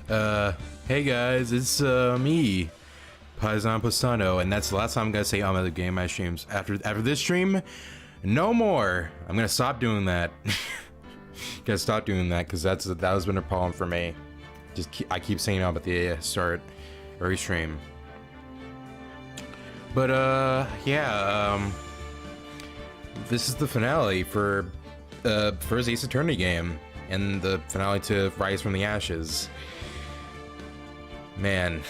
Hey guys, it's me, Pastano, and that's the last time I'm gonna say I'm at the game my streams. After this stream, no more. I'm gonna stop doing that. Gotta stop doing that because that has been a problem for me. I keep saying I'm at the start every stream. But yeah, this is the finale for first Ace Attorney game and the finale to Rise from the Ashes. Man,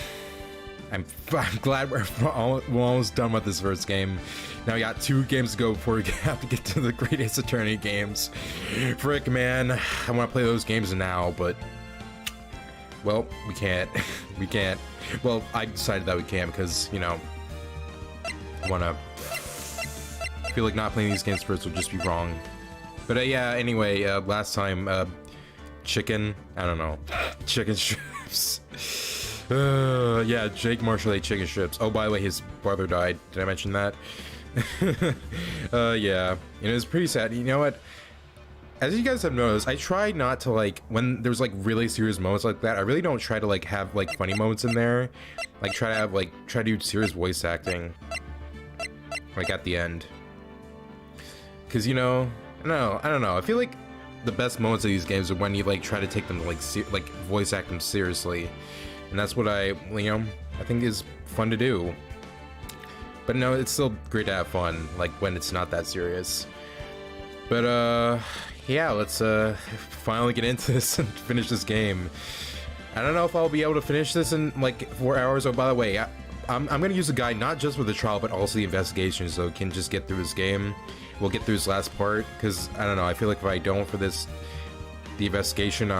I'm glad we're almost done with this first game. Now we got 2 games to go before we have to get to the Great Ace Attorney games. Frick, man, I want to play those games now, but well, we can't. We can't. Well, I decided that we can't because, you know, I feel like not playing these games first would just be wrong. But yeah, anyway, last time, chicken, I don't know, chicken strips. Yeah, Jake Marshall ate chicken strips. Oh, by the way, his brother died. Did I mention that? Yeah, and it was pretty sad. You know what? As you guys have noticed, I try not to, like, when there's like really serious moments like that, I really don't try to like have like funny moments in there. Like try to do serious voice acting, like at the end. Cause you know, I don't know. I feel like the best moments of these games are when you like try to take them like voice act them seriously. And that's what I think is fun to do. But no, it's still great to have fun, like when it's not that serious. But yeah, let's finally get into this and finish this game. I don't know if I'll be able to finish this in like 4 hours. Oh, by the way, I'm gonna use a guide not just for the trial, but also the investigation, so I can just get through this game. We'll get through this last part, because I don't know, I feel like if I don't for this, the investigation,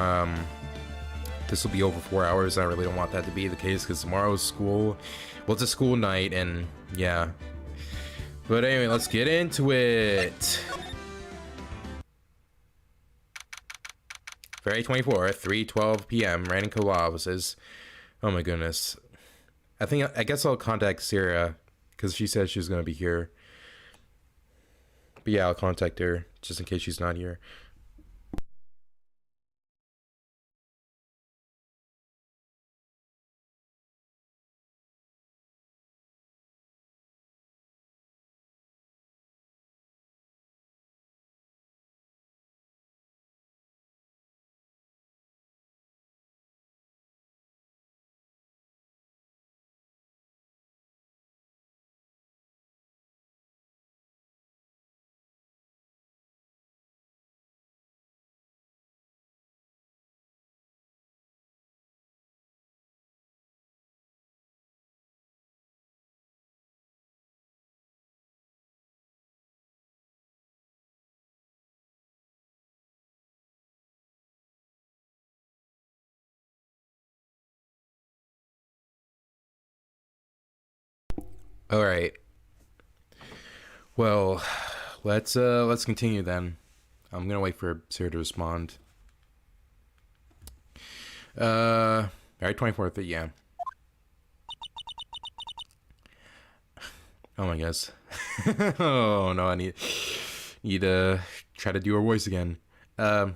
this will be over 4 hours. I really don't want that to be the case because tomorrow's school. Well, it's a school night, and yeah. But anyway, let's get into it. February 24th, 3:12 p.m. Random collab says, "Oh my goodness." I guess I'll contact Sarah because she said she was gonna be here. But yeah, I'll contact her just in case she's not here. All right. Well, let's continue then. I'm gonna wait for Sarah to respond. All right, 24th. Yeah. Oh my gosh. Oh no, I need to try to do her voice again. I'm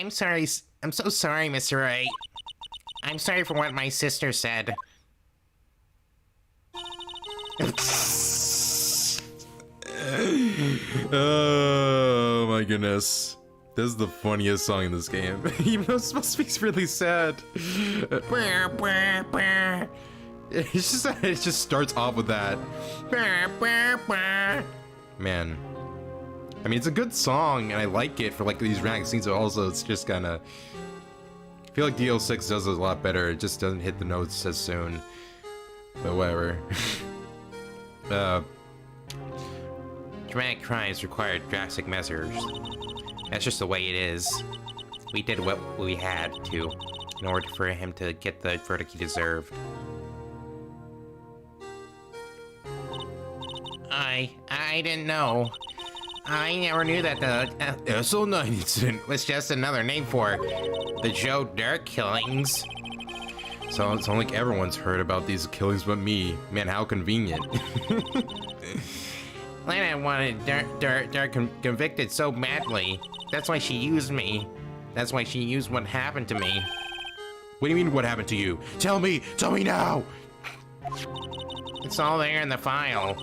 sorry. I'm so sorry, Mr. Wright. I'm sorry for what my sister said. Oh my goodness. This is the funniest song in this game. Even though it's supposed to be really sad. It just starts off with that. Man. I mean, it's a good song and I like it for like these rank scenes, but also it's just kinda, I feel like DL6 does it a lot better. It just doesn't hit the notes as soon. But whatever. Dramatic crimes require drastic measures. That's just the way it is. We did what we had to in order for him to get the verdict he deserved. I didn't know. I never knew that the SO9 incident was just another name for the Joe Dirt killings. So it's not like everyone's heard about these killings but me. Man, how convenient. Lana wanted Dirt convicted so badly. That's why she used me. That's why she used what happened to me. What do you mean, what happened to you? Tell me now! It's all there in the file.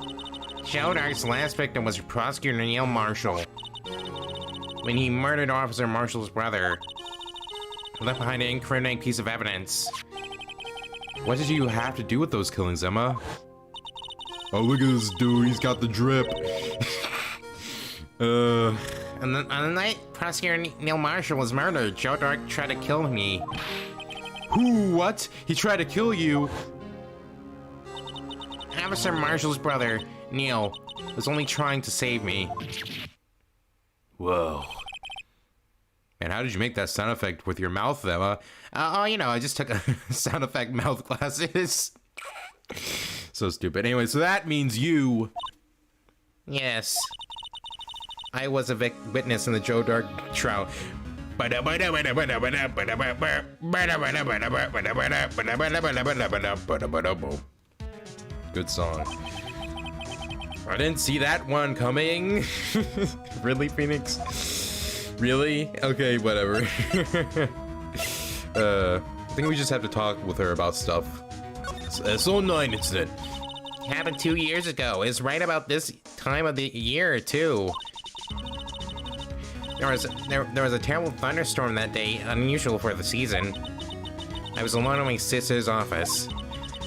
Jodark's last victim was Prosecutor Neil Marshall. When he murdered Officer Marshall's brother, he left behind an incriminating piece of evidence. What did you have to do with those killings, Emma? Oh, look at this dude, he's got the drip. On the night Prosecutor Neil Marshall was murdered, Jodark tried to kill me. Who? What? He tried to kill you? Officer Marshall's brother, Neil, was only trying to save me. Whoa. And how did you make that sound effect with your mouth, Emma? Oh, you know, I just took a sound effect mouth classes. So stupid. Anyway, so that means you... Yes. I was a witness in the Jodark trial. Good song. I didn't see that one coming. Really, Phoenix? Really? Okay, whatever. I think we just have to talk with her about stuff. SO9 incident. Happened 2 years ago. It's right about this time of the year, too. There was a terrible thunderstorm that day, unusual for the season. I was alone in my sister's office.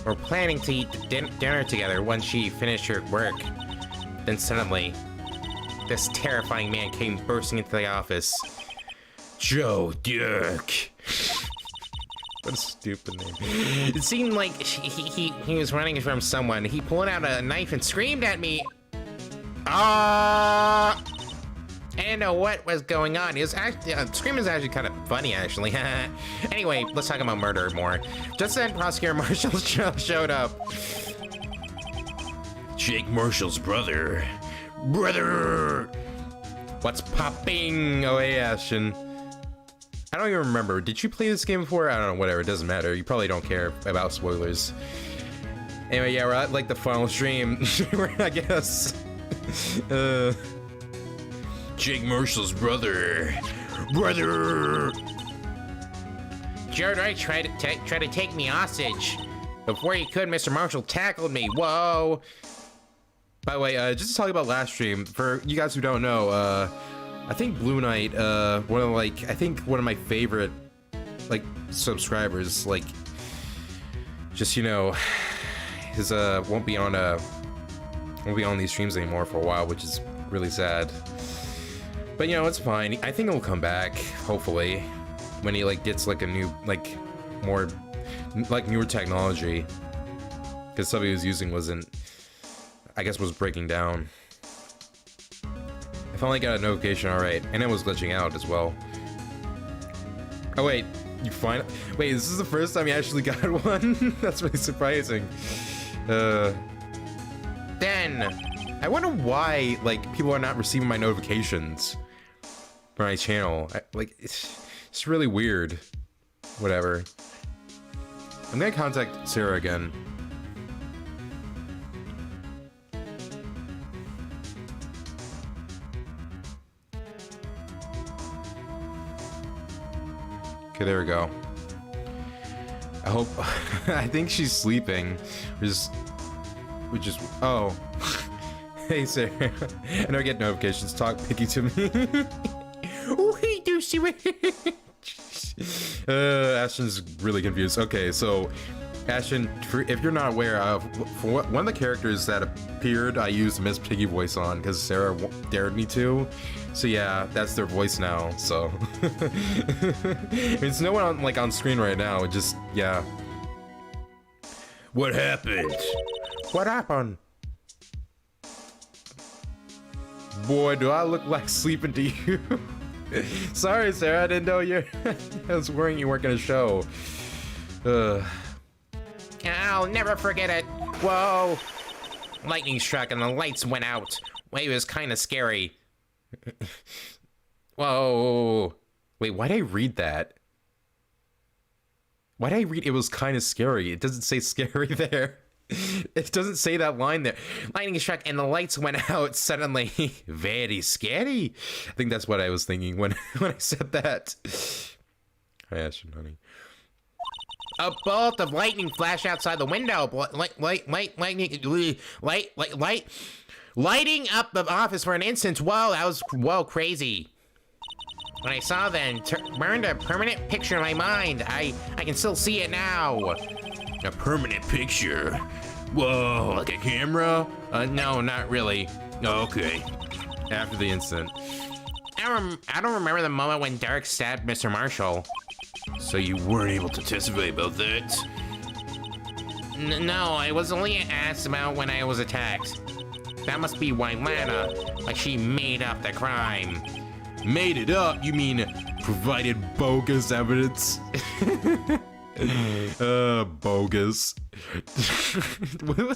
We're planning to eat dinner together once she finished her work. Then suddenly, this terrifying man came bursting into the office. Joe Dirk. What a stupid name. It seemed like he was running from someone. He pulled out a knife and screamed at me. I didn't know what was going on. It was actually, screaming is actually kind of funny, actually. Anyway, let's talk about murder more. Just then, Prosecutor Marshall showed up. Jake Marshall's brother. Brother! What's popping? Oh, hey, Ashton. I don't even remember. Did you play this game before? I don't know, whatever. It doesn't matter. You probably don't care about spoilers. Anyway, yeah, we're at, like, the final stream, I guess. Jake Marshall's brother. Brother! Jodark tried to take me hostage. Before he could, Mr. Marshall tackled me. Whoa! By the way, just to talk about last stream, for you guys who don't know, I think Blue Knight, one of my favorite, like, subscribers, like, just, you know, his, won't be on these streams anymore for a while, which is really sad. But, you know, it's fine. I think it'll come back, hopefully, when he, like, gets, like, a new, like, more, like, newer technology. Because stuff he was using wasn't, I guess, was breaking down. I finally got a notification, alright. And it was glitching out as well. Oh, wait. You finally... Wait, this is the first time you actually got one? That's really surprising. Then... I wonder why, like, people are not receiving my notifications for my channel. It's really weird. Whatever. I'm gonna contact Sarah again. Okay, there we go. I hope... I think she's sleeping. We just... Oh. Hey, Sarah. I don't get notifications. Talk picky to me. Oh, hey, Deucey. Ashton's really confused. Okay, so... Ashton, if you're not aware of... one of the characters that appeared, I used Miss Piggy voice on, because Sarah dared me to. So yeah, that's their voice now, so... There's no one on screen right now, it just... Yeah. What happened? What happened? Boy, do I look like sleeping to you. Sorry, Sarah, I didn't know you... I was worrying you weren't gonna show. I'll never forget it. Whoa. Lightning struck and the lights went out. It was kind of scary. Whoa. Wait, why'd I read that? Why'd I read it was kind of scary? It doesn't say scary there. It doesn't say that line there. Lightning struck and the lights went out suddenly. Very scary. I think that's what I was thinking when I said that. Hi, Ashton, honey. A bolt of lightning flashed outside the window. Lighting up the office for an instant. Whoa, that was crazy. When I saw then, burned a permanent picture in my mind. I can still see it now. A permanent picture? Whoa, like a camera? No, not really. Oh, okay. After the incident. I don't remember the moment when Derek stabbed Mr. Marshall. So you weren't able to testify about that? No, I was only asked about when I was attacked. That must be why Lana, like she made up the crime. Made it up? You mean provided bogus evidence? Bogus.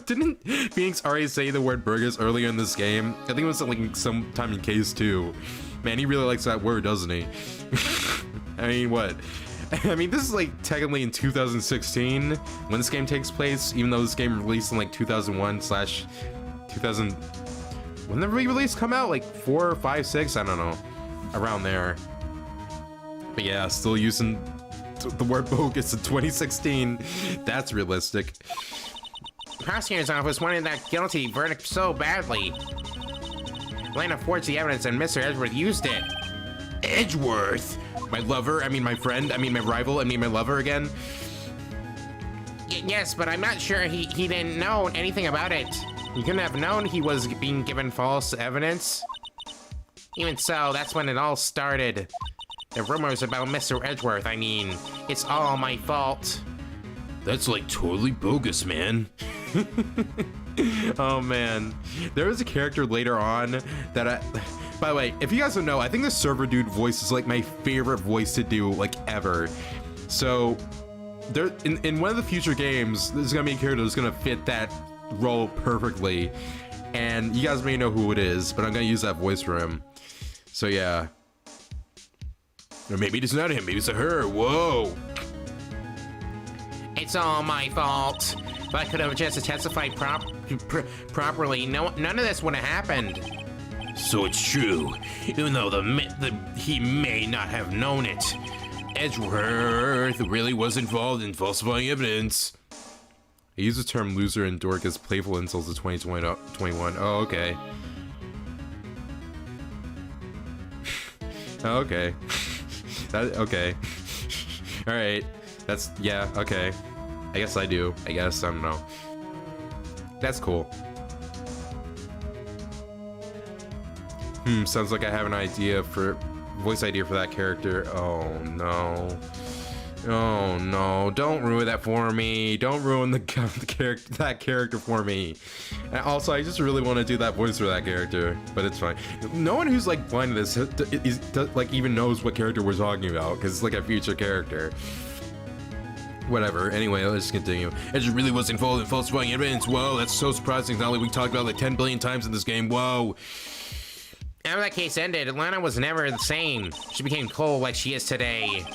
Didn't Phoenix already say the word bogus earlier in this game? I think it was like sometime in case 2. Man, he really likes that word, doesn't he? I mean, what? I mean, this is like technically in 2016 when this game takes place, even though this game released in like 2001/2000. When the re-release come out? Like 4, 5, 6? I don't know. Around there. But yeah, still using the word bogus in 2016. That's realistic. The prosecutor's office wanted that guilty verdict so badly. Lana forged the evidence and Mr. Edgeworth used it. Edgeworth? My lover? I mean my friend? I mean my rival? I mean my lover again? Yes, but I'm not sure he didn't know anything about it. He couldn't have known he was being given false evidence. Even so, that's when it all started. The rumors about Mr. Edgeworth, I mean, it's all my fault. That's like totally bogus, man. Oh man. There was a character later on that by the way, if you guys don't know, I think the server dude voice is like my favorite voice to do like ever. So there in one of the future games, there's gonna be a character that's gonna fit that role perfectly. And you guys may know who it is, but I'm gonna use that voice for him. So yeah. Or maybe it's not him, maybe it's a her. Whoa. It's all my fault. If I could have just testified properly, none of this would have happened. So it's true, even though he may not have known it. Edgeworth really was involved in falsifying evidence. I use the term loser and dork as playful insults of 2021. Oh, okay. Oh, okay. Okay. Alright. That's, yeah, okay. I guess I do. I guess, I don't know. That's cool. Sounds like I have an voice idea for that character. Oh no. Oh no, don't ruin that for me. Don't ruin that character for me. And also, I just really want to do that voice for that character, but it's fine. No one who's like blind to this like even knows what character we're talking about, because it's like a future character. Whatever, anyway, let's continue. Edge really was involved in falsifying evidence. Whoa, that's so surprising. Not only we talked about like 10 billion times in this game. Whoa. After that case ended, Lana was never the same. She became cold like she is today.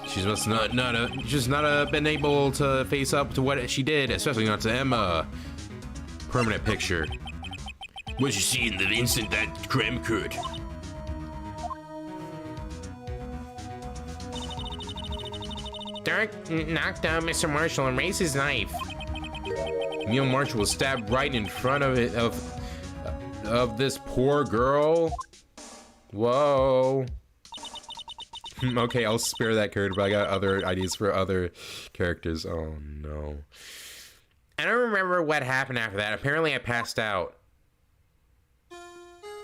She must not been able to face up to what she did, especially not to Emma. Permanent picture. What did you see in the instant that crime occurred? Derek knocked down Mr. Marshall and raised his knife. Neil Marshall was stabbed right in front of this poor girl. Whoa. Okay, I'll spare that character, but I got other ideas for other characters. Oh no. I don't remember what happened after that. Apparently I passed out.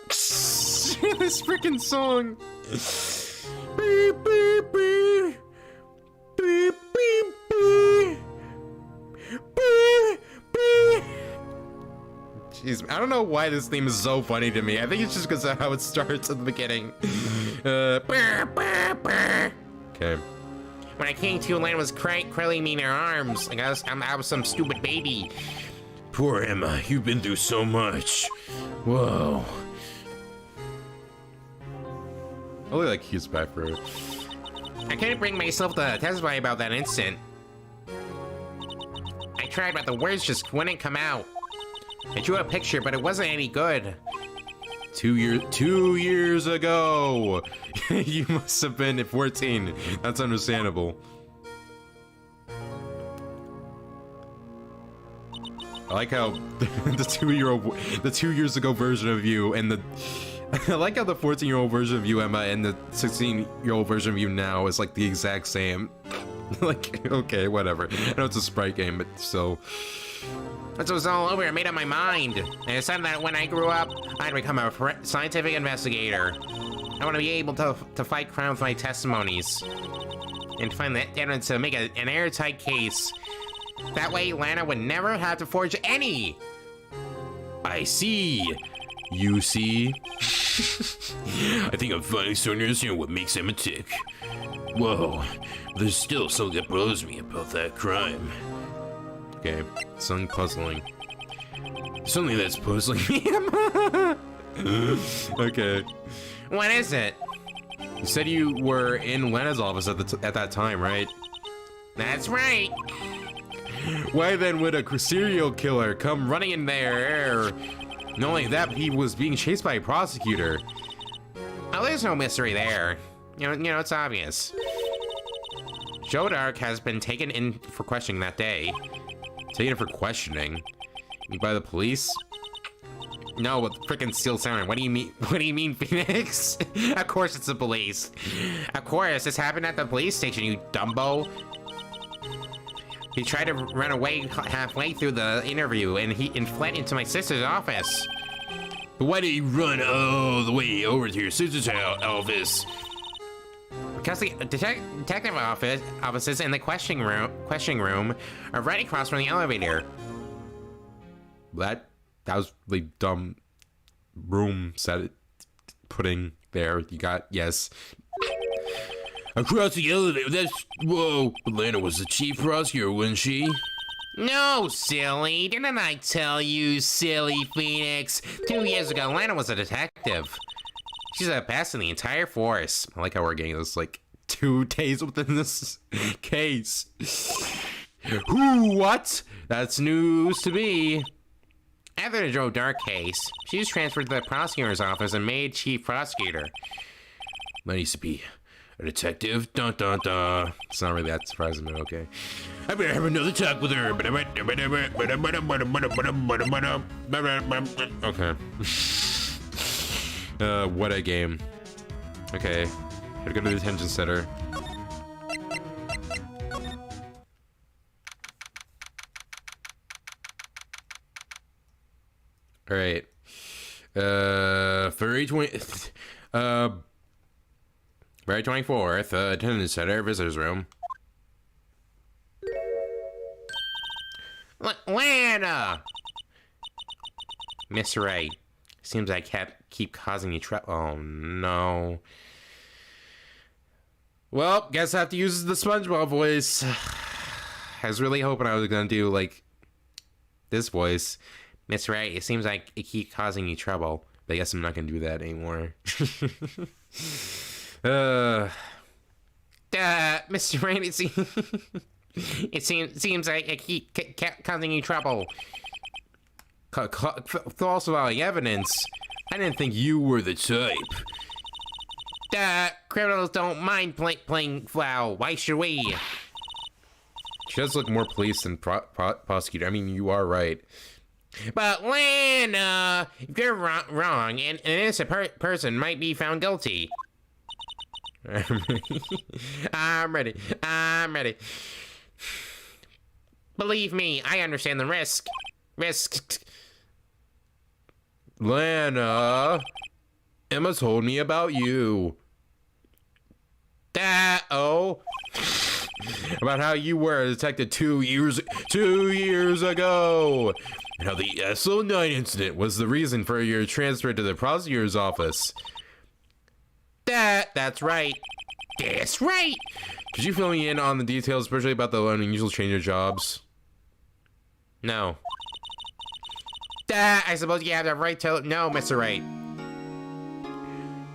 This freaking song. Beep, beep, beep. Beep, beep, beep. Beep, beep. Jeez, I don't know why this theme is so funny to me. I think it's just because of how it starts at the beginning. Okay. When I came to, Lana was cradling me in her arms like I was some stupid baby. Poor Emma, you've been through so much. Whoa. I really like Q's back for it. I couldn't bring myself to testify about that incident. I tried, but the words just wouldn't come out. I drew a picture, but it wasn't any good. 2 years ago. You must have been 14. That's understandable. like how the 2 years ago version of you and the I like how the 14-year-old version of you, Emma, and the 16-year-old version of you now is like the exact same. Like, okay, whatever. I know it's a sprite game, but still. Once it was all over, I made up my mind. I decided that when I grew up, I'd become a scientific investigator. I want to be able to fight crime with my testimonies. And find the evidence to make an airtight case. That way, Lana would never have to forge any. I see. You see? I think I'm finally starting to understand what makes him a tick. Whoa, there's still something that bothers me about that crime. Okay, something puzzling. Something that's puzzling me. Okay. What is it? You said you were in Lena's office at that time, right? That's right. Why then would a serial killer come running in there? Not only that, he was being chased by a prosecutor. Oh, there's no mystery there. You know, it's obvious. Joe Dark has been taken in for questioning that day. Taken for questioning? By the police? No, with frickin' Steel Siren. What do you mean? What do you mean, Phoenix? Of course it's the police. Of course, this happened at the police station, you dumbo. He tried to run away halfway through the interview, and he fled into my sister's office. But why did he run all the way over to your sister's office? Because the detective offices and the questioning room are right across from the elevator. That was really dumb room putting there. You got, yes. Across the elevator, that's... Whoa, Lana was the chief prosecutor, wasn't she? No, silly. Didn't I tell you, silly Phoenix? 2 years ago, Lana was a detective. She's the best in the entire force. I like how we're getting this, like, 2 days within this case. Who? What? That's news to me. After the Joe Dark case, she was transferred to the prosecutor's office and made chief prosecutor. That needs to be a detective. Dun dun dun. It's not really that surprising, but okay. I better have another talk with her. Okay. What a game. Okay. Gotta go to the detention center. All right. February 24th, attendance center, visitors room. Lana! Miss Wright, seems I keep causing you trouble. Oh no. Well, guess I have to use the SpongeBob voice. I was really hoping I was gonna do like this voice. Miss Wright, it seems like it keeps causing you trouble. But I guess I'm not gonna do that anymore. Mr. Wright, it seems like it keep causing you trouble. Falsifying evidence? I didn't think you were the type. Criminals don't mind playing foul. Why should we? She does look more police than prosecutor. I mean, you are right. But Lana, if you're wrong, an innocent person might be found guilty. I'm ready. Believe me, I understand the risk. Risks. Lana, Emma told me about you. Oh. About how you were a detective 2 years ago. And how the SO9 incident was the reason for your transfer to the prosecutor's office. That's right. That's right. Could you fill me in on the details, especially about the unusual change of jobs? No. I suppose you have the right to... No, Mr. Wright.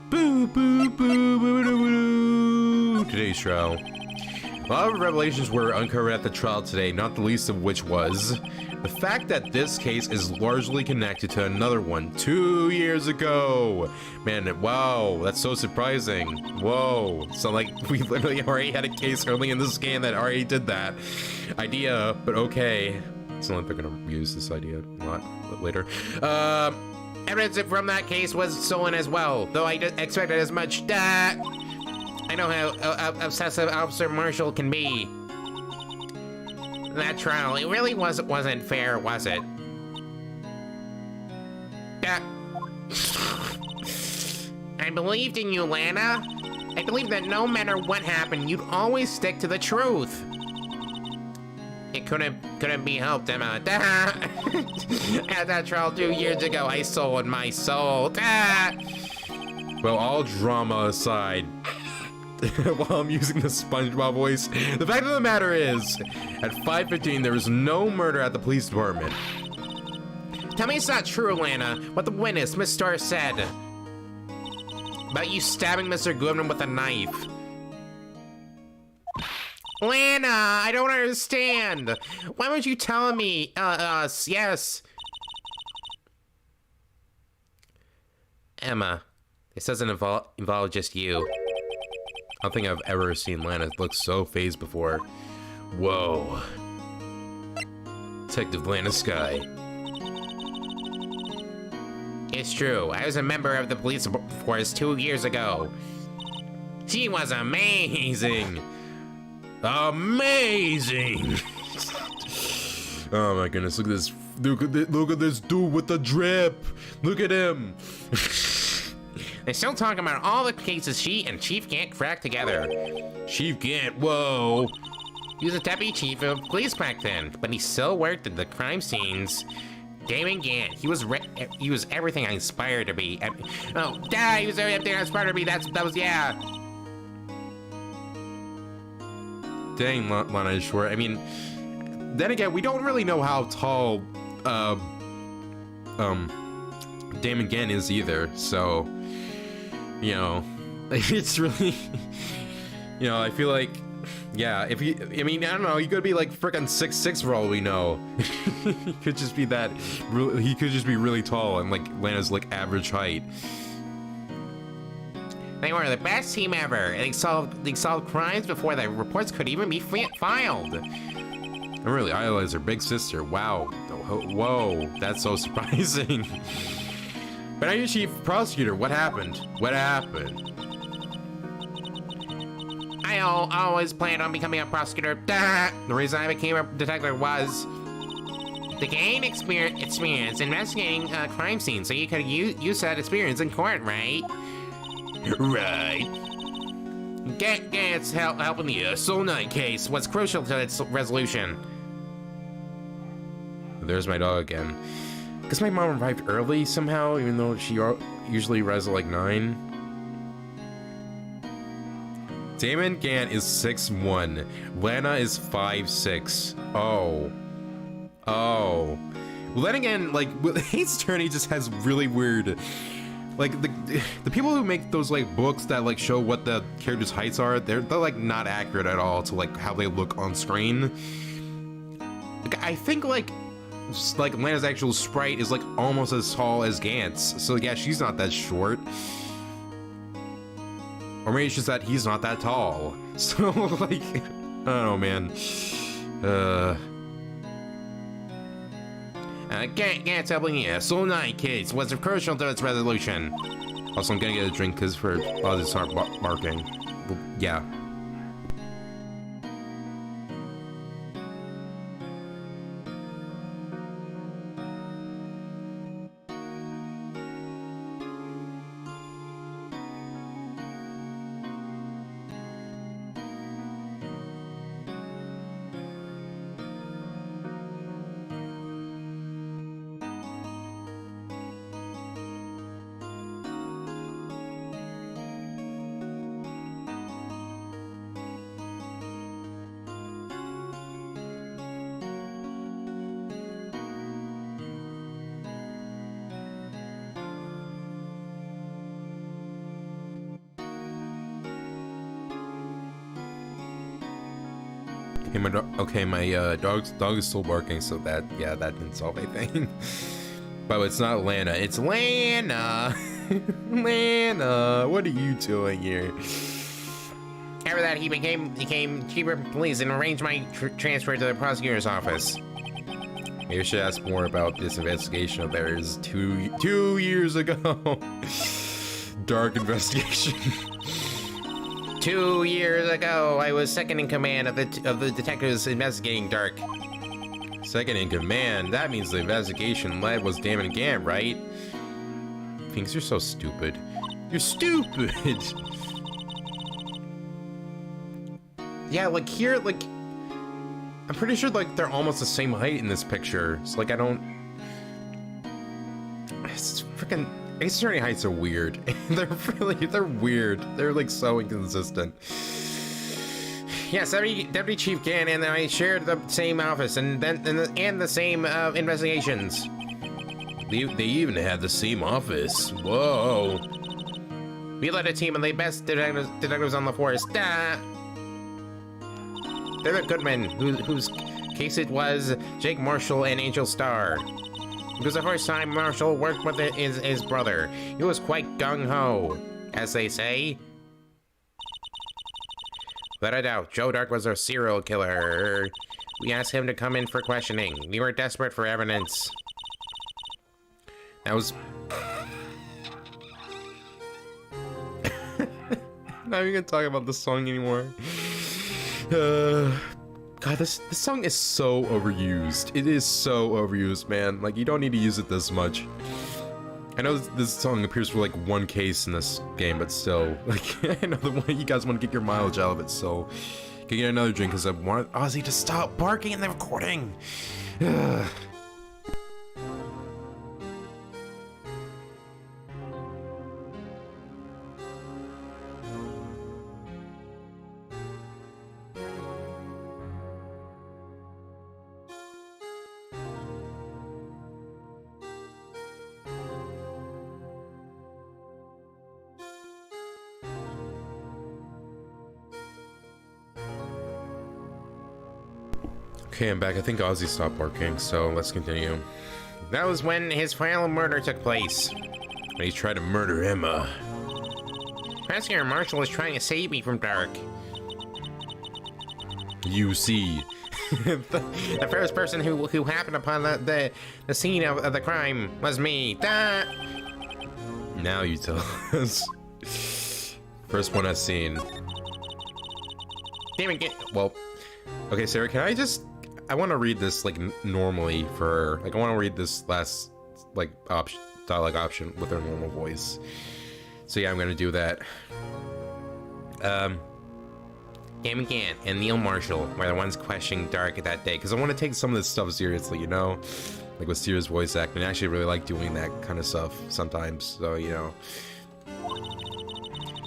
Boo, boo, boo, boo, boo, boo. Today's trial. A lot of revelations were uncovered at the trial today, not the least of which was the fact that this case is largely connected to another one 2 years ago. Man, wow, that's so surprising. Whoa, so like we literally already had a case early in this game that already did that idea, but okay. It's not like they're gonna use this idea a lot later. Evidence from that case was stolen as well, though I expected as much. I know how obsessive Officer Marshall can be. That trial, it really wasn't fair, was it? I believed in you, Lana. I believed that no matter what happened, you'd always stick to the truth. It couldn't be helped, Emma. At that trial 2 years ago, I sold my soul. Well, all drama aside, while I'm using the SpongeBob voice, the fact of the matter is, at 5:15, there was no murder at the police department. Tell me it's not true, Lana, what the witness, Miss Starr, said about you stabbing Mr. Goodman with a knife. Lana, I don't understand. Why weren't you telling me? Yes. Emma, this doesn't involve just you. I don't think I've ever seen Lana look so phased before. Whoa. Detective Lana Sky. It's true. I was a member of the police force 2 years ago. She was amazing. Amazing! Oh my goodness, look at this. Look at this dude with the drip. Look at him. They're still talking about all the cases she and Chief Gant cracked together. Chief Gant, whoa! He was a deputy chief of police back then, but he still worked at the crime scenes. Damon Gant, he was everything I aspired to be. Oh, yeah, he was everything I aspired to be. That was, yeah. Dang, Lana is short. I mean, then again, we don't really know how tall, Damon Gant is either, so, you know, it's really, you know, I feel like, yeah, I don't know, he could be like frickin' 6'6" for all we know. He could just be he could just be really tall and like Lana's like average height. They were the best team ever. They solved crimes before the reports could even be filed. I really idolize her big sister. Wow. Whoa, that's so surprising. But now you're chief prosecutor. What happened? What happened? I always planned on becoming a prosecutor. The reason I became a detective was to gain experience investigating crime scenes, so you could use that experience in court, right? Right. Gant's help in the Soul Knight case was crucial to its resolution. There's my dog again. Guess my mom arrived early somehow, even though she usually arrives at like 9. Damon Gant is 6'1". Lana is 5'6". Oh. Well, then again, like, Hate's Attorney just has really weird... Like, the people who make those, like, books that, like, show what the characters' heights are, they're like, not accurate at all to, like, how they look on screen. Like, I think, like, Lana's actual sprite is, like, almost as tall as Gant's. So, yeah, she's not that short. Or maybe it's just that he's not that tall. So, like, I don't know, man. Gant's helping the Soul Knight case was crucial to its resolution. Also, I'm gonna get a drink because for a lot of this hard barking. Well, yeah. Okay, my dog is still barking, so that didn't solve anything. But it's not Lana, it's Lana. Lana, what are you doing here? After that, he became chief of police and arranged my transfer to the prosecutor's office. Maybe I should ask more about this investigation of theirs 2 years ago. Dark investigation. 2 years ago, I was second in command of the detectives investigating Dark. Second in command? That means the investigation led was Damon Gant, right? Phoenix, you're so stupid. You're stupid! Yeah, like here, like... I'm pretty sure, like, they're almost the same height in this picture. So, like, I don't... It's freaking... Ace Attorney heights are weird. They're weird. They're, like, so inconsistent. Yes, Deputy Chief Gan and I shared the same office and the same investigations. They even had the same office. Whoa. We led a team of the best detectives on the force. They're the Goodman, whose case it was Jake Marshall and Angel Starr. It was the first time Marshall worked with his brother. He was quite gung-ho, as they say. Without a doubt, Joe Dark was a serial killer. We asked him to come in for questioning. We were desperate for evidence. That was... Not even gonna talk about this song anymore. God, this song is so overused. It is so overused, man. Like, you don't need to use it this much. I know this song appears for like one case in this game, but still, like, I know the one you guys want to get your mileage out of it, so can get another drink because I want Ozzy to stop barking in the recording. Okay, I'm back. I think Ozzy stopped barking, so let's continue. That was when his final murder took place. When he tried to murder Emma. Prosecutor Marshall was trying to save me from Dark. You see. The first person who happened upon the scene of the crime was me. Now you tell us. First one I've seen. Damn it, Well, okay, Sarah, can I just... I want to read this, like, normally for... Like, I want to read this last, like, dialogue option with her normal voice. So, yeah, I'm going to do that. Damon Gant and Neil Marshall were the ones questioning Dark that day, because I want to take some of this stuff seriously, you know? Like, with serious voice acting. I actually really like doing that kind of stuff sometimes, so, you know.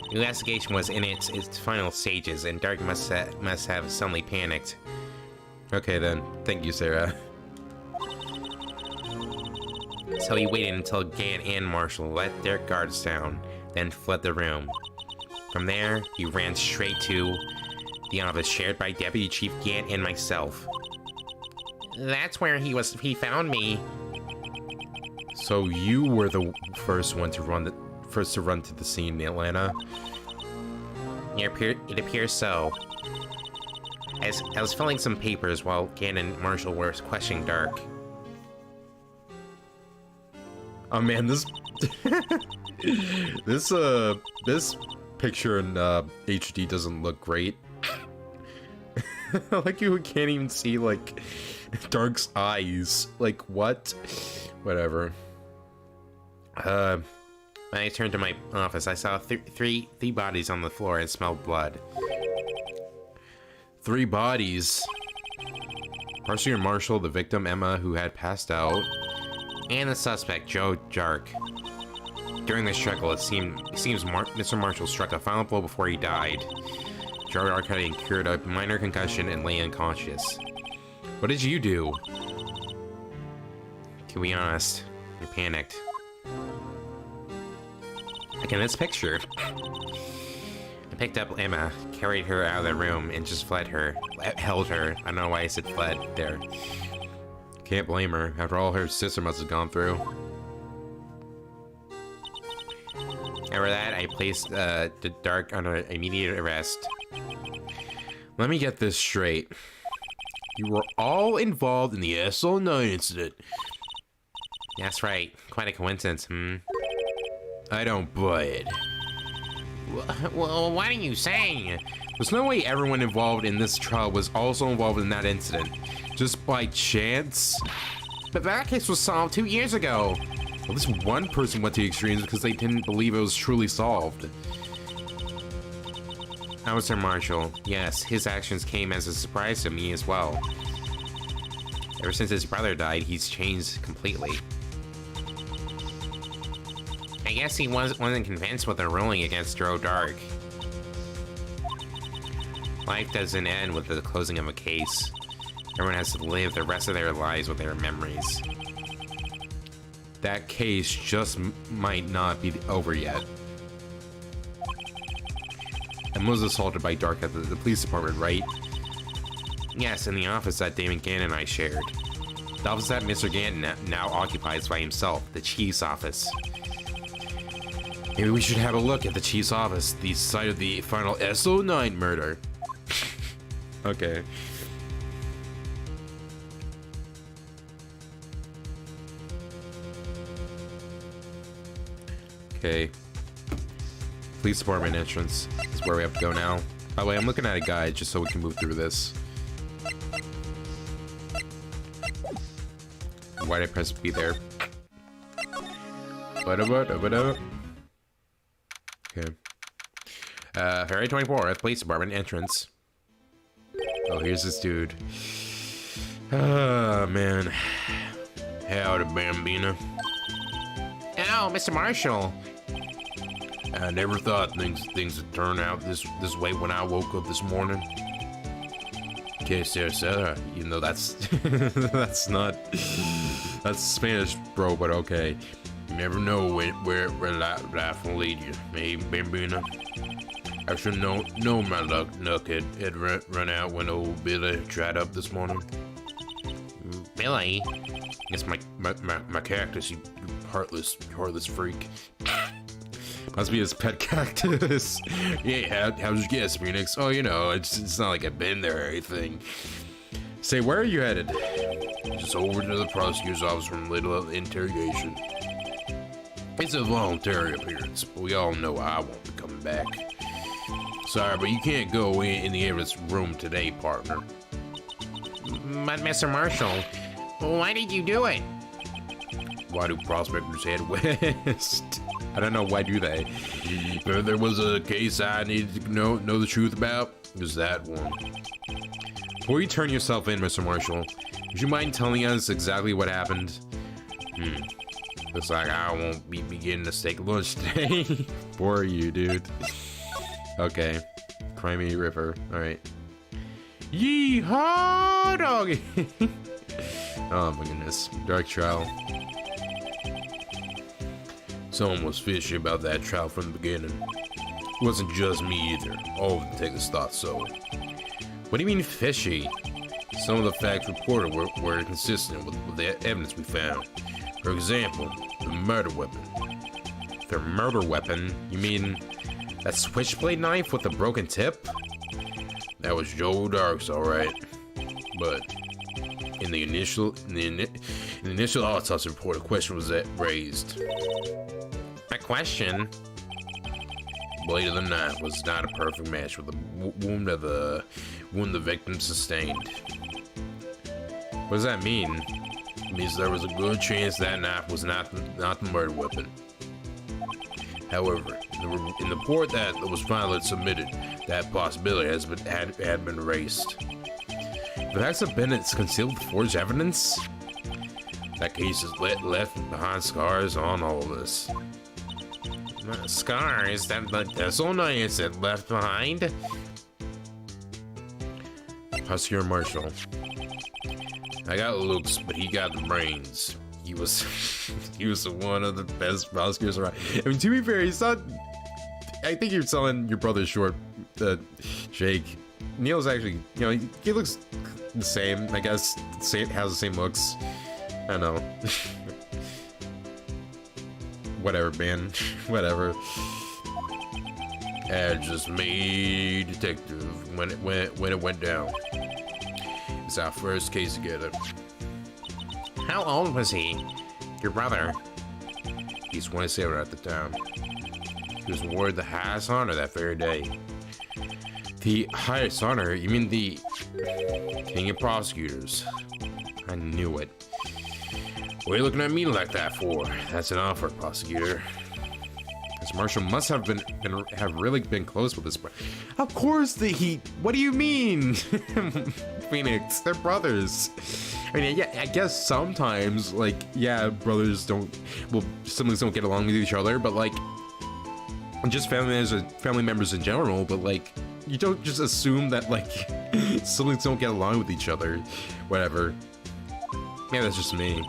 The investigation was in its final stages, and Dark must have suddenly panicked. Okay, then. Thank you, Sarah. So he waited until Gant and Marshall let their guards down, then fled the room. From there, he ran straight to the office shared by Deputy Chief Gant and myself. That's where he found me. So you were the first one to run to the scene in Atlanta? It appears so. As I was filling some papers while Gant and Marshall were questioning Dark. Oh man, this this picture in HD doesn't look great. Like, you can't even see, like, Dark's eyes. Like, what? Whatever. When I turned to my office, I saw three bodies on the floor and smelled blood. 3 bodies. Prosecutor Marshall, the victim Emma, who had passed out, and the suspect, Joe Dark. During the struggle, it seems Mr. Marshall struck a final blow before he died. Joe Dark had incurred a minor concussion and lay unconscious. What did you do? To be honest, I panicked. Like in this picture. I picked up Emma, carried her out of the room, and just held her. I don't know why I said fled there. Can't blame her, after all her sister must have gone through. After that, I placed the Dark under immediate arrest. Let me get this straight. You were all involved in the SO9 incident. That's right. Quite a coincidence, I don't buy it. Well, what are you saying? There's no way everyone involved in this trial was also involved in that incident. Just by chance? But that case was solved 2 years ago. Well, this one person went to extremes because they didn't believe it was truly solved. Officer Marshall, yes, his actions came as a surprise to me as well. Ever since his brother died, he's changed completely. I guess he wasn't convinced with the ruling against Joe Dark. Life doesn't end with the closing of a case. Everyone has to live the rest of their lives with their memories. That case just might not be over yet. And was assaulted by Dark at the police department, right? Yes, in the office that Damon Gannon and I shared. The office that Mr. Gannon now occupies by himself, the chief's office. Maybe we should have a look at the chief's office, the site of the final SO9 murder. Okay. Okay. Police department entrance is where we have to go now. By the way, I'm looking at a guide just so we can move through this. Why did I press B there? Okay. February 24th, police department entrance. Oh, here's this dude. Oh, man. Howdy, Bambina. Oh, Mr. Marshall. I never thought things would turn out this way when I woke up this morning. Que ser será? Even though that's that's Spanish, bro, but okay. You never know where life will lead you. Hey, Bambina. I should know my luck had run out when old Billy tried up this morning. Billy? It's my cactus, you heartless freak. Must be his pet cactus. Yeah, how's your guess, Phoenix? Oh, you know, it's not like I've been there or anything. Say, where are you headed? Just over to the prosecutor's office for a little interrogation. It's a voluntary appearance, but we all know I won't be coming back. Sorry, but you can't go in the evidence room today, partner. But Mr. Marshall, why did you do it? Why do prospectors head west? I don't know, why do they? If there was a case I needed to know the truth about, it was that one. Before you turn yourself in, Mr. Marshall, would you mind telling us exactly what happened? Looks like I won't be getting to steak lunch today. For you, dude. Okay. Crimey River. Alright. Yeehaw, doggy! Oh my goodness. Dark trial. Someone was fishy about that trial from the beginning. It wasn't just me either. All of the detectives thought so. What do you mean fishy? Some of the facts reported were inconsistent with the evidence we found. For example, the murder weapon. The murder weapon? You mean that switchblade knife with a broken tip? That was Joe Dark's, all right. But in the initial autopsy report, a question was raised. A question? Blade of the knife was not a perfect match with the wound the victim sustained. What does that mean? It means there was a good chance that knife was not the murder weapon. However, in the report that was finally submitted, that possibility had been erased. But that's a Bennett's concealed forged evidence? That case has left behind scars on all of us. Scars? That's all nice that left behind? Prosecutor Marshall. I got looks, but he got the brains. He was one of the best prosecutors around. I mean, to be fair, he's not. I think you're selling your brother short, Jake. Neil's actually, he looks the same. I guess has the same looks. I don't know. Whatever, man. Whatever. And just me, detective, when it went down. It's our first case together. How old was he? Your brother? He's 27 at the time. He was awarded the highest honor that very day. The highest honor? You mean the king of prosecutors? I knew it. What are you looking at me like that for? That's an offer, prosecutor. This Marshall must have have really been close with this. Of course he. What do you mean, Phoenix? They're brothers. I mean, yeah, I guess sometimes, like, yeah, brothers siblings don't get along with each other, but like, just family members in general. But like, you don't just assume that like siblings don't get along with each other. Whatever. Yeah, that's just me.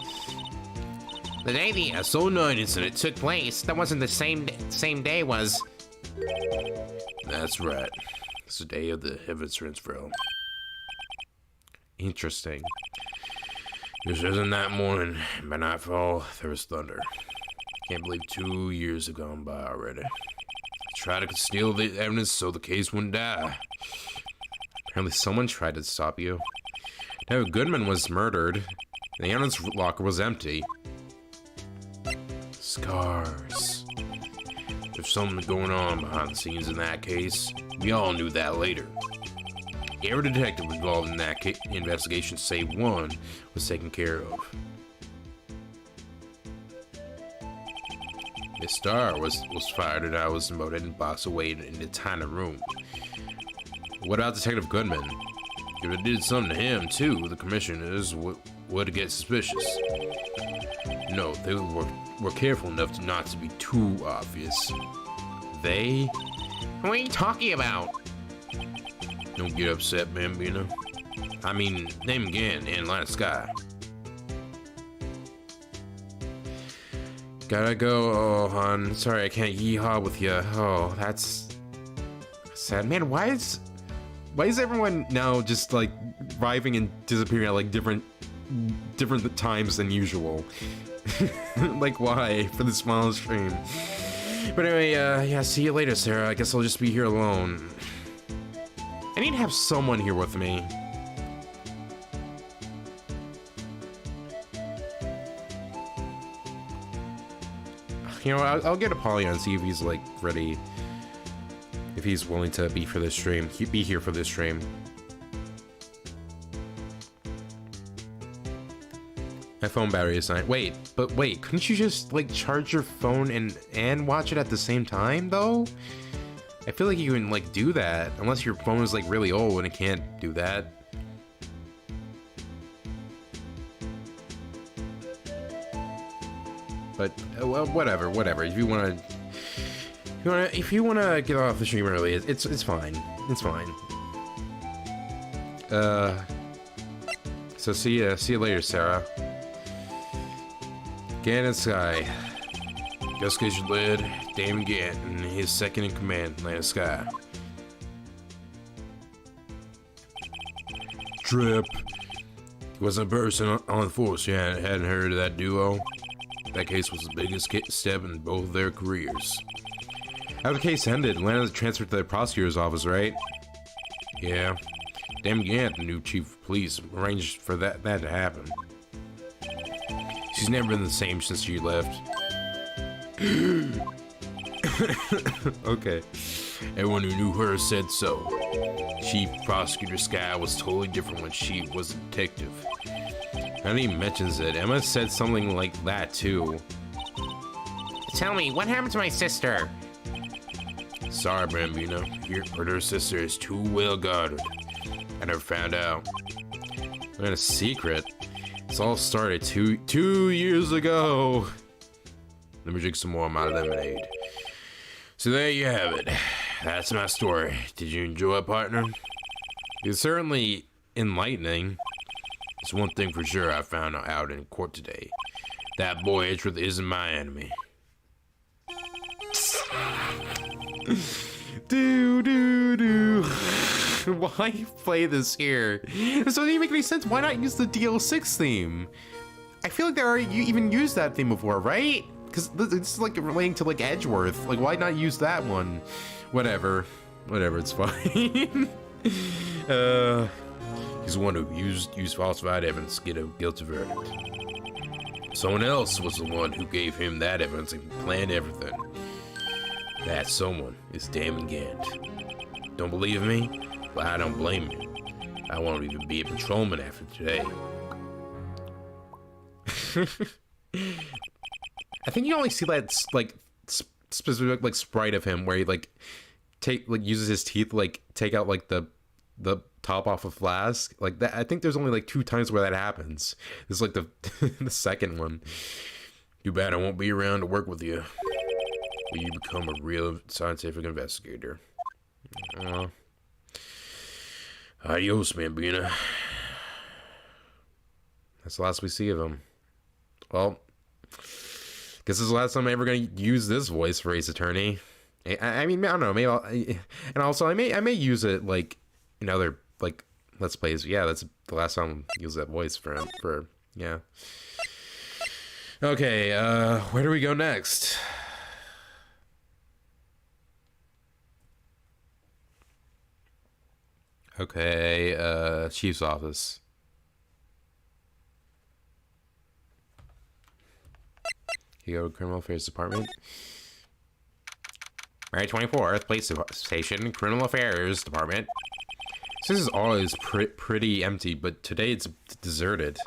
The day the Assault incident took place, that wasn't the same day, was? That's right. It's the day of the evidence transfer. Interesting. This wasn't that morning. By nightfall, there was thunder. Can't believe 2 years have gone by already. I tried to conceal the evidence so the case wouldn't die. Apparently someone tried to stop you. Now Goodman was murdered. The evidence locker was empty. Scars. There's something going on behind the scenes in that case. We all knew that later. Every detective involved in that investigation, save one, was taken care of. Miss Starr was fired and I was demoted and boxed away in the tiny room. What about Detective Goodman? If it did something to him, too, the commissioners would get suspicious. No, they were careful enough not to be too obvious. They? What are you talking about? Don't get upset, Bambino. I mean, name again and light of sky. Gotta go, oh, hon. Sorry, I can't yee-haw with you. Oh, that's sad. Man, why is everyone now just like arriving and disappearing at like different times than usual? Like, why for the small stream? But anyway, yeah, see you later, Sarah. I guess I'll just be here alone. I need to have someone here with me. You know, I'll get Apollyon and see if he's like ready. If he's willing to be for this stream, be here for this stream. My phone battery is not. Wait, couldn't you just like charge your phone and watch it at the same time though? I feel like you can like do that unless your phone is like really old and it can't do that. But well, whatever. If you wanna get off the stream early, it's fine. It's fine. So see you later, Sarah. Ganon Sky. Investigation led Damon Gant and his second in command, Land of Sky. Trip. He wasn't a person on the force you hadn't heard of that duo. That case was the biggest step in both their careers. How the case ended, Lana was transferred to the prosecutor's office, right? Yeah. Damon Gant, the new chief of police, arranged for that to happen. She's never been the same since she left. Okay. Everyone who knew her said so. Chief Prosecutor Sky was totally different when she was a detective. Now that he mentions it, Emma said something like that too. Tell me, what happened to my sister? Sorry, Bambino. Her sister is too well guarded. I never found out. And a secret. This all started two years ago. Let me drink some more of my lemonade. So there you have it. That's my story. Did you enjoy it, partner? It's certainly enlightening. It's one thing for sure I found out in court today. That boy Edgeworth isn't my enemy. Do. Why play this here? This doesn't even make any sense. Why not use the DL6 theme? I feel like they already even used that theme before, right? Because it's like relating to like Edgeworth. Like, why not use that one? Whatever, it's fine. He's the one who used falsified evidence to get a guilty verdict. Someone else was the one who gave him that evidence and planned everything. That someone is Damon Gant. Don't believe me? Well, I don't blame you. I won't even be a patrolman after today. I think you only see that like specific like sprite of him where he like uses his teeth like take out like the top off a flask like that. I think there's only like 2 times where that happens. This is like the the second one. Too bad I won't be around to work with you when you become a real scientific investigator. Adios, Bambina. That's the last we see of him. Well, guess this is the last time I'm ever gonna use this voice for Ace Attorney. I mean, I don't know. Maybe and also I may use it like in other like Let's Plays. Yeah, that's the last time I use that voice for him. Yeah. Okay, where do we go next? Okay, Chief's office. You go to Criminal Affairs Department. Mary 24th, Police Station, Criminal Affairs Department. This is always pretty empty, but today it's deserted.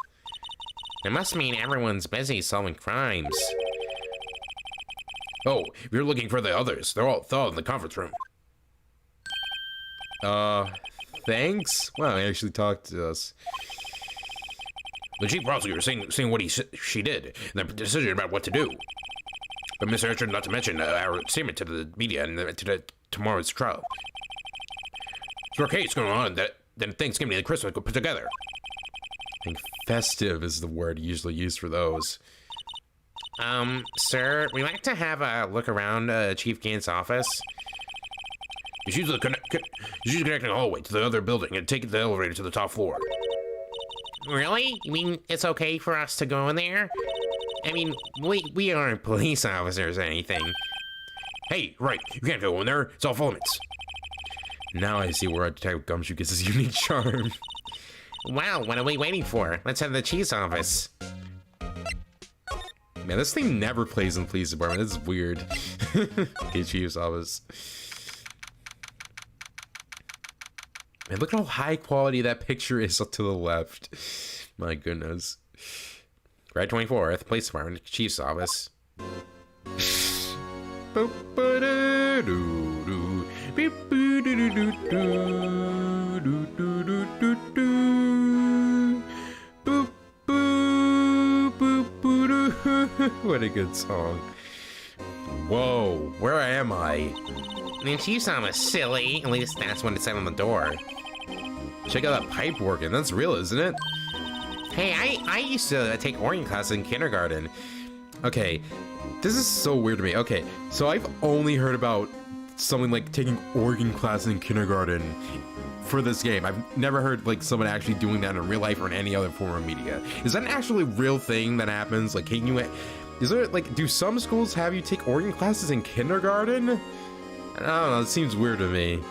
It must mean everyone's busy solving crimes. Oh, if you're looking for the others, they're all in the conference room. Thanks? Wow, he actually talked to us. The chief prosecutor saying what she did, and the decision about what to do. But Mr. Richard, not to mention our statement to the media and to tomorrow's trial. So our case going on then Thanksgiving and Christmas go put together. I think festive is the word usually used for those. Sir, we'd like to have a look around Chief Gant's office. Just use the connecting hallway to the other building and take the elevator to the top floor. Really? You mean it's okay for us to go in there? I mean, we aren't police officers or anything. Hey, right, you can't go in there. It's off limits. Now I see where Detective Gumshoe gets his unique charm. Wow, what are we waiting for? Let's head to the chief's office. Man, this thing never plays in the police department. This is weird. Okay, chief's office. Man, look how high quality that picture is to the left. My goodness. Grad 24th, Police Department, Chief's Office. What a good song. Whoa, where am I? The Chief's Office, silly. At least that's what it said on the door. Check out that pipe working. That's real, isn't it? Hey, I used to take organ classes in kindergarten. Okay, this is so weird to me. Okay, so I've only heard about something like taking organ classes in kindergarten for this game. I've never heard like someone actually doing that in real life or in any other form of media. Is that an actually real thing that happens? Like, can you? Is there like, do some schools have you take organ classes in kindergarten? I don't know. It seems weird to me.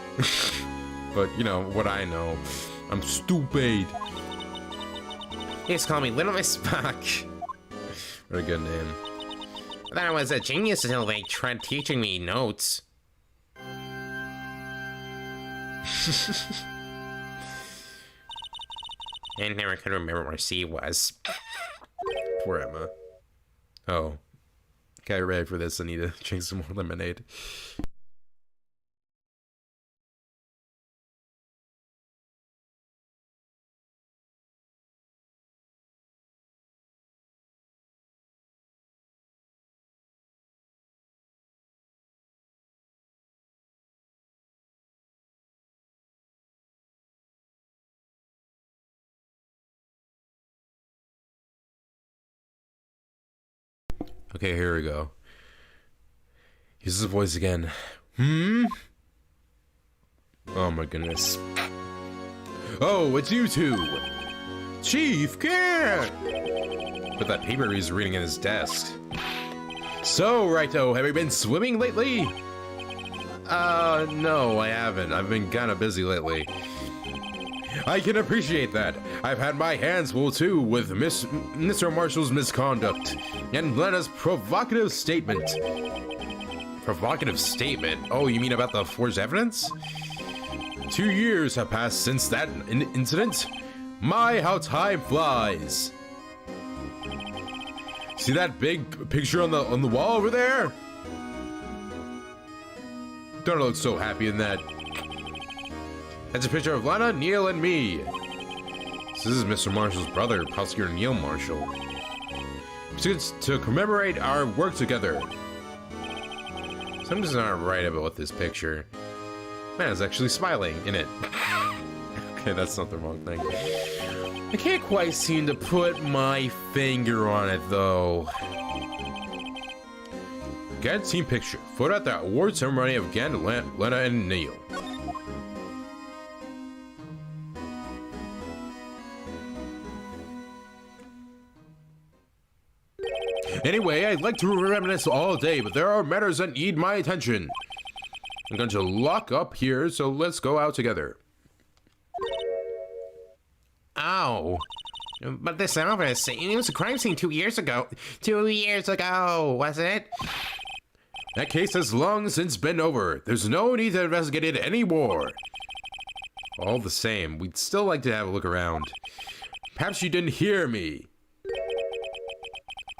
But you know what I know. I'm stupid. They just call me Little Miss Spock. What a good name. I thought I was a genius until they tried teaching me notes. And never could remember where C was. Poor Emma. Oh. Okay, ready for this. I need to drink some more lemonade. Okay, here we go. Here's his voice again. Oh my goodness. Oh, it's you two! Chief Gant! But that paper he's reading in his desk. So, Righto, have you been swimming lately? No, I haven't. I've been kind of busy lately. I can appreciate that. I've had my hands full too with Mr. Marshall's misconduct and Lena's provocative statement. Provocative statement? Oh, you mean about the forged evidence? 2 years have passed since that incident. My, how time flies. See that big picture on the wall over there? Don't look so happy in that. That's a picture of Lana, Neil, and me. This is Mr. Marshall's brother, Prosecutor Neil Marshall. To commemorate our work together. Something's not right about this picture. Man, it's actually smiling in it. Okay, that's not the wrong thing. I can't quite seem to put my finger on it, though. Get team picture. Photo at the award ceremony of Gan, Lena, and Neil. Anyway, I'd like to reminisce all day, but there are matters that need my attention. I'm going to lock up here, so let's go out together. Oh. But this office, it was a crime scene 2 years ago. 2 years ago, wasn't it? That case has long since been over. There's no need to investigate it anymore. All the same, we'd still like to have a look around. Perhaps you didn't hear me.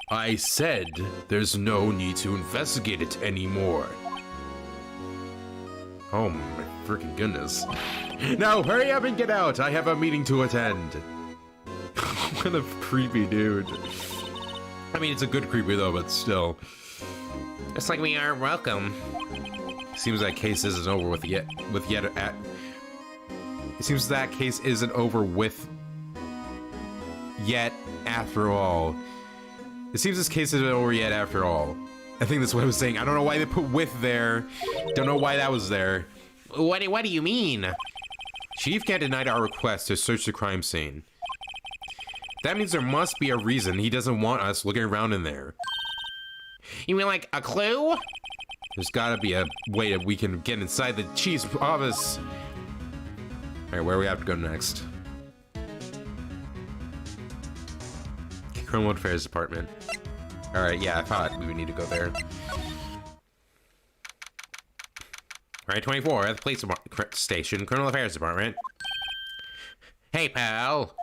I said there's no need to investigate it anymore. Oh my freaking goodness. Now hurry up and get out. I have a meeting to attend. What a creepy dude. I mean, it's a good creepy though, but still. It's like we aren't welcome. Seems that case isn't over with yet. It seems that case isn't over with yet after all. It seems this case isn't over yet after all. I think that's what I was saying. I don't know why they put with there. Don't know why that was there. What do you mean? Chief can't deny our request to search the crime scene. That means there must be a reason he doesn't want us looking around in there. You mean like a clue? There's gotta be a way that we can get inside the chief's office. Alright, where do we have to go next? Criminal Affairs Department. Alright, yeah, I thought we would need to go there. Alright, 24 at the police station, Criminal Affairs Department. Hey, pal.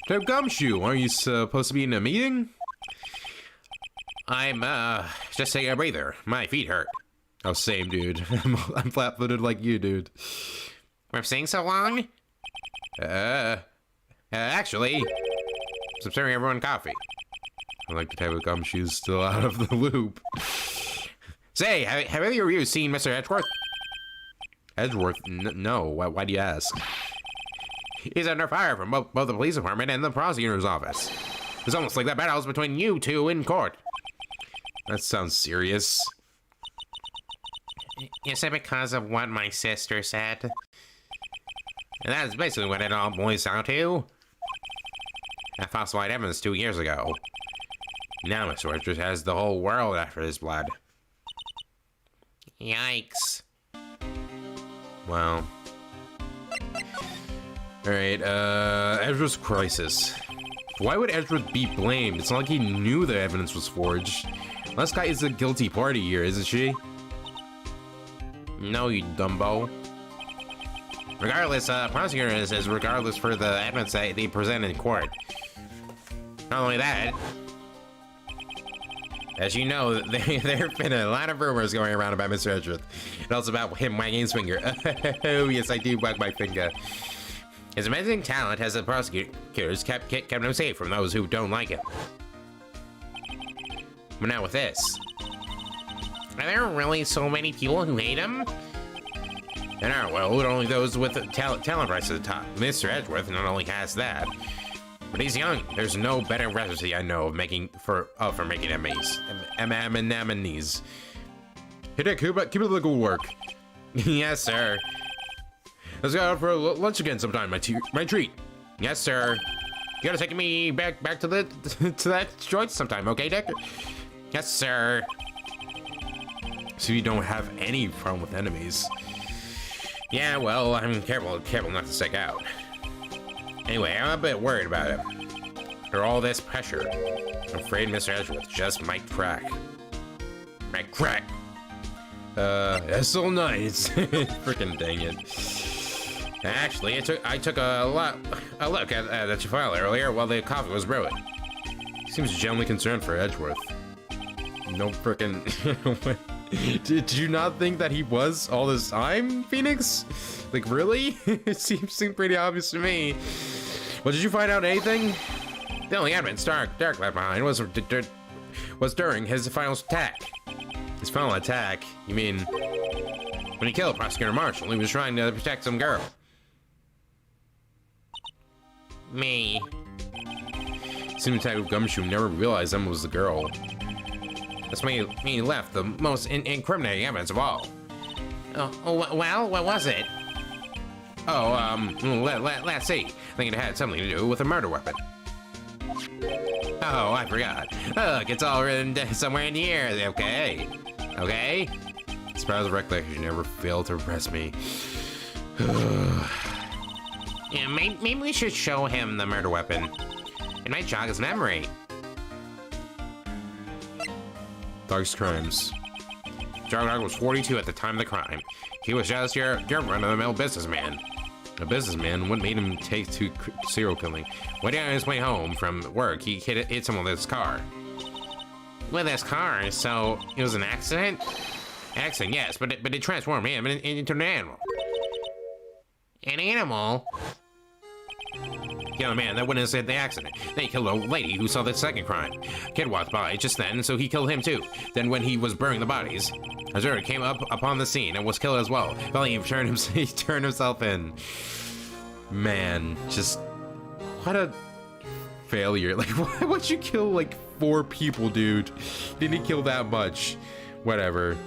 So, Gumshoe, aren't you supposed to be in a meeting? I'm, just taking a breather. My feet hurt. Oh, same, dude. I'm flat-footed like you, dude. We're staying so long? Actually, I'm serving everyone coffee. I like the type of Gumshoe's still out of the loop. Say, have either of you seen Mr. Edgeworth? Edgeworth? No. Why do you ask? He's under fire from both the police department and the prosecutor's office. It's almost like that battle's between you two in court. That sounds serious. Is it because of what my sister said? And that's basically what it all boils down to. I falsified evidence 2 years ago. Now Mr. Edgeworth has the whole world after his blood. Yikes. Wow. Alright, Edgeworth's crisis. Why would Edgeworth be blamed? It's not like he knew the evidence was forged. This guy is a guilty party here, isn't she? No, you dumbo. Regardless, prosecutor says regardless for the evidence that they present in court. Not only that, as you know, there have been a lot of rumors going around about Mr. Edgeworth. And also about him wagging his finger. Oh, yes, I do wag my finger. His amazing talent as a prosecutor kept him safe from those who don't like him. But now with this, are there really so many people who hate him? There are, well, only those with talent rights at the top. Mr. Edgeworth not only has that, but he's young. There's no better recipe I know of making enemies. Enemies. Hey, Dick, keep up the good work. Yes, sir. Let's go out for lunch again sometime. My treat. Yes, sir. You gotta take me back to the to that joint sometime, okay, Dick? Yes, sir. So you don't have any problem with enemies. Yeah, well, I'm careful not to stick out. Anyway, I'm a bit worried about him. Under all this pressure, I'm afraid Mr. Edgeworth just might crack. Might crack. That's so nice. Freaking dang it. Actually, I took a look at your file earlier while the coffee was brewing. Seems genuinely concerned for Edgeworth. No frickin'. Did you not think that he was all this time, Phoenix? Like, really? It seemed pretty obvious to me. Well, did you find out anything? The only evidence Dark left behind was during his final attack. His final attack? You mean when he killed Prosecutor Marshall, he was trying to protect some girl. Me. Seemed Detective Gumshoe never realized Emma was the girl. That's when he left the most incriminating evidence of all. Oh, well, what was it? Let's see. I think it had something to do with a murder weapon. Oh, I forgot. Look, it's all written somewhere in here. Okay? Okay? As far as recollection, never failed to impress me. Yeah, maybe we should show him the murder weapon. It might jog his memory. Dark's crimes. Dark was 42 at the time of the crime. He was just your run-of-the-mill businessman. A businessman? What made him take to serial killing? When on his way home from work, he hit someone with his car. With his car? So it was an accident? Accident, yes, but it transformed him into an animal. An animal? Killed a man that witnessed the accident. Then he killed a lady who saw the second crime. A kid walked by just then, so he killed him too. Then when he was burning the bodies, Azura came upon the scene and was killed as well. Well, he turned himself in. Man, just what a failure. Like, why would you kill like 4 people, dude? Didn't he kill that much? Whatever.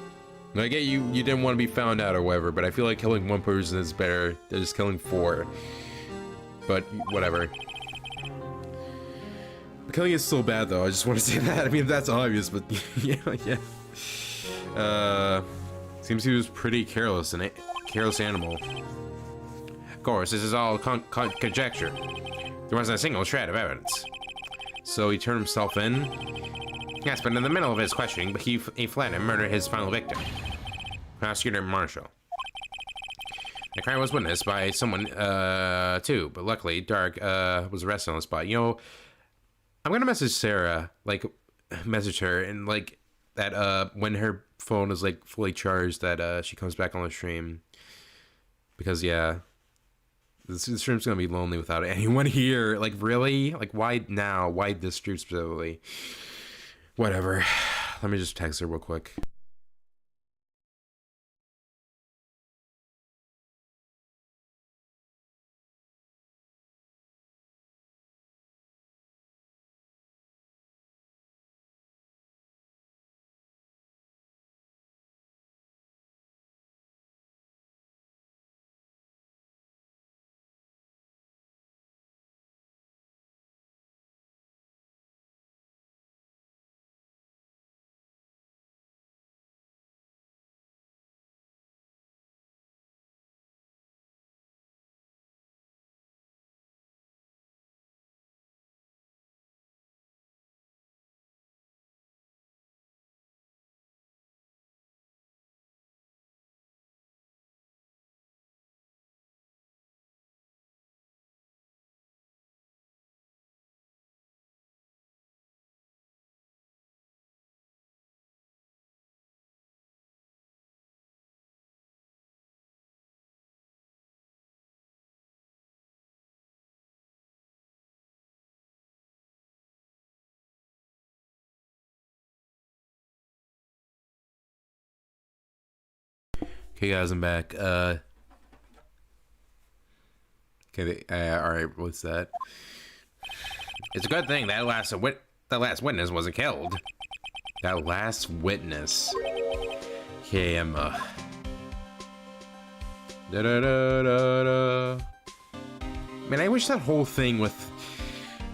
I get you didn't want to be found out or whatever, but I feel like killing 1 person is better than just killing 4. But whatever. The killing is still bad though, I just want to say that. I mean, that's obvious, but yeah. Seems he was pretty careless animal. Of course, this is all conjecture. There wasn't a single shred of evidence. So he turned himself in? Yes, but in the middle of his questioning, he fled and murdered his final victim, Prosecutor Marshall. The crime was witnessed by someone, too, but luckily, Dark, was arrested on the spot. You know, I'm gonna message Sarah, message her, and, that, when her phone is, fully charged, that, she comes back on the stream. Because, yeah, this stream's gonna be lonely without anyone here. Like, really? Like, why now? Why this stream specifically? Whatever. Let me just text her real quick. Okay, guys, I'm back. Okay, alright, what's that? It's a good thing that last witness wasn't killed. That last witness. Okay, Emma. Man, I wish that whole thing with,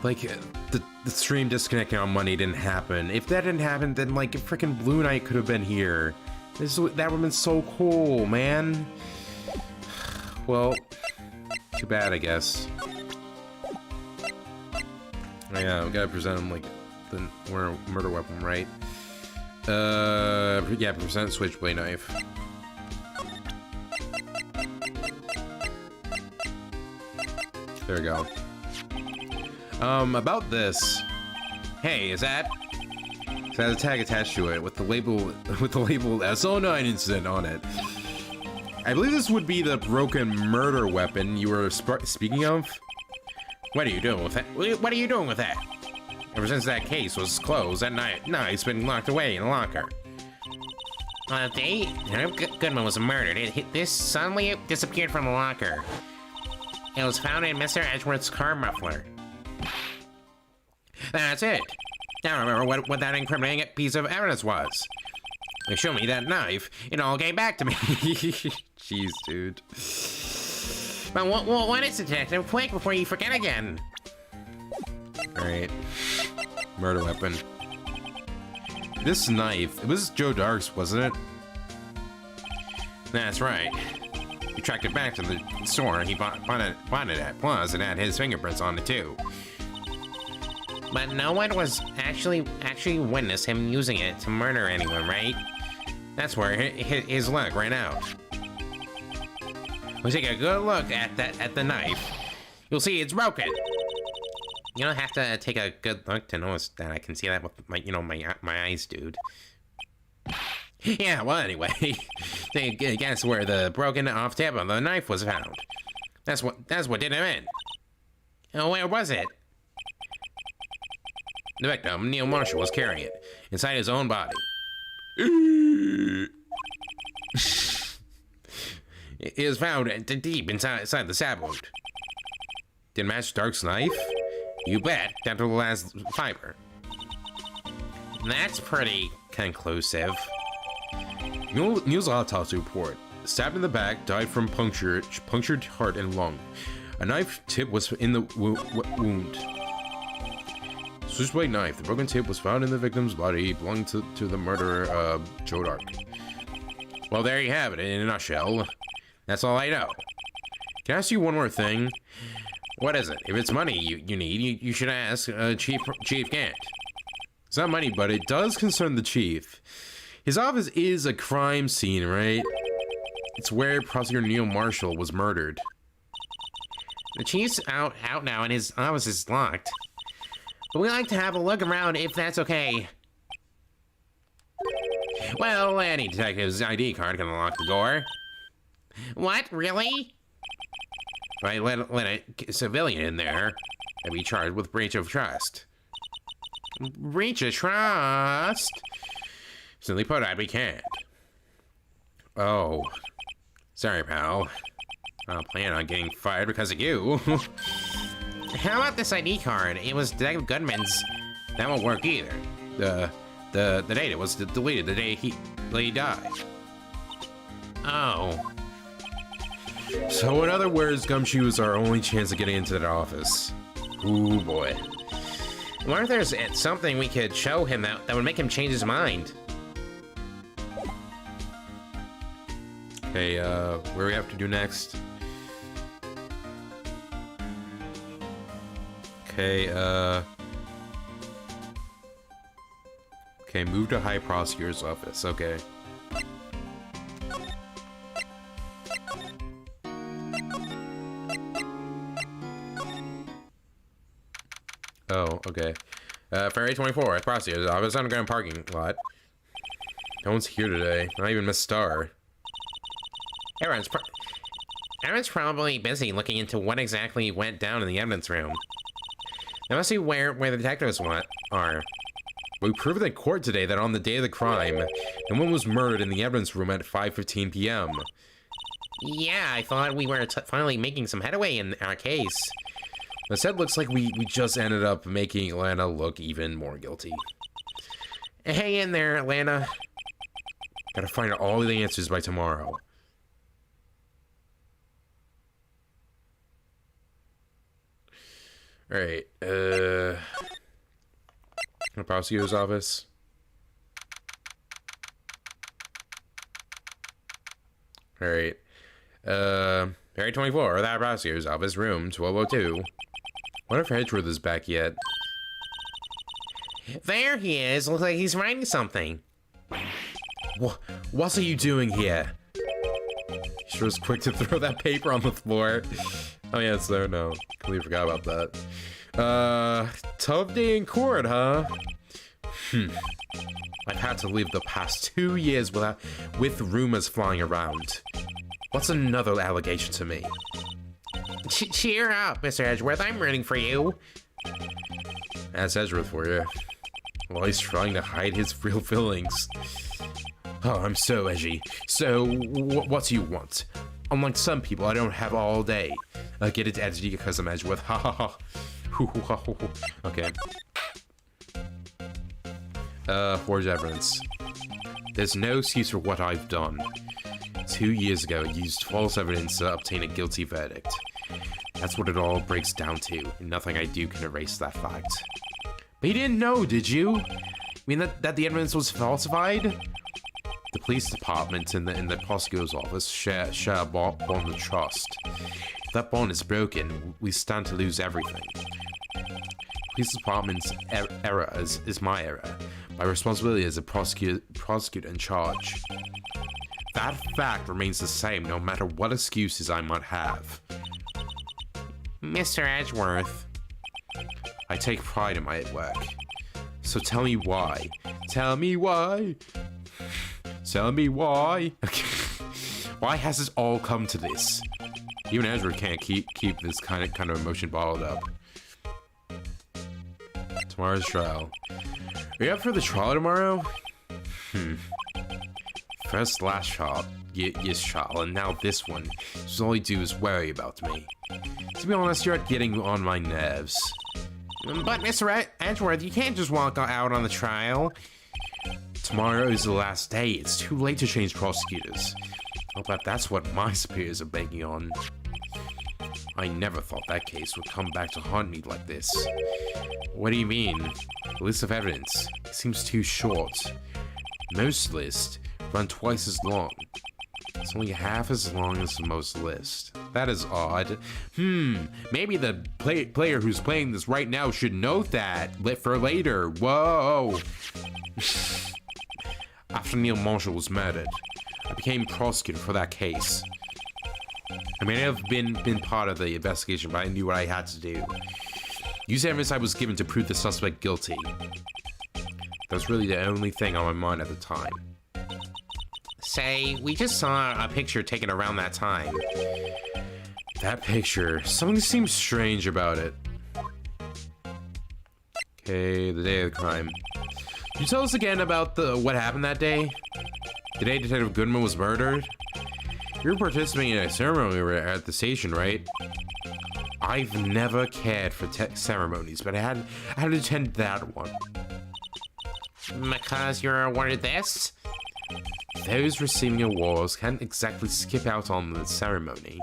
the stream disconnecting on Monday didn't happen. If that didn't happen, then, freaking Blue Knight could have been here. That would have been so cool, man. Well, too bad, I guess. Yeah, we gotta present him like the murder weapon, right? Yeah, present switchblade knife. There we go. About this. Hey, is that? It has a tag attached to it with the label SO9 incident on it. I believe this would be the broken murder weapon you were speaking of. What are you doing with that? What are you doing with that? Ever since that case was closed, that knife's been locked away in a locker. On the day Goodman was murdered, this suddenly disappeared from the locker. It was found in Mr. Edgeworth's car muffler. That's it. Now I remember what that incriminating piece of evidence was. They showed me that knife. It all came back to me. Jeez, dude. But what is it, Detective? Quick, before you forget again. Alright. Murder weapon. This knife, it was Joe Dark's, wasn't it? That's right. He tracked it back to the store he bought it at. Plus, it had his fingerprints on it, too. But no one was actually witnessed him using it to murder anyone, right? That's where his luck ran out. We'll take a good look at the knife. You'll see it's broken. You don't have to take a good look to notice that. I can see that with my eyes, dude. Yeah, well, anyway, guess where the broken off tip of the knife was found. That's what did him in. Oh, where was it? The victim, Neil Marshall, was carrying it inside his own body. It is found deep inside the stab wound. Did it match Dark's knife? You bet, down to the last fiber. That's pretty conclusive. Neil's autopsy report. Stabbed in the back, died from punctured heart and lung. A knife tip was in the wound. Switchblade knife. The broken tip was found in the victim's body, belonging to the murderer, Joe Dark. Well, there you have it in a nutshell. That's all I know. Can I ask you one more thing? What is it? If it's money you need, you should ask Chief Gant. It's not money, but it does concern the chief. His office is a crime scene, right? It's where Prosecutor Neil Marshall was murdered. The chief's out now and his office is locked. But we like to have a look around if that's okay. Well, any detective's ID card can unlock the door. What? Really? If I let a civilian in there, I'd be charged with breach of trust. Breach of trust? Simply put, we can't. Oh. Sorry, pal. I don't plan on getting fired because of you. How about this ID card? It was Detective Goodman's. That won't work either. The data was deleted the day he died. Oh. So in other words, Gumshoe is our only chance of getting into that office. Ooh boy. I wonder if there's something we could show him that would make him change his mind. Okay, what do we have to do next? Okay, okay, move to High Prosecutor's office, okay. Oh, okay. February 24th, Prosecutor's office, underground parking lot. No one's here today, not even Miss Starr. Everyone's probably busy looking into what exactly went down in the evidence room. That must be where the detectives are. We proved in court today that on the day of the crime, no one was murdered in the evidence room at 5:15 p.m. Yeah, I thought we were finally making some headway in our case. Instead, looks like we just ended up making Atlanta look even more guilty. Hang in there, Atlanta. Gotta find out all the answers by tomorrow. Alright, the prosecutor's office. Alright. Area 24, that prosecutor's office, room 1202. Wonder if Edgeworth is back yet. There he is. Looks like he's writing something. What are you doing here? Sure was quick to throw that paper on the floor. Oh yeah, it's there now. Completely forgot about that. Tough day in court, huh? I've had to live the past 2 years with rumors flying around. What's another allegation to me? Cheer up, Mr. Edgeworth. I'm rooting for you. That's Edgeworth for you. Well, he's trying to hide his real feelings. Oh, I'm so edgy. So, what do you want? Unlike some people, I don't have all day. I get it edgy because I'm Edgeworth. Ha ha ha. Okay. Forged evidence. There's no excuse for what I've done. 2 years ago, I used false evidence to obtain a guilty verdict. That's what it all breaks down to, and nothing I do can erase that fact. But you didn't know, did you? I mean that the evidence was falsified? The police department and the prosecutor's office share a bond of trust. If that bond is broken, we stand to lose everything. Police department's error is my error. My responsibility as a prosecutor in charge. That fact remains the same no matter what excuses I might have. Mr. Edgeworth. I take pride in my work. So tell me why. Tell me why. Tell me why. Why has this all come to this? Even Edgeworth can't keep this kind of emotion bottled up. Tomorrow's trial. Are you up for the trial tomorrow? First last trial, yes trial, and now this one. So all you do is worry about me. To be honest, you're getting on my nerves. But Mr. Edgeworth, you can't just walk out on the trial. Tomorrow is the last day. It's too late to change prosecutors. I'll bet that's what my superiors are banking on. I never thought that case would come back to haunt me like this. What do you mean? The list of evidence seems too short. Most lists run twice as long. It's only half as long as the most list. That is odd. Maybe the player who's playing this right now should note that for later. Whoa! After Neil Marshall was murdered, I became prosecutor for that case. I may have been part of the investigation, but I knew what I had to do. Use the evidence I was given to prove the suspect guilty. That was really the only thing on my mind at the time. Say, we just saw a picture taken around that time. That picture, something seems strange about it. Okay, the day of the crime. Can you tell us again about what happened that day? The day Detective Goodman was murdered? You were participating in a ceremony at the station, right? I've never cared for ceremonies, but I had to attend that one. Because you're awarded this? Those receiving awards can't exactly skip out on the ceremony.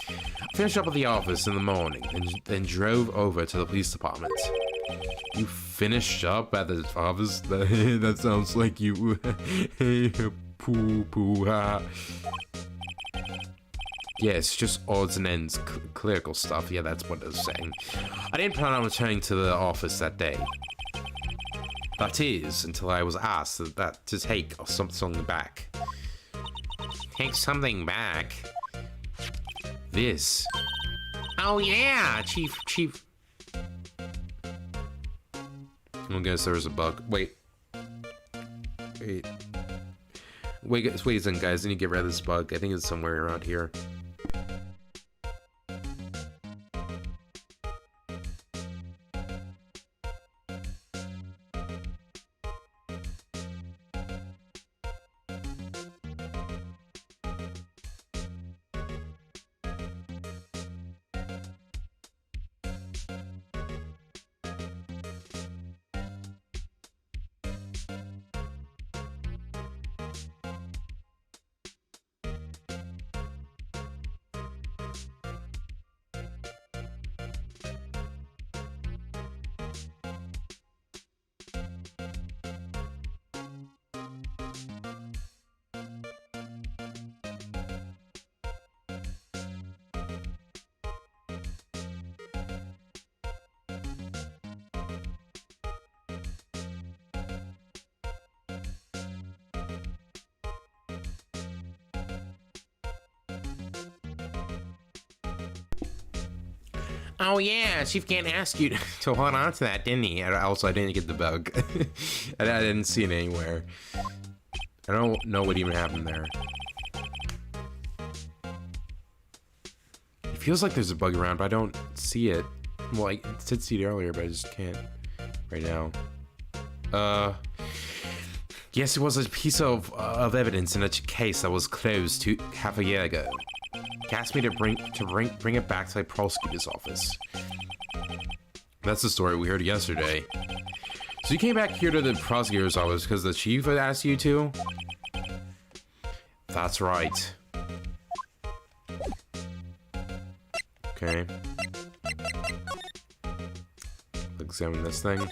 I finished up at the office in the morning, and then drove over to the police department. You finished up at the office? That sounds like you... Poo-poo-ha. Yeah, it's just odds and ends, clerical stuff. Yeah, that's what I was saying. I didn't plan on returning to the office that day. That is, until I was asked to take something back. Take something back? This. Oh yeah, Chief. I guess there was a bug. Wait a second, guys. I need to get rid of this bug. I think it's somewhere around here. Oh yeah, Chief can't ask you to hold on to that, didn't he? Also, I didn't get the bug. I didn't see it anywhere. I don't know what even happened there. It feels like there's a bug around, but I don't see it. Well, I did see it earlier, but I just can't right now. Yes, it was a piece of evidence in a case that was closed half a year ago. He asked me to bring it back to the prosecutor's office. That's the story we heard yesterday. So you came back here to the prosecutor's office because the chief had asked you to? That's right. Okay. Examine this thing.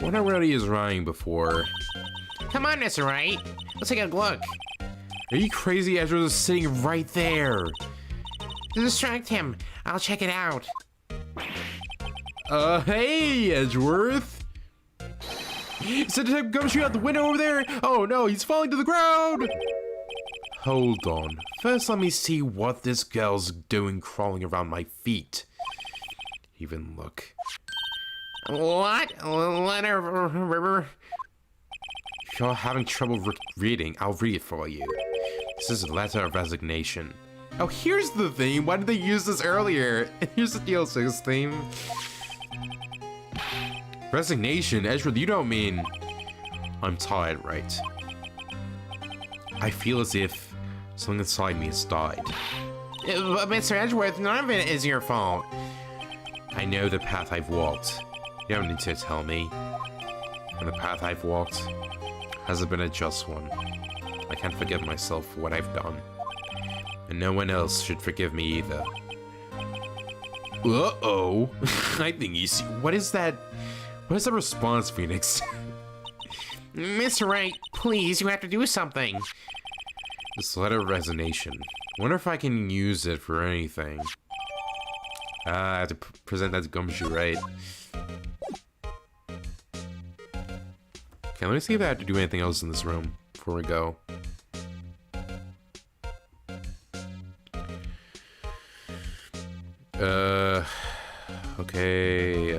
Wonder what he is writing before. Come on, Mr. Wright. Let's take a look. Are you crazy? Edgeworth is sitting right there. To distract him, I'll check it out. Hey, Edgeworth. Is the detective coming straight out the window over there? Oh no, he's falling to the ground. Hold on. First, let me see what this girl's doing crawling around my feet. Even look. What? Letter? If you're having trouble reading, I'll read it for you. This is a letter of resignation. Oh, here's the theme. Why did they use this earlier? Here's the DL6 theme. Resignation? Edgeworth, you don't mean... I'm tired, right? I feel as if something inside me has died. Mr. Edgeworth, none of it is your fault. I know the path I've walked. You don't need to tell me. And the path I've walked hasn't been a just one. I can't forgive myself for what I've done. And no one else should forgive me either. Uh-oh. I think you see... What is that? What is the response, Phoenix? Mr. Wright, please, you have to do something. This letter of resignation. Wonder if I can use it for anything. I have to present that to Gumshoe, right? Okay, let me see if I have to do anything else in this room before we go. Okay,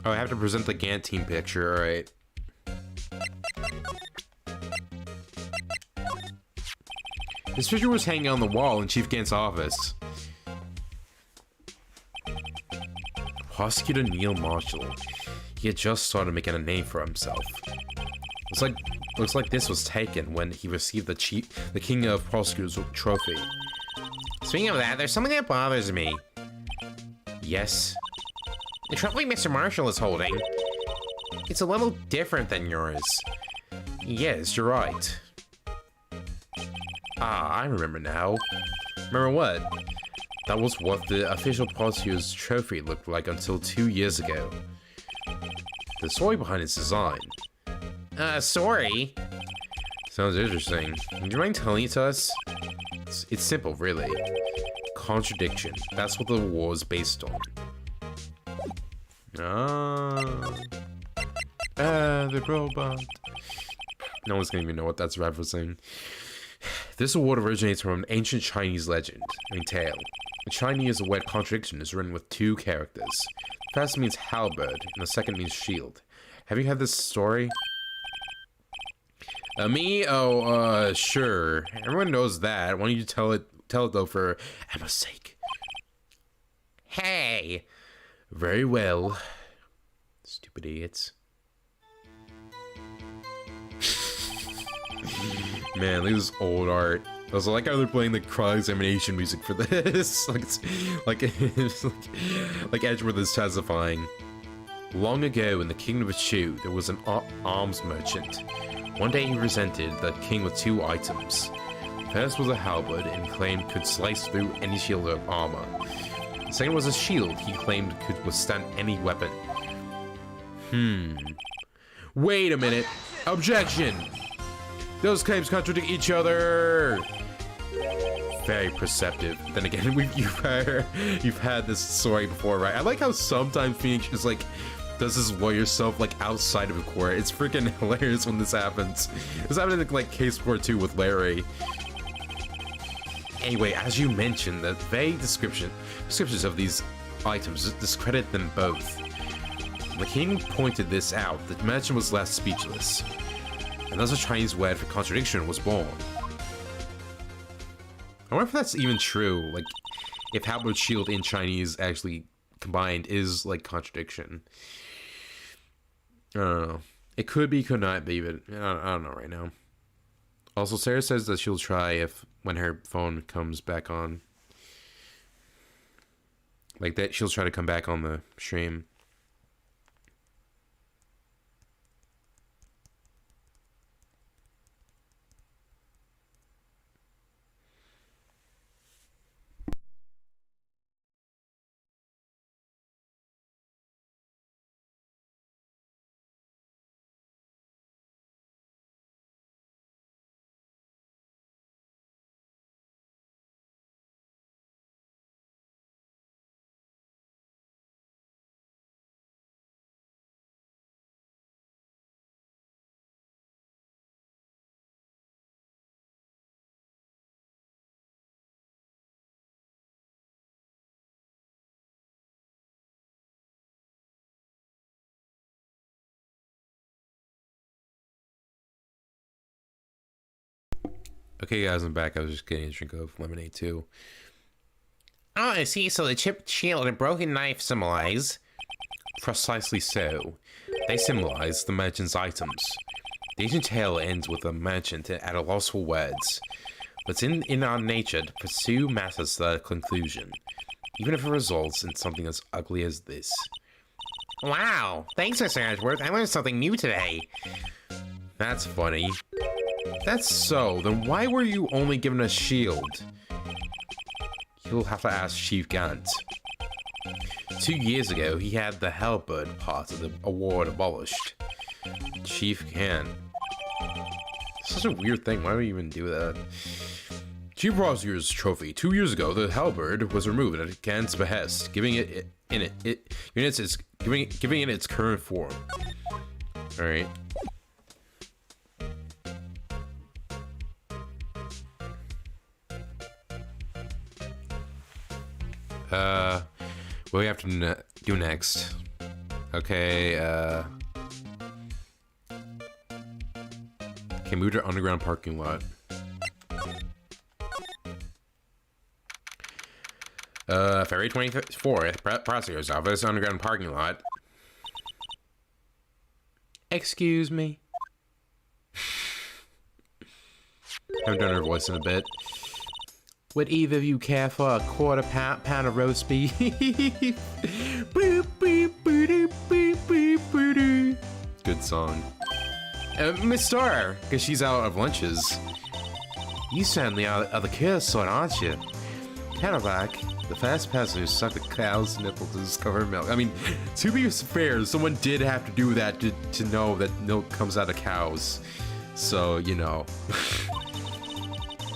Oh, I have to present the Gantt team picture, alright. This picture was hanging on the wall in Chief Gantt's office. Prosecutor Neil Marshall. He had just started making a name for himself. Looks like this was taken when he received the King of Prosecutors trophy. Speaking of that, there's something that bothers me. Yes? The trophy Mr. Marshall is holding. It's a little different than yours. Yes, you're right. Ah, I remember now. Remember what? That was what the official prosecutor's trophy looked like until 2 years ago. The story behind its design. Sorry. Sounds interesting. Would you mind telling it to us? It's simple, really. Contradiction. That's what the war is based on. The robot. No one's gonna even know what that's referencing. This award originates from an ancient Chinese legend, a tale. In Chinese, the word contradiction is written with 2 characters. The first means halberd, and the second means shield. Have you heard this story? Me? Oh, sure. Everyone knows that. Why don't you tell it though for Emma's sake? Hey! Very well. Stupid idiots. Man, look at this old art. I was like how they're playing the cross-examination music for this. like Edgeworth is testifying. Long ago in the kingdom of Chu, there was an arms merchant. One day he presented the king with 2 items. The first was a halberd and claimed could slice through any shield or armor. The second was a shield he claimed could withstand any weapon. Wait a minute. Objection! Those claims contradict each other! Very perceptive. Then again, you've had this story before, right? I like how sometimes Phoenix is like, does this lawyer stuff like outside of the court. It's freaking hilarious when this happens. This happened in like case 4 too with Larry. Anyway, as you mentioned, the vague descriptions of these items discredit them both. When the king pointed this out, the merchant was left speechless. And thus a Chinese word for contradiction was born. I wonder if that's even true, like, if halberd shield in Chinese actually combined is, like, contradiction. I don't know. It could be, could not be, but I don't know right now. Also, Sarah says that she'll try when her phone comes back on. Like that, she'll try to come back on the stream. Okay, guys, I'm back. I was just getting a drink of lemonade, too. Oh, I see. So the chipped shield and broken knife symbolize... Precisely so. They symbolize the merchant's items. The ancient tale ends with the merchant at a loss for words. But it's in our nature to pursue matters to their conclusion, even if it results in something as ugly as this. Wow. Thanks, Mr. Edgeworth. I learned something new today. That's funny. That's so. Then why were you only given a shield? You'll have to ask Chief Gant. 2 years ago, he had the halberd part of the award abolished. Chief Gant. Such a weird thing. Why would you even do that? Chief Prosecutor's trophy. 2 years ago, the halberd was removed at Gant's behest, giving it its current form. All right. What do we have to do next? Okay, okay, move to underground parking lot. February 24th, prosecutor's office, underground parking lot. Excuse me. I haven't done her voice in a bit. Would either of you care for a quarter pound of roast beef? Good song. Miss Star, because she's out of lunches. You certainly are the curious sort, aren't you? Kind of like the first person who sucked a cow's nipple to discover milk. I mean, to be fair, someone did have to do that to know that milk comes out of cows. So, you know.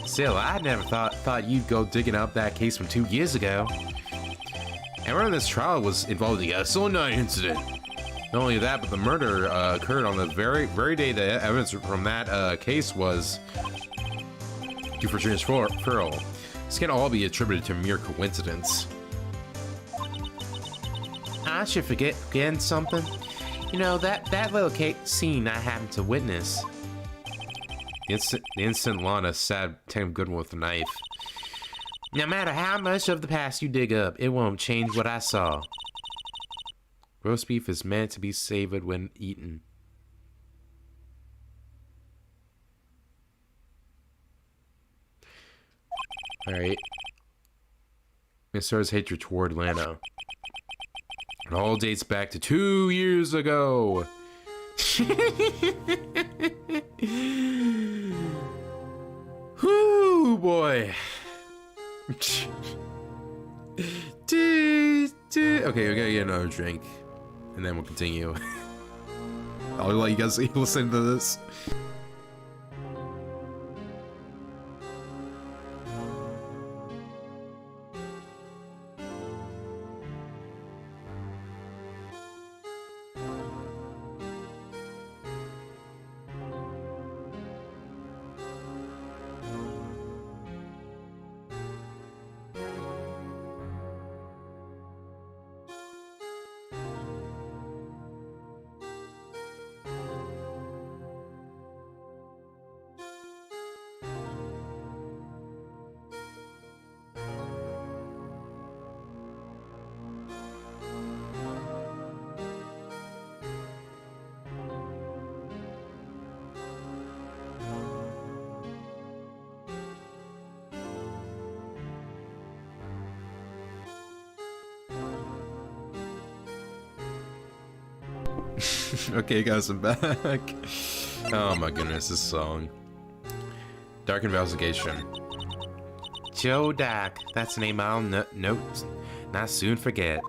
Still, I never thought you'd go digging up that case from 2 years ago. Everyone in this trial was involved in the Solnine incident. Not only that, but the murder occurred on the very day the evidence from that case was due for transferal. This can't all be attributed to mere coincidence. I should forget something. You know, that little scene I happened to witness. The instant Lana stabbed Tim Goodwin with a knife. No matter how much of the past you dig up, it won't change what I saw. Roast beef is meant to be savored when eaten. Alright. Miss Star's hatred toward Lana. It all dates back to 2 years ago. Whoo, boy. Okay, we gotta get another drink, and then we'll continue. I'll let you guys listen to this. Okay, guys, I'm back. Oh my goodness, this song. Dark Investigation. Joe Doc, that's a name I'll not soon forget.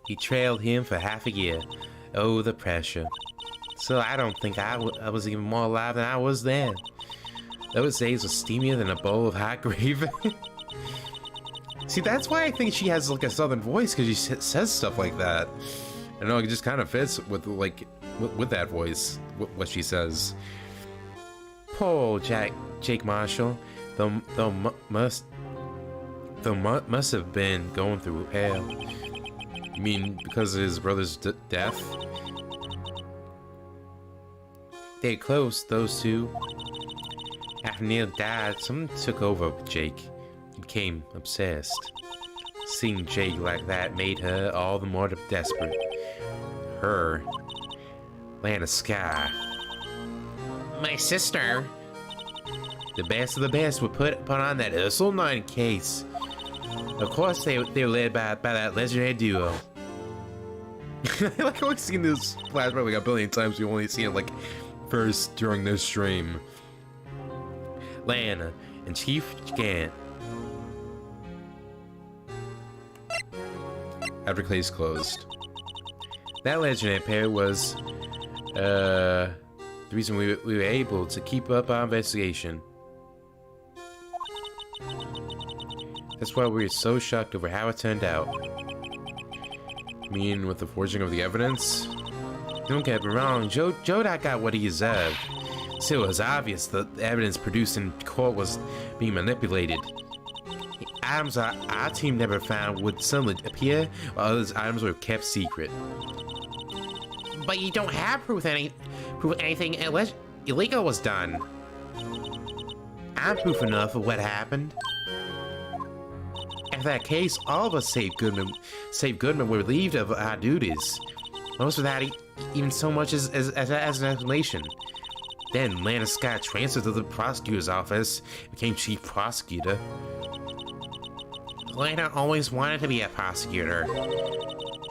He trailed him for half a year. Oh, the pressure. So I don't think I was even more alive than I was then. Those days were steamier than a bowl of hot gravy. See, that's why I think she has like a southern voice, because she says stuff like that. I know, it just kind of fits with like with that voice, what she says. Poor Jake Marshall, though must have been going through hell. You mean because of his brother's death? They're close, those two. After Neil died, someone took over Jake. He became obsessed. Seeing Jake like that made her all the more desperate. Her, Lana Sky, my sister. The best of the best would put on that Ursula 9 case. Of course, they were led by that legendary duo. Like, I've seen this flashback like a billion times. We've only seen it like first during this stream. Lana and Chief Gant. After case closed. That legendary pair was the reason we were able to keep up our investigation. That's why we were so shocked over how it turned out. You mean with the forging of the evidence? Don't get me wrong, Jodak got what he deserved. Still, it was obvious that the evidence produced in court was being manipulated. Items our team never found would suddenly appear, while other items were kept secret. But you don't have proof anything illegal was done. I'm proof enough of what happened. In that case, all of us save Goodman were relieved of our duties. Most without even so much as an explanation. Then Lana Scott transferred to the prosecutor's office, became chief prosecutor. Lana always wanted to be a prosecutor.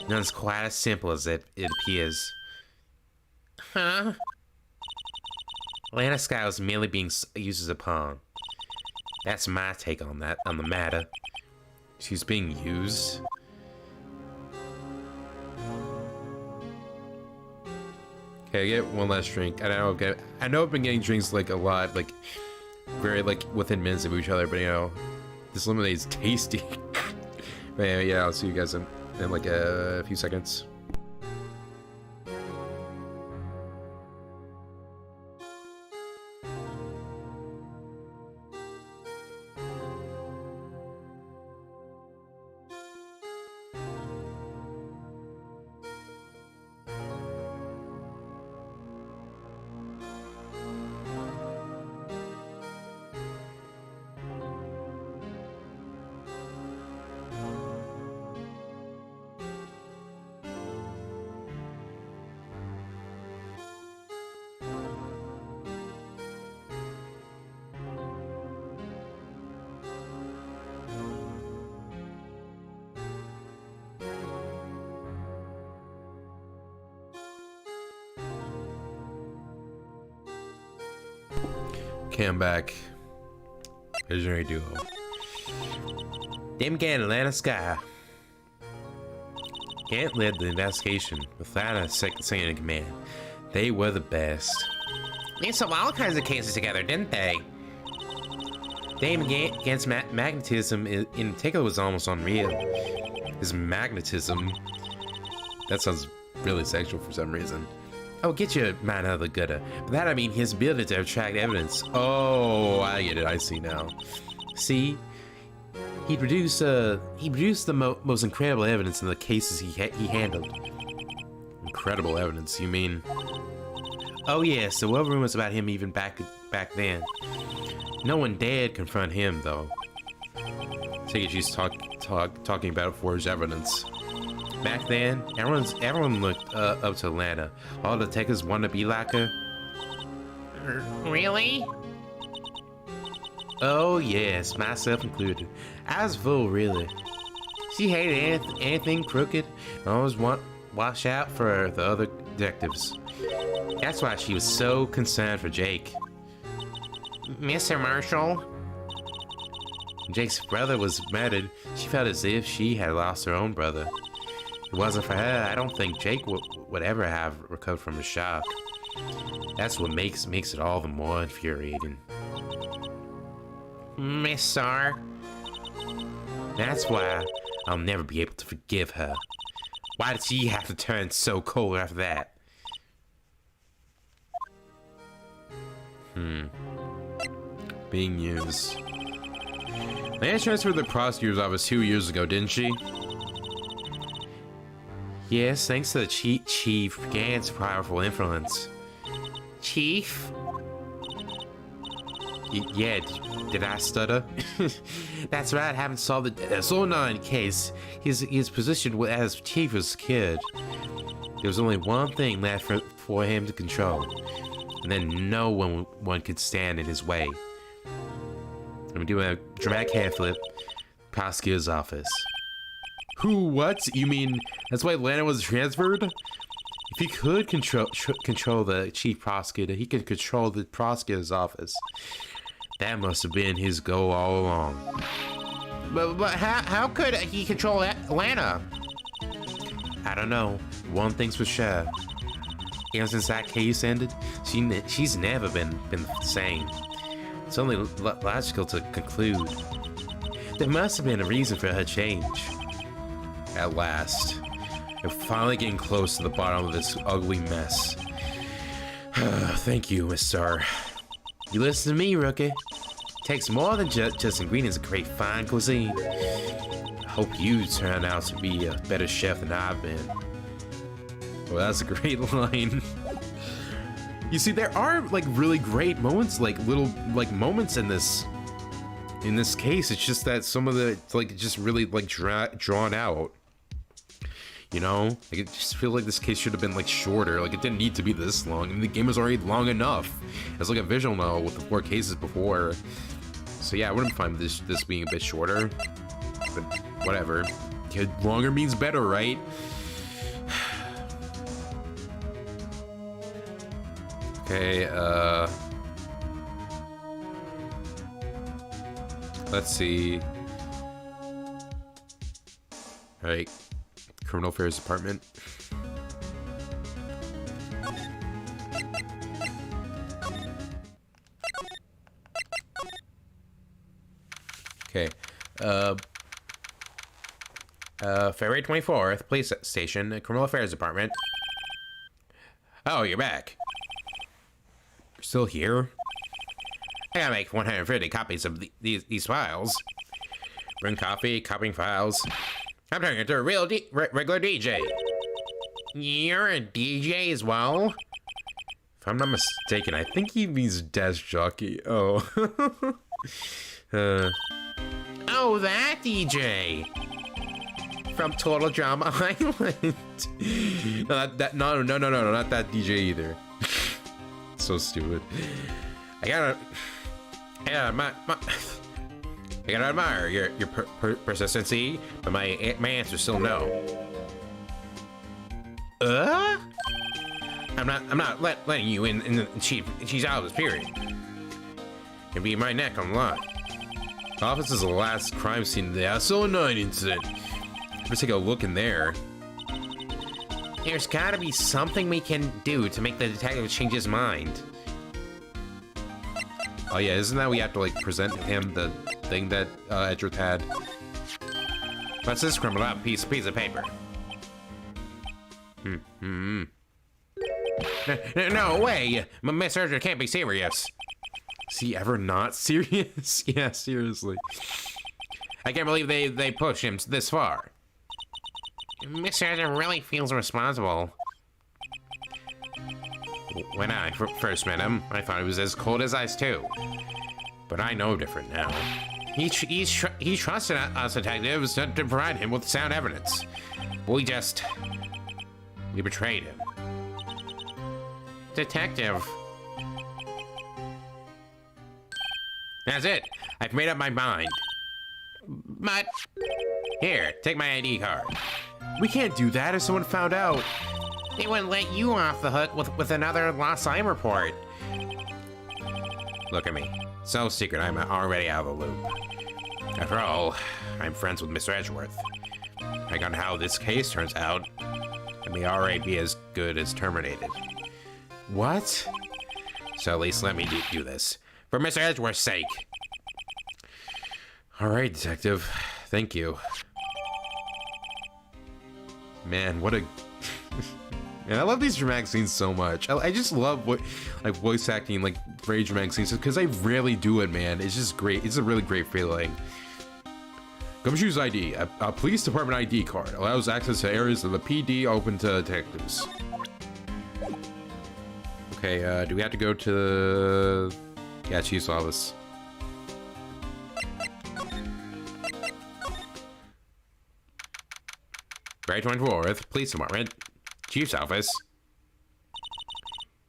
None's quite as simple as it appears. Huh? Lana Scott was merely being used as a pawn. That's my take on the matter. She's being used? Okay, I get one last drink. I know I've been getting drinks like a lot, like very like within minutes of each other, but you know, this lemonade's tasty. But yeah, I'll see you guys in like a few seconds. Okay, I'm back. Visionary duo. Them Gant and Lana Sky. Gant led the investigation with Lana second in command. They were the best. They solved all kinds of cases together, didn't they? Damon Gant's magnetism in particular was almost unreal. His magnetism? That sounds really sexual for some reason. Oh, get your mind out of the gutter. By that I mean his ability to attract evidence. Oh, I get it. I see now. See, he produced the most incredible evidence in the cases he handled. Incredible evidence? You mean? Oh yes, there were rumors about him even back then. No one dared confront him though. Take it she's talking about forged evidence. Back then, everyone looked up to Lana. All the detectives wanted to be like her. Really? Oh yes, myself included. I was full, really. She hated anything crooked and always watch out for the other detectives. That's why she was so concerned for Jake. Mr. Marshall? When Jake's brother was murdered, she felt as if she had lost her own brother. If it wasn't for her, I don't think Jake would ever have recovered from the shock. That's what makes it all the more infuriating. Miss Sar. That's why I'll never be able to forgive her. Why did she have to turn so cold after that? Being used. Lana transferred to the prosecutor's office 2 years ago, didn't she? Yes, thanks to the Chief Gant's powerful influence. Chief? Yeah, did I stutter? That's right, I haven't solved the Soul 9 case. His position as chief was secured. There was only one thing left for him to control, and then no one could stand in his way. I'm doing a dramatic hand flip. Prosecutor's office. Who? What? You mean that's why Lana was transferred? If he could control the chief prosecutor, he could control the prosecutor's office. That must have been his goal all along. But how could he control Lana? I don't know. One thing's for sure. Ever since that case ended, she's never been the same. It's only logical to conclude there must have been a reason for her change. At last. We're finally getting close to the bottom of this ugly mess. Thank you, Miss Star. You listen to me, rookie. Takes more than just ingredients to create fine cuisine. I hope you turn out to be a better chef than I've been. Well, that's a great line. You see, there are like really great moments, like little like moments in this case. It's just that some of the like just really like drawn out. You know, like it just feels like this case should have been like shorter. Like it didn't need to be this long. I mean, the game was already long enough. It's like a visual novel with the 4 cases before. So yeah, I wouldn't find this being a bit shorter. But whatever. Longer means better, right? Okay, let's see. All right, Criminal Affairs Department. Okay, February 24th, police station, Criminal Affairs Department. Oh, you're back. you're still here? I gotta make 150 copies of these files. Bring coffee, copying files. I'm turning into a real regular DJ. You're a DJ as well? If I'm not mistaken, I think he means desk jockey. Oh. Oh, that DJ! From Total Drama Island. No, not that DJ either. So stupid. I gotta admire your persistency, but my answer's still no. I'm not letting you in she's out of this period. You'll be my neck on the line. The office is the last crime scene of the Assault 9 incident. Let's take a look in there. There's gotta be something we can do to make the detective change his mind. Oh yeah, isn't that we have to like present him the thing that Edgeworth had? What's this scribbled out piece of paper? No way! Miss Edgeworth can't be serious. Is he ever not serious? Yeah, seriously. I can't believe they pushed him this far. Miss Edgeworth really feels responsible. When I first met him, I thought he was as cold as ice too. But I know different now. He trusted us detectives to provide him with sound evidence. We betrayed him. Detective. That's it. I've made up my mind. But Here, take my ID card. We can't do that if someone found out. They wouldn't let you off the hook with another lost time report. Look at me. So secret, I'm already out of the loop. After all, I'm friends with Mr. Edgeworth. Depending on how this case turns out, it may already be as good as terminated. What? So at least let me do this. For Mr. Edgeworth's sake. All right, detective. Thank you. Man, what a... Man, I love these dramatic scenes so much. I just love what, like, voice acting, like, very dramatic scenes, because I rarely do it, man. It's just great. It's a really great feeling. Gumshoe's ID, a police department ID card, allows access to areas of the PD open to detectives. Okay, do we have to go to the... Yeah, chief's office. Right 24th, police department, chief's office.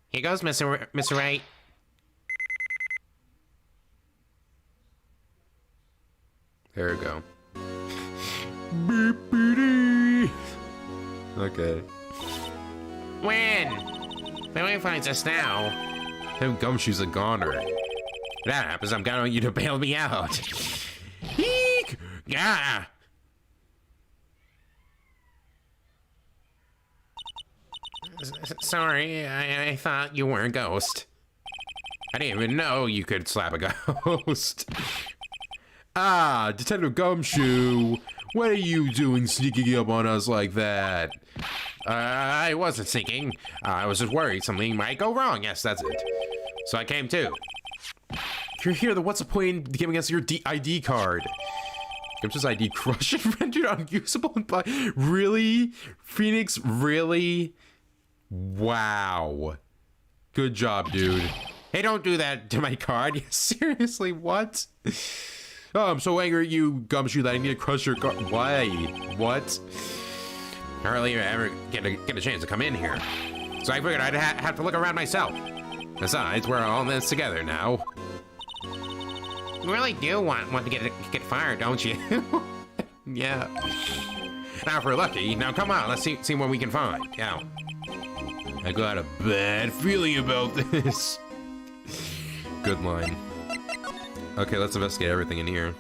Here goes, Mr. Wright. There we go. Okay. When? Nobody finds us now. Him Gumshoe's a goner. If that happens, I'm counting on you to bail me out. Eek! Yeah! Sorry, I thought you were a ghost. I didn't even know you could slap a ghost. Ah, Detective Gumshoe, what are you doing sneaking up on us like that? I wasn't sneaking. I was just worried something might go wrong. Yes, that's it. So I came too. You're here, then what's the point in giving us your ID card? Gumshoe's ID crushed and rendered unusable. Really? Phoenix, really? Wow. Good job, dude. Hey, don't do that to my card. Seriously, what? Oh, I'm so angry at you, Gumshoe, that I need to crush your card. Why? What? I hardly ever get a chance to come in here. So I figured I'd have to look around myself. Besides, we're all in this together now. You really do want to get fired, don't you? Yeah. Now, if we're lucky, now come on, let's see what we can find. Yeah. I got a bad feeling about this. Good line. Okay, let's investigate everything in here.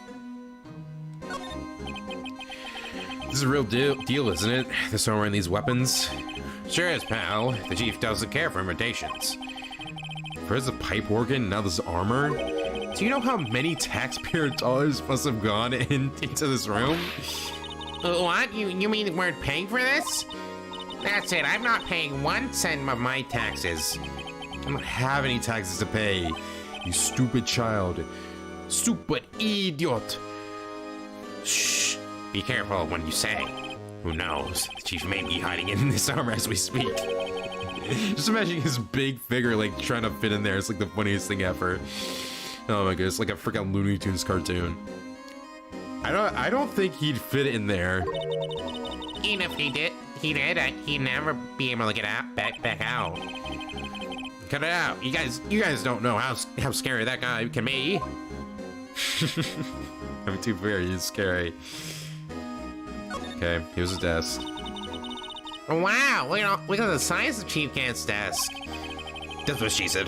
This is a real deal, isn't it? They're storing these weapons. Sure is, pal. The chief doesn't care for imitations. First the pipe organ, now this armor. Do you know how many taxpayer dollars must have gone into this room? What? You mean we're paying for this? That's it. I'm not paying 1 cent of my taxes. I don't have any taxes to pay. You stupid child. Stupid idiot. Shh. Be careful when you say. Who knows? The chief may be hiding in this armor as we speak. Just imagine his big figure like trying to fit in there. It's like the funniest thing ever. Oh my goodness, like a freaking Looney Tunes cartoon. I don't think he'd fit in there. Even if he did, he'd never be able to get back out. Cut it out. You guys don't know how scary that guy can be. I'm too fair, he's scary. Okay, here's his desk. Wow, look at the size of Chief Cat's desk. That's what she said.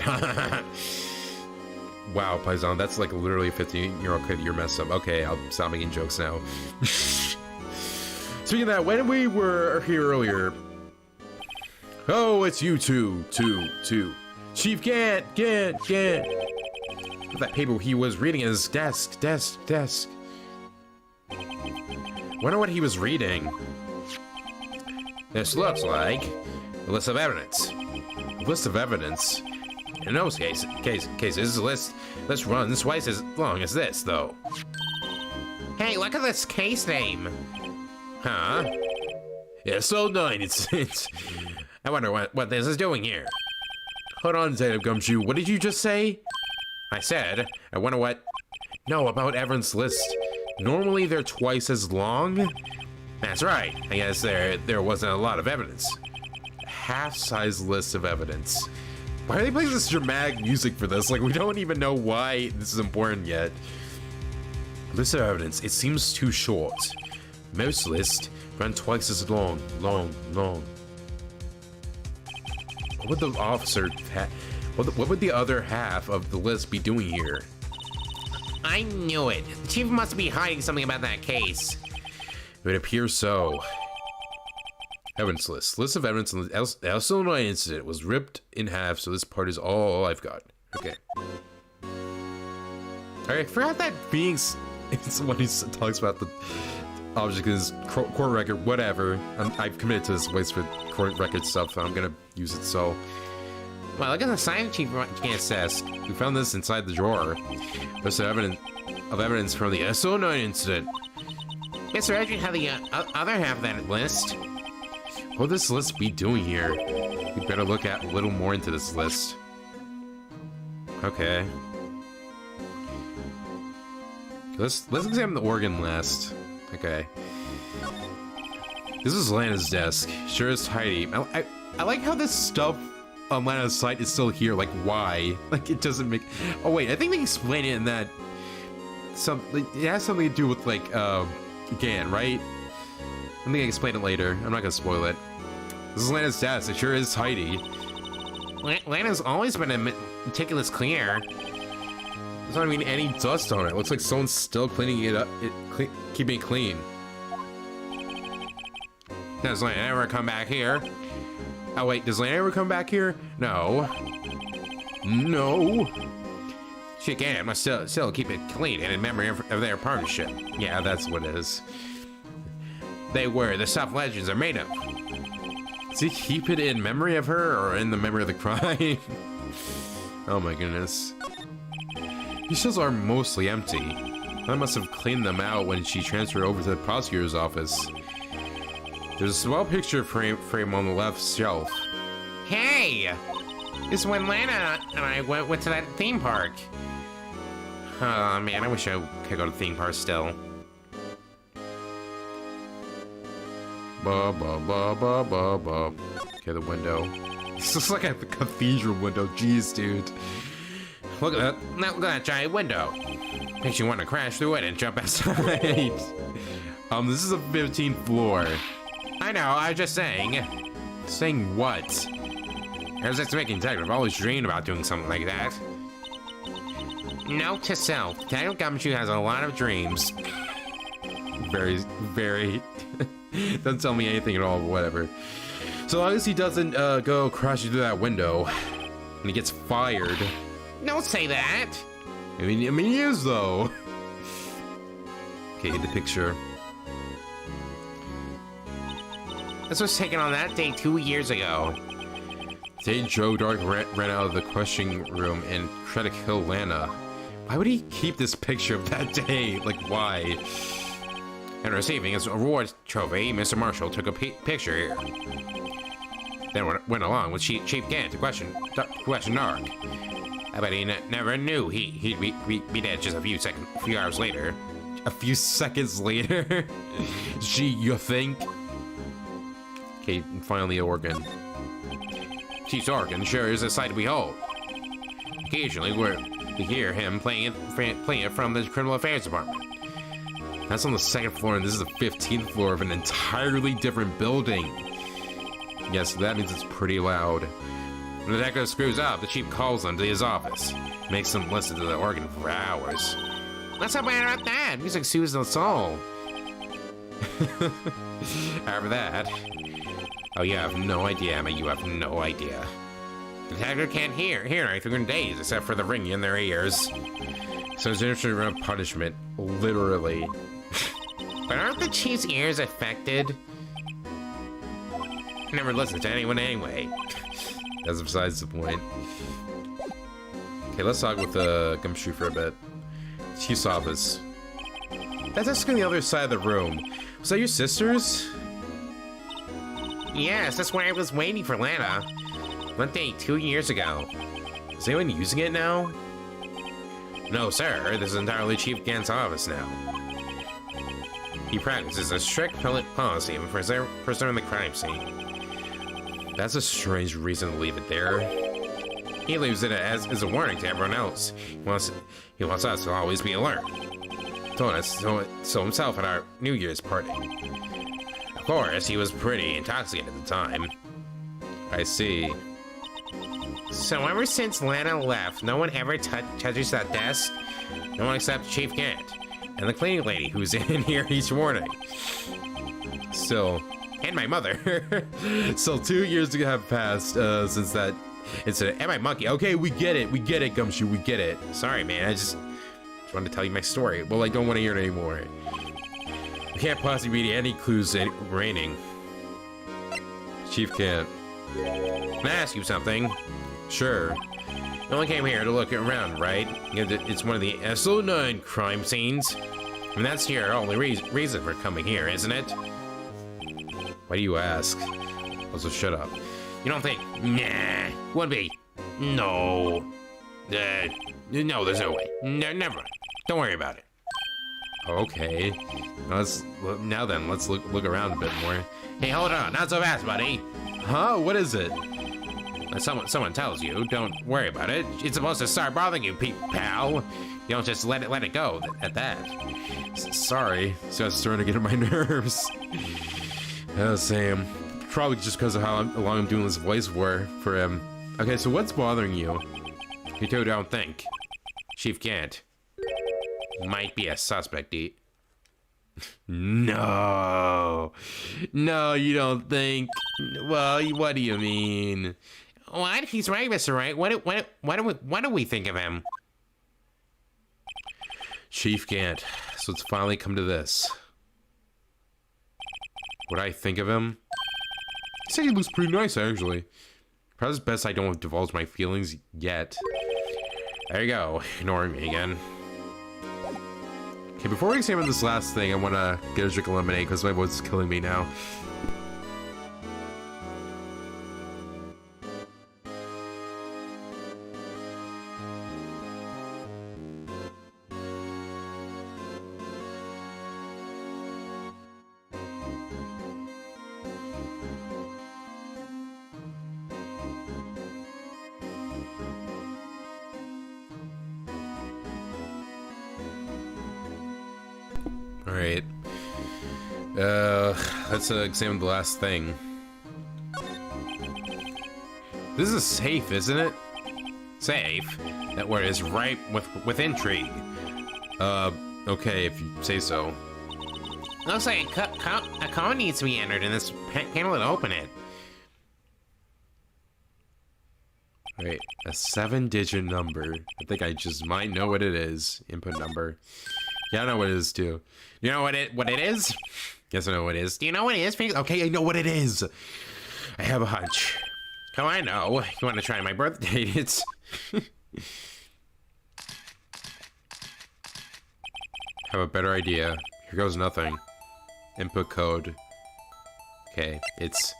Wow, Paisan, that's like literally a 15-year-old kid. You're messed up. Okay, I'll stop making jokes now. Speaking of that, when we were here earlier... Oh, it's you two. Chief Gant. That paper he was reading in his desk. Wonder what he was reading. This looks like a list of evidence. A list of evidence? In those cases, the list runs twice as long as this, though. Hey, look at this case name. Huh? Yeah, so 9, it's... I wonder what this is doing here. Hold on, Detective Gumshoe. What did you just say? I said, I wonder what... No, about evidence list. Normally they're twice as long. That's right. I guess there wasn't a lot of evidence. Half-size list of evidence. Why are they playing this dramatic music for this? Like, we don't even know why this is important yet. List of evidence. It seems too short. Mouse list. Run twice as long. Long. What would the officer what would the other half of the list be doing here? I knew it. The chief must be hiding something about that case. It would appear so. Evidence list. List of evidence on the Illinois incident was ripped in half, so this part is all I've got. Okay. Alright, I forgot that Phoenix is when he talks about the object in his court record, whatever. I've committed to this waste for court record stuff, so I'm gonna use it, so. Well, look at the sign chief says. We found this inside the drawer. There's evidence from the SO9 incident. Mr. Edgeworth had the other half of that list. What would this list be doing here? We better look at a little more into this list. Okay. Let's examine the organ list. Okay. This is Lana's desk. Sure is tidy. I like how this stuff on Lana's site is still here. Like, why? Like, it doesn't make... Oh, wait. I think they explain it in that... It has something to do with, like, Gan, right? I think I explain it later. I'm not gonna spoil it. This is Lana's desk. It sure is tidy. Lana's always been a meticulous cleaner. There's not even any dust on it. Looks like someone's still cleaning it up, keeping it clean. Does Lana ever come back here? Oh wait, does Lana ever come back here? No. No. She again must still keep it clean and in memory of their partnership. Yeah, that's what it is. They were the stuff legends are made of. Does he keep it in memory of her or in the memory of the crime? Oh my goodness. These shells are mostly empty. I must have cleaned them out when she transferred over to the prosecutor's office. There's a small picture frame on the left shelf. Hey! This is when Lana and I went to that theme park. Oh man, I wish I could go to the theme park still. Ba ba ba ba ba ba. Okay, the window. This looks like a cathedral window. Jeez, dude. Look at that! Now look at that giant window. Makes you want to crash through it and jump outside. This is the 15th floor. I know. I was just saying. Saying what? As it's making detective, I've always dreamed about doing something like that. Note to self: Detective Gumshoe has a lot of dreams. Very. Doesn't tell me anything at all, but whatever. So long as he doesn't go crashing through that window, and he gets fired. Don't say that. I mean he is though. Okay, the picture. This was taken on that day 2 years ago. Today, Joe Dark ran out of the questioning room and tried to kill Lana. Why would he keep this picture of that day? Like, why? And receiving his reward trophy, Mr. Marshall took a picture here. Then went along with Chief Gant to question Dark. I bet he never knew he'd be dead just a few hours later. A few seconds later? Gee, you think? Okay, and finally organ. Chief's organ sure is a sight to behold. Occasionally, we hear him playing it from the Criminal Affairs Department. That's on the 2nd floor, and this is the 15th floor of an entirely different building. Yes, that means it's pretty loud. When the detective screws up, the chief calls them to his office. Makes them listen to the organ for hours. What's so bad about that? Music soothes the soul. After that... Oh, you have no idea, Emma. You have no idea. The detective can't hear anything in days except for the ringing in their ears. So it's an interesting punishment, literally. But aren't the chief's ears affected? I never listened to anyone anyway. That's besides the point. Okay, let's talk with Gumshoe for a bit. Chief's office. That's just on the other side of the room. Was that your sister's? Yes, that's why I was waiting for Lana. One day 2 years ago. Is anyone using it now? No, sir. This is entirely Chief Gant's office now. He practices a strict policy of preserving the crime scene. That's a strange reason to leave it there. He leaves it as a warning to everyone else. He wants us to always be alert. told us so himself at our New Year's party. Of course, he was pretty intoxicated at the time. I see. So ever since Lana left, no one ever touches that desk? No one except Chief Gant and the cleaning lady who's in here each morning. Still, And my mother. still 2 years have passed since that incident. And my monkey. Okay, we get it, Gumshoe, we get it. Sorry, man, I just wanted to tell you my story. Well, I don't want to hear it anymore. We can't possibly be any clues remaining. Chief can't. Can I ask you something? Sure. You only came here to look around, right? It's one of the SO9 crime scenes. And that's your only reason for coming here, isn't it? Why do you ask? Also, shut up. You don't think? Nah, would be. No. No, there's no way. Never mind. Don't worry about it. Okay. Let's look around a bit more. Hey, hold on. Not so fast, buddy. Huh? What is it? Someone tells you, don't worry about it. It's supposed to start bothering you, pal. You don't just let it go at that. Sorry. This guy's starting to get on my nerves. Same. Probably just because of how long I'm doing this voice for him. Okay, so what's bothering you? You two don't think. Chief Gant might be a suspect, No. No, you don't think. Well, what do you mean? What? He's right, Mr. Wright. What do we think of him? Chief Gant. So it's finally come to this. What I think of him? I'd say he looks pretty nice, actually. Probably best I don't divulge my feelings yet. There you go. Ignoring me again. Okay, before we examine this last thing, I want to get a drink of lemonade because my voice is killing me now. Alright. Let's examine the last thing. This is safe, isn't it? Safe? That word is ripe with intrigue. Okay, if you say so. Looks like a code needs to be entered in this panel to open it. Alright, a 7-digit number. I think I just might know what it is. Input number. Yeah, I know what it is too. You know what it is? Yes, I know what it is. Do you know what it is? Okay, I know what it is. I have a hunch. Oh, I know. You want to try my birthday? It's... Have a better idea. Here goes nothing. Input code. Okay, it's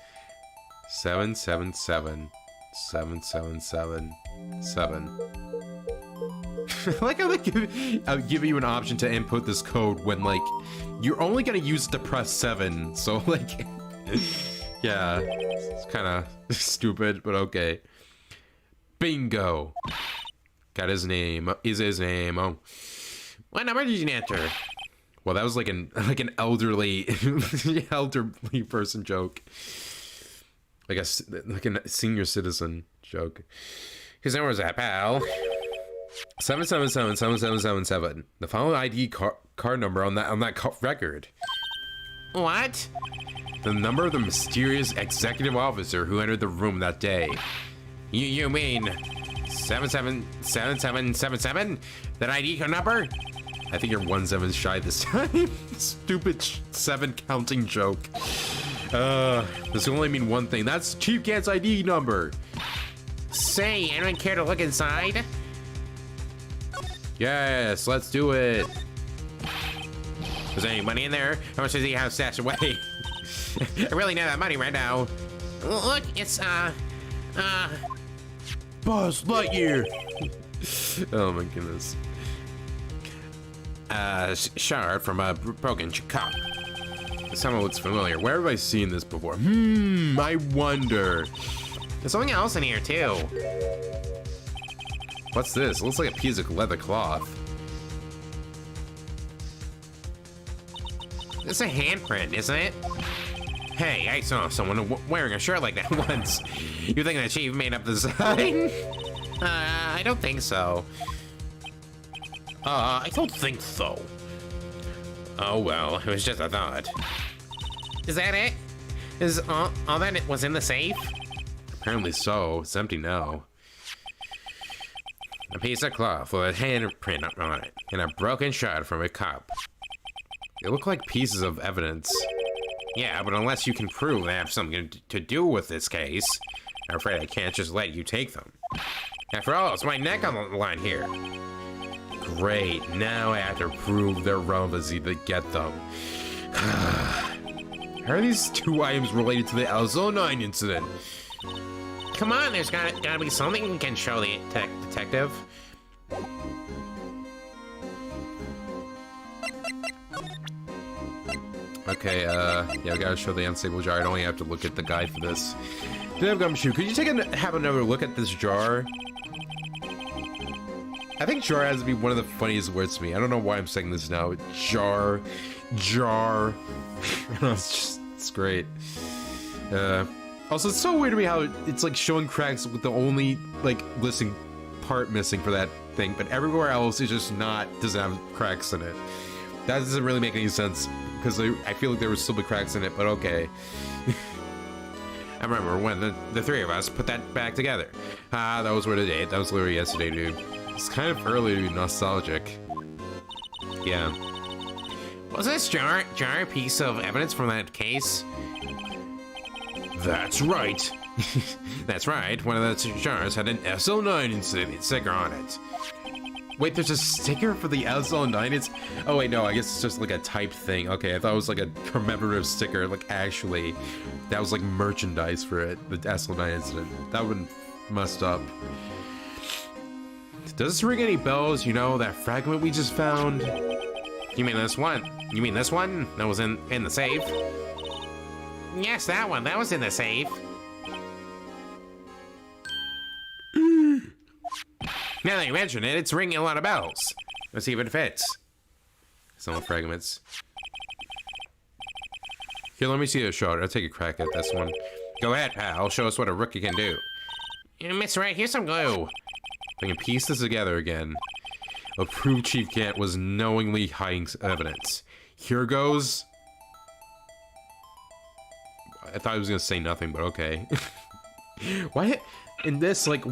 777 7777. I like how they give you an option to input this code when, like, you're only gonna use it to press 7. So, like, yeah, it's kind of stupid, but okay. Bingo. Got his name. Is his name? Oh, What number did you enter? well, that was like an elderly person joke. Like a senior citizen joke. Whose number was that, pal? 7777777. The following ID card number on that record. What? The number of the mysterious executive officer who entered the room that day. You mean 777777? That ID code number? I think you're 1 7 shy this time. Stupid 7 counting joke. This will only mean one thing. That's Chief Gant's ID number. Say, anyone care to look inside? Yes, let's do it. Is there any money in there? How much does he have stashed away? I really need that money right now. Look, it's, Buzz Lightyear. Oh my goodness. Shard from a broken cup. Someone looks familiar. Where have I seen this before? I wonder. There's something else in here, too. What's this? It looks like a piece of leather cloth. It's a handprint, isn't it? Hey, I saw someone wearing a shirt like that once. You think the chief made up the design? I don't think so. I don't think so. Oh well, it was just a thought. Is that it? Is all that it was in the safe? Apparently so. It's empty now. A piece of cloth with a handprint on it, and a broken shard from a cup. They look like pieces of evidence. Yeah, but unless you can prove they have something to do with this case, I'm afraid I can't just let you take them. After all, it's my neck on the line here. Great, now I have to prove their relevancy to get them. How are these two items related to the LZO9 incident? Come on, there's gotta be something we can show the detective. Okay, yeah, we gotta show the unstable jar. I don't even have to look at the guide for this. Dev Gumshoe, could you have another look at this jar? I think jar has to be one of the funniest words to me. I don't know why I'm saying this now. Jar. It's great. Also, it's so weird to me how it's like showing cracks with the only like listing part missing for that thing, but everywhere else is just doesn't have cracks in it. That doesn't really make any sense because I feel like there would still be cracks in it, but okay. I remember when the three of us put that back together. That was what a day. That was literally yesterday, dude. It's kind of early to be nostalgic. Yeah. Was this jar a piece of evidence from that case? That's right. That's right. One of those jars had an SO9 incident sticker on it. Wait, there's a sticker for the SO9? Oh wait, no, I guess it's just like a type thing. Okay, I thought it was like a commemorative sticker. Like actually, that was like merchandise for it. The SO9 incident. That would messed up. Does this ring any bells? You know, that fragment we just found? You mean this one? You mean this one? That was in the safe? Yes, that one. That was in the safe. Now that you mention it, it's ringing a lot of bells. Let's see if it fits. Some fragments. Here, let me see a shot. I'll take a crack at this one. Go ahead, pal. Show us what a rookie can do. Miss Wright, here's some glue. I can piece this together again. Approved Chief Gant was knowingly hiding evidence. Here goes. I thought I was gonna say nothing, but okay. Why in this, like,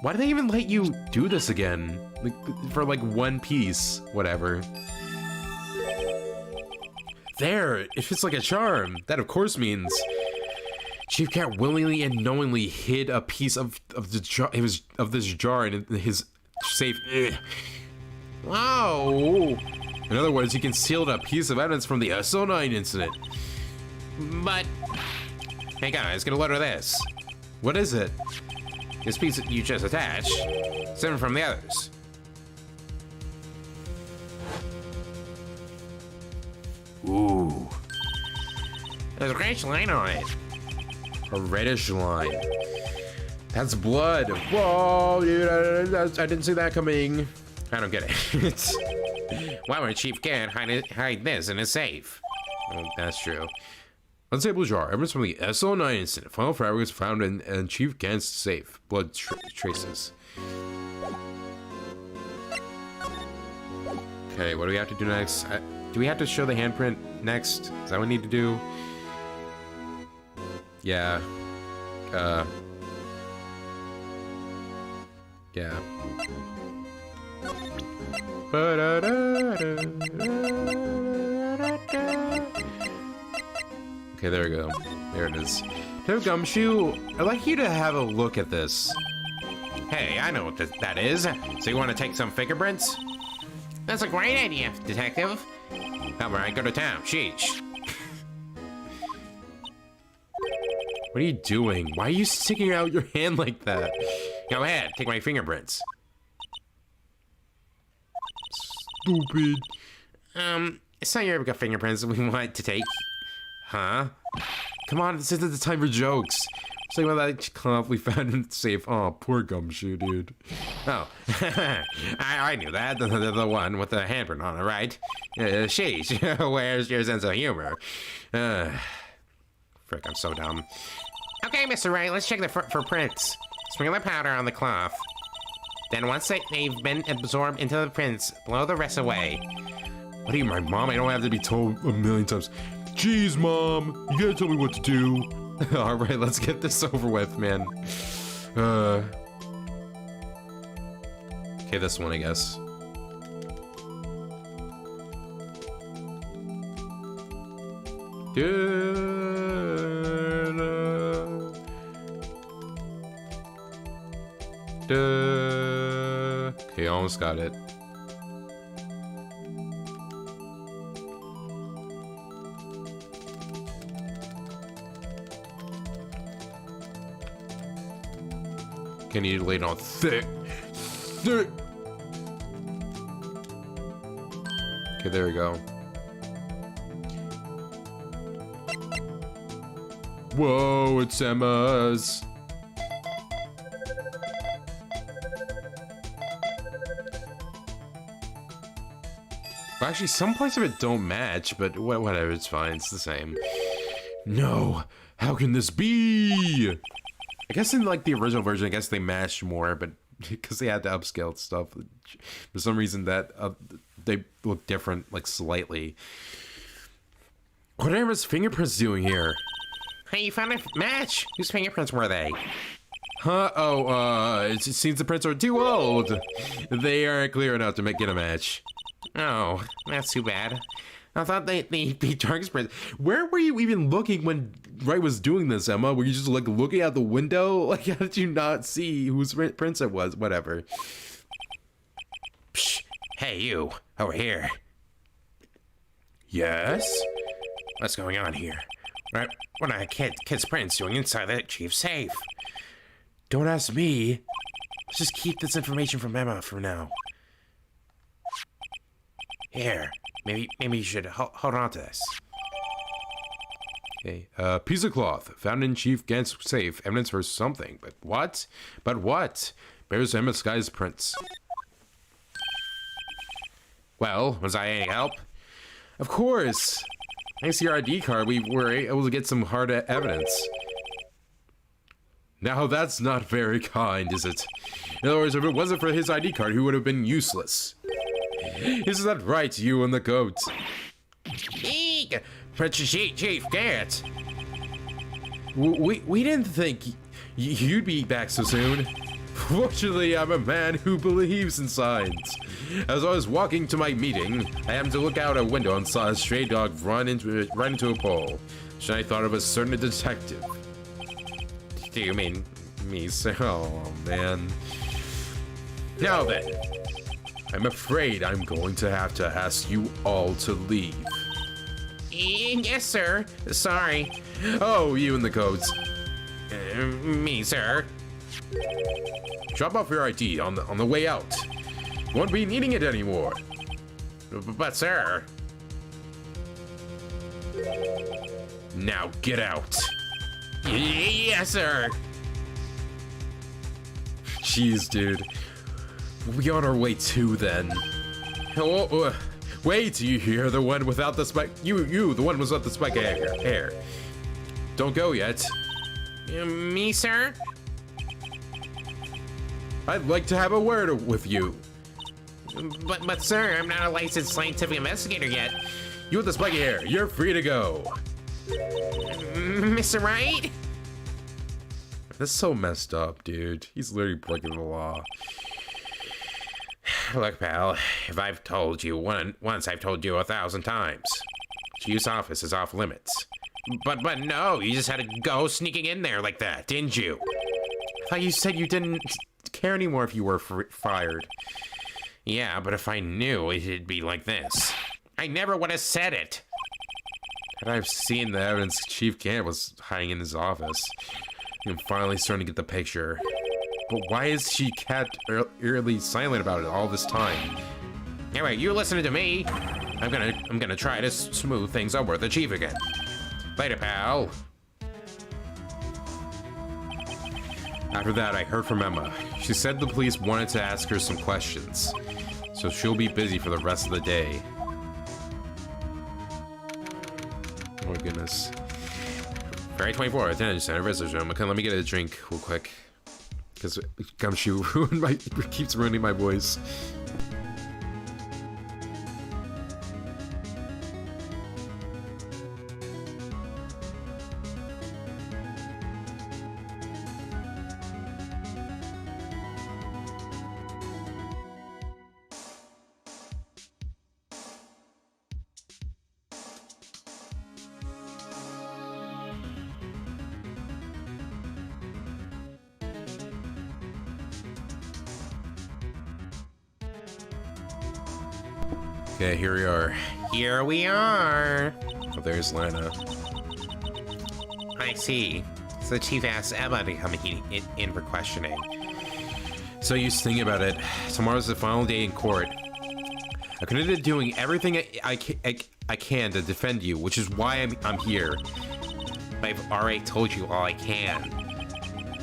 why do they even let you do this again? Like, for like one piece, whatever. There, it fits like a charm. That of course means Chief Cat willingly and knowingly hid a piece of the jar, this jar in his safe. Wow. In other words, he concealed a piece of evidence from the SO9 incident. But hey guys, get a load of this. What is it? This piece that you just attached, different from the others. Ooh. There's a reddish line on it. A reddish line. That's blood. Whoa, dude, I didn't see that coming. I don't get it. Why would Chief Gant hide this in his safe? Well, that's true. Unstable jar. Evidence from the SO9 incident. Final fragments found in Chief Gant's safe. Blood traces. Okay, what do we have to do next? Do we have to show the handprint next? Is that what we need to do? Yeah. Yeah. Okay, there we go. There it is. Dev Gumshoe, I'd like you to have a look at this. Hey, I know what that is. So you want to take some fingerprints? That's a great idea, detective. Alright, go to town. Sheesh. What are you doing? Why are you sticking out your hand like that? Go ahead, take my fingerprints. Stupid. It's not your fingerprints we want to take. Huh? Come on, this isn't the time for jokes. Just like about that cloth we found in the safe. Oh, poor Gumshoe, dude. Oh, I knew that. The one with the handprint on it, right? Sheesh, where's your sense of humor? Frick, I'm so dumb. Okay, Mr. Wright, let's check for prints. Sprinkle the powder on the cloth. Then once they've been absorbed into the prints, blow the rest away. What are you, my mom? I don't have to be told a million times. Jeez, Mom, you gotta tell me what to do. All right, let's get this over with, man. Okay, this one, I guess. Okay, almost got it. Okay, need to lay it on thick. Okay, there we go. Whoa, it's Emma's. Well, actually, some parts of it don't match, but whatever, it's fine. It's the same. No, how can this be? I guess in like the original version, I guess they matched more, but because they had to upscale stuff, for some reason that they look different, like slightly. What are Emma's fingerprints doing here? Hey, you found a match. Whose fingerprints were they? Huh? Oh, it seems the prints are too old. They aren't clear enough to get a match. Oh, that's too bad. I thought they'd be Dark's prints. Where were you even looking when Wright was doing this, Emma? Were you just like looking out the window? Like, how did you not see whose prints it was? Whatever. Psh, hey, you, over here. Yes? What's going on here? What are kid's prints doing inside the chief's safe? Don't ask me. Let's just keep this information from Emma for now. Here, maybe you should hold on to this. Okay, piece of cloth found in Chief Gant's safe, evidence for something. But what? But what? Bears Emma Sky's prints. Well, was I any help? Of course. Thanks to your ID card, we were able to get some hard evidence. Now that's not very kind, is it? In other words, if it wasn't for his ID card, he would have been useless. Isn't that right, you and the goat? Eek! Chief Gant! We didn't think you'd be back so soon. Fortunately, I'm a man who believes in science. As I was walking to my meeting, I happened to look out a window and saw a stray dog run right into a pole. So I thought of a certain detective. Do you mean me, sir? Oh, man. Now then, I'm afraid I'm going to have to ask you all to leave. Yes, sir. Sorry. Oh, you and the goats. Me, sir. Drop off your ID on the way out. You won't be needing it anymore. But, sir. Now get out. Yes, sir. Jeez, dude. We'll be on our way too, then. Oh, wait, you hear the one without the spike? You, the one without the spike hair. Don't go yet. Me, sir? I'd like to have a word with you. But, sir, I'm not a licensed scientific investigator yet. You with the spiky hair, you're free to go. Mr. Wright? That's so messed up, dude. He's literally breaking the law. Look, pal, if I've told you once, I've told you 1,000 times. Chief's office is off limits. But no, you just had to go sneaking in there like that, didn't you? I thought you said you didn't care anymore if you were fired. Yeah, but if I knew, it'd be like this. I never would have said it. Had I seen the evidence, Chief Gant was hiding in his office. I'm finally starting to get the picture. But why is she kept eerily silent about it all this time? Anyway, you listening to me. I'm gonna try to smooth things over with the chief again. Later, pal. After that, I heard from Emma. She said the police wanted to ask her some questions, so she'll be busy for the rest of the day. Oh my goodness. February 24th, attendance center visitor's room. Okay, let me get a drink real quick. Because Gumshoe keeps ruining my voice. Okay, here we are. Here we are. Oh, there's Lana. I see. So the chief asked Emma to come in for questioning. So you think about it. Tomorrow's the final day in court. I committed to doing everything I can to defend you, which is why I'm here. I've already told you all I can.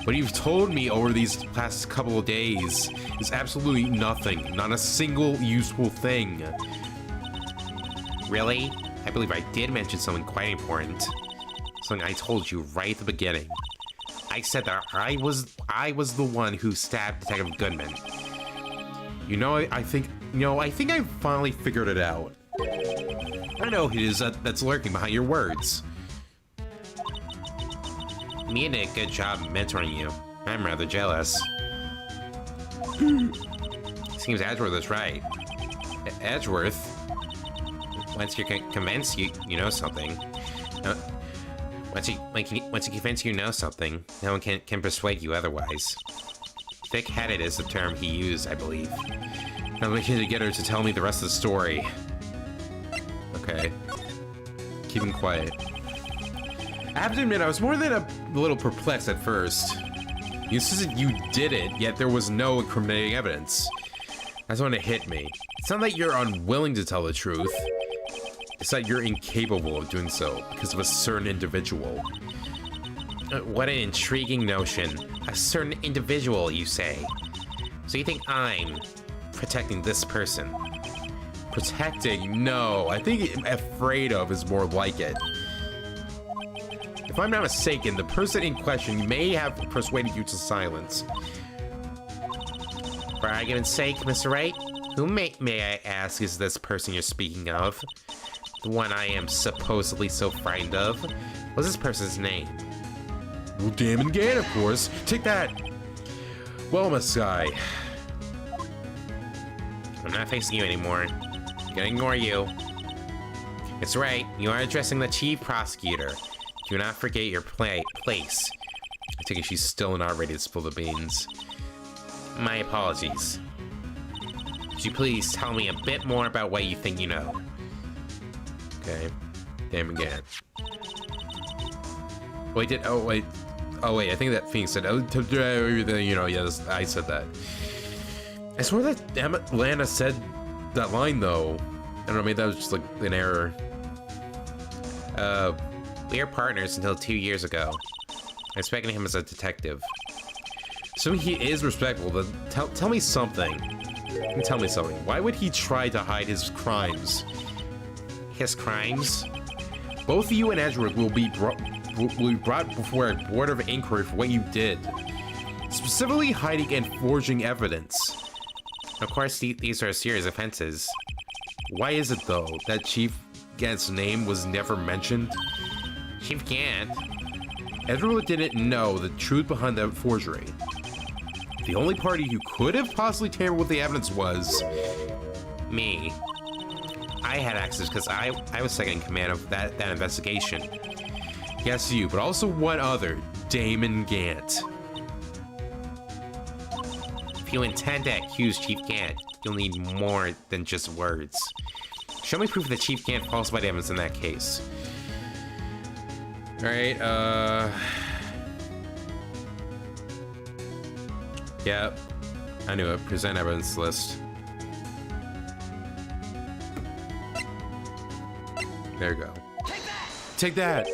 What you've told me over these past couple of days is absolutely nothing. Not a single useful thing. Really? I believe I did mention something quite important. Something I told you right at the beginning. I said that I was the one who stabbed Detective Goodman. You know, I think I finally figured it out. I know who it is that's lurking behind your words. Mia did a good job mentoring you. I'm rather jealous. Seems Edgeworth is right. Edgeworth? Once you're convinced you know something. Once you convince you know something, no one can persuade you otherwise. Thick-headed is the term he used, I believe. I'm looking to get her to tell me the rest of the story. Okay. Keep him quiet. I have to admit, I was more than a little perplexed at first. You insisted you did it, yet there was no incriminating evidence. That's when it hit me. It's not that you're unwilling to tell the truth. It's that you're incapable of doing so because of a certain individual. What an intriguing notion. A certain individual, you say. So you think I'm protecting this person? Protecting? No. I think afraid of is more like it. If I'm not mistaken, the person in question may have persuaded you to silence. For argument's sake, Mr. Wright, who may I ask is this person you're speaking of? The one I am supposedly so frightened of? What's this person's name? Well, Damon Gann, of course. Take that. Well, Masai. I'm not facing you anymore. I'm gonna ignore you. It's right, you are addressing the chief prosecutor. Do not forget your place. I take it she's still not ready to spill the beans. My apologies. Could you please tell me a bit more about what you think you know? Okay. Damn again. Wait, wait, I think that Phoenix said, yes, I said that. I swear that Lana said that line, though. I don't know, maybe that was just, like, an error. We were partners until 2 years ago. I respected him as a detective. So he is respectable, but tell me something. Tell me something. Why would he try to hide his crimes? His crimes? Both you and Edgeworth will be brought before a board of inquiry for what you did. Specifically hiding and forging evidence. Of course, these are serious offenses. Why is it, though, that Chief Gant's name was never mentioned? Chief Gant? Edgeworth didn't know the truth behind that forgery. The only party who could have possibly tampered with the evidence was... me. I had access because I was second in command of that investigation. Yes, you, but also one other, Damon Gant. If you intend to accuse Chief Gant, you'll need more than just words. Show me proof that Chief Gant falsified evidence in that case. Alright, Yep. I knew it. Present evidence list. There you go. Take that!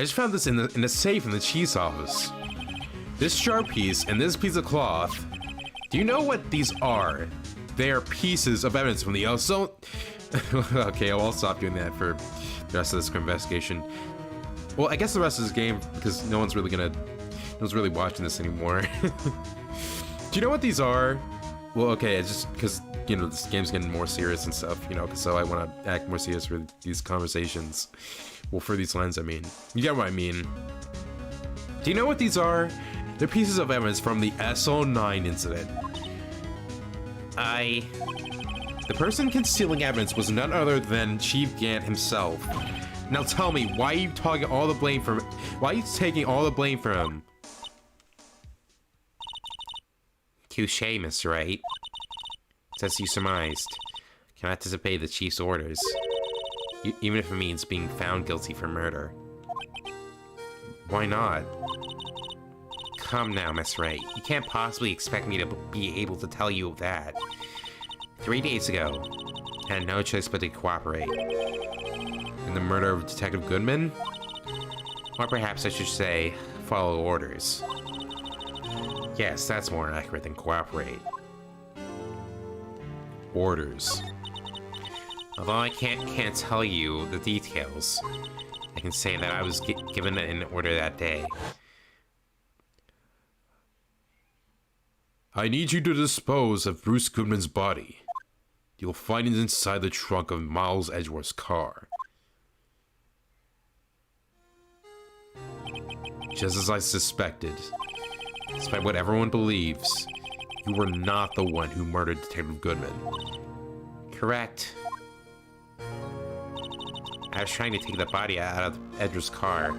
I just found this in the safe in the cheese office. This sharp piece and this piece of cloth. Do you know what these are? They are pieces of evidence from the also. Okay, I'll stop doing that for the rest of this investigation. Well, I guess the rest of this game, because no one's really watching this anymore. Do you know what these are? Well, okay, it's just because, you know, this game's getting more serious and stuff, you know, so I want to act more serious for these conversations. Well, for these lines, I mean. You get what I mean. Do you know what these are? They're pieces of evidence from the SO9 incident. The person concealing evidence was none other than Chief Gant himself. Now tell me, why are you taking all the blame from him? Touche, Mr. Wright. As you surmised, cannot disobey the chief's orders, even if it means being found guilty for murder. Why not? Come now, Miss Wright. You can't possibly expect me to be able to tell you that. 3 days ago, I had no choice but to cooperate. In the murder of Detective Goodman? Or perhaps I should say, follow orders. Yes, that's more accurate than cooperate. Orders. Although I can't tell you the details, I can say that I was given an order that day. I need you to dispose of Bruce Goodman's body. You'll find it inside the trunk of Miles Edgeworth's car. Just as I suspected. Despite what everyone believes, you were not the one who murdered Detective Goodman. Correct. I was trying to take the body out of Edgeworth's car.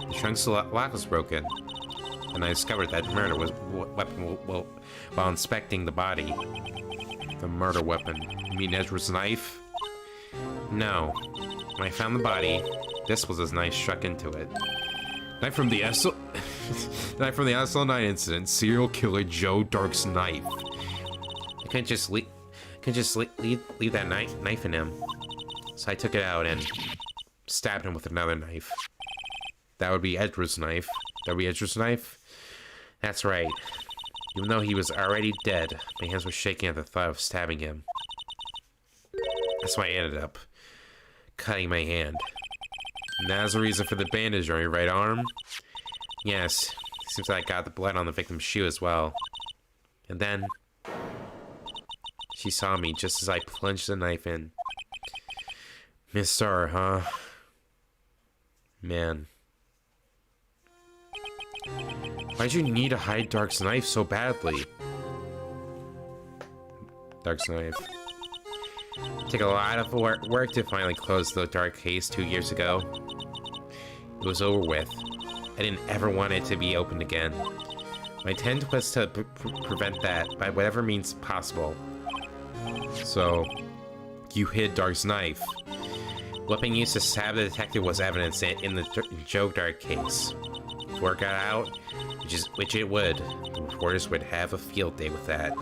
The trunk's lock was broken, and I discovered that murder weapon while inspecting the body. The murder weapon? You mean Edgeworth's knife? No. When I found the body, this was his knife struck into it. Knife from the SL9 incident. Serial killer Joe Dark's knife. I couldn't just leave that knife in him. So I took it out and stabbed him with another knife. That would be Edgeworth's knife. That would be Edgeworth's knife? That's right. Even though he was already dead, my hands were shaking at the thought of stabbing him. That's why I ended up cutting my hand. And that's the reason for the bandage on your right arm? Yes. Seems like I got the blood on the victim's shoe as well. And then she saw me just as I plunged the knife in. Missed her, huh? Man. Why'd you need to hide Dark's knife so badly? Dark's knife. It took a lot of work to finally close the Dark case 2 years ago. It was over with. I didn't ever want it to be opened again. My intent was to prevent that by whatever means possible. So, you hid Dark's knife. Weapon used to stab the detective was evidence in the Joe Dark case. If word got out, which it would, the reporters would have a field day with that.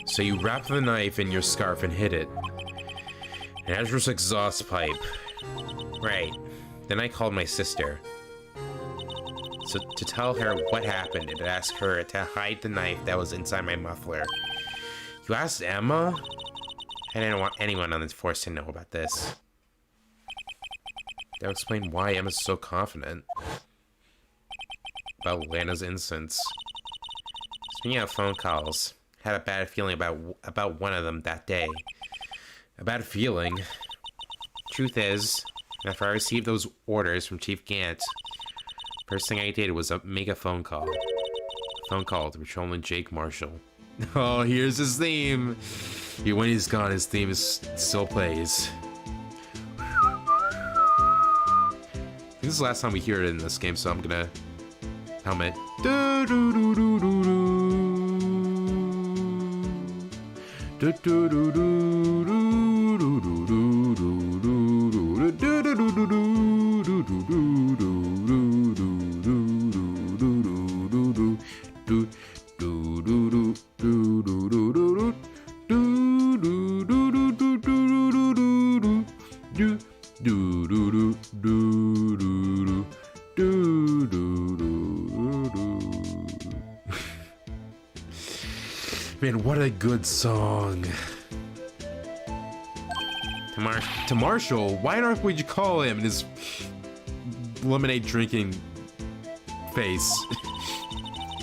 So you wrapped the knife in your scarf and hid it. An Edgeworth's exhaust pipe. Right. Then I called my sister. So to tell her what happened and ask her to hide the knife that was inside my muffler. You asked Emma? I didn't want anyone on the force to know about this. That would explain why Emma's so confident about Lana's innocence. Speaking of phone calls, I had a bad feeling about one of them that day. A bad feeling? Truth is, after I received those orders from Chief Gant, first thing I did was make a phone call. A phone call to Patrolman Jake Marshall. Oh, here's his theme. When he's gone, his theme still plays. I think this is the last time we hear it in this game, so I'm gonna helmet. Do do do do do do. Man, what a good song. To Marshall, why on earth would you call him in his lemonade drinking face?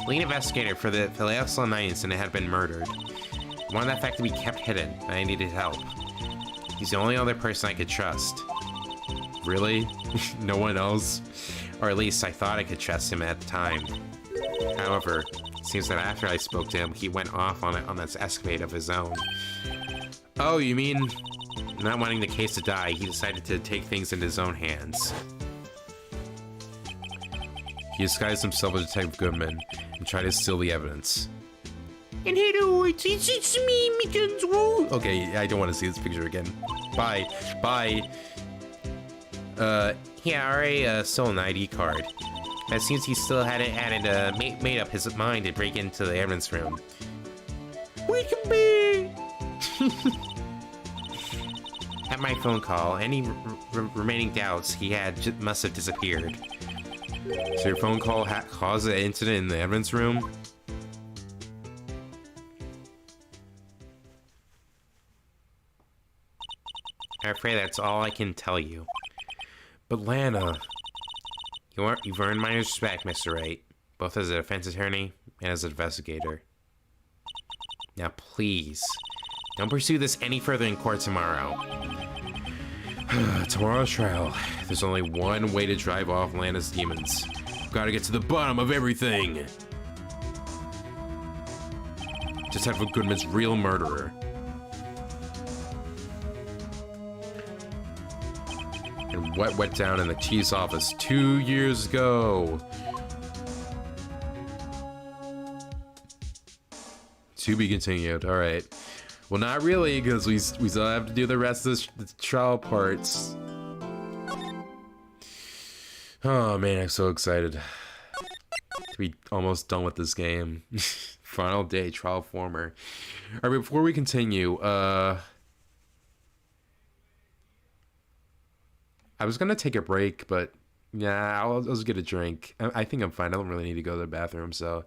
Lead investigator for the last night incident had been murdered. I wanted that fact to be kept hidden, and I needed help. He's the only other person I could trust. Really? No one else? Or at least I thought I could trust him at the time. However, it seems that after I spoke to him, he went off on this escapade of his own. Oh, you mean... Not wanting the case to die, he decided to take things into his own hands. He disguised himself as Detective Goodman and tried to steal the evidence. And hello, it's me, Mittens. Woo! Okay, I don't want to see this picture again. Bye. Bye. Yeah, already stole an ID card. It seems he still made up his mind to break into the evidence room. We can be... At my phone call, any remaining doubts he had must have disappeared. So your phone call caused an incident in the evidence room? I'm afraid that's all I can tell you. But Lana... You've earned my respect, Mr. Wright, both as a defense attorney and as an investigator. Now please, don't pursue this any further in court tomorrow. Tomorrow's trial. There's only one way to drive off Lana's demons. Gotta get to the bottom of everything. Detective Goodman's real murderer. And what went down in the chief's office 2 years ago. To be continued. All right. Well, not really, because we still have to do the rest of the trial parts. Oh man, I'm so excited to be almost done with this game. Final day, trial former. All right, before we continue, I was gonna take a break, but yeah, I'll just get a drink. I think I'm fine. I don't really need to go to the bathroom, so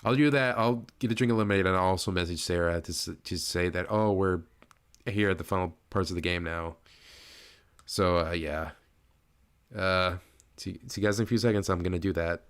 I'll do that. I'll get a drink of lemonade, and I'll also message Sarah to say that, oh, we're here at the final parts of the game now. So yeah. See you guys in a few seconds. I'm gonna do that.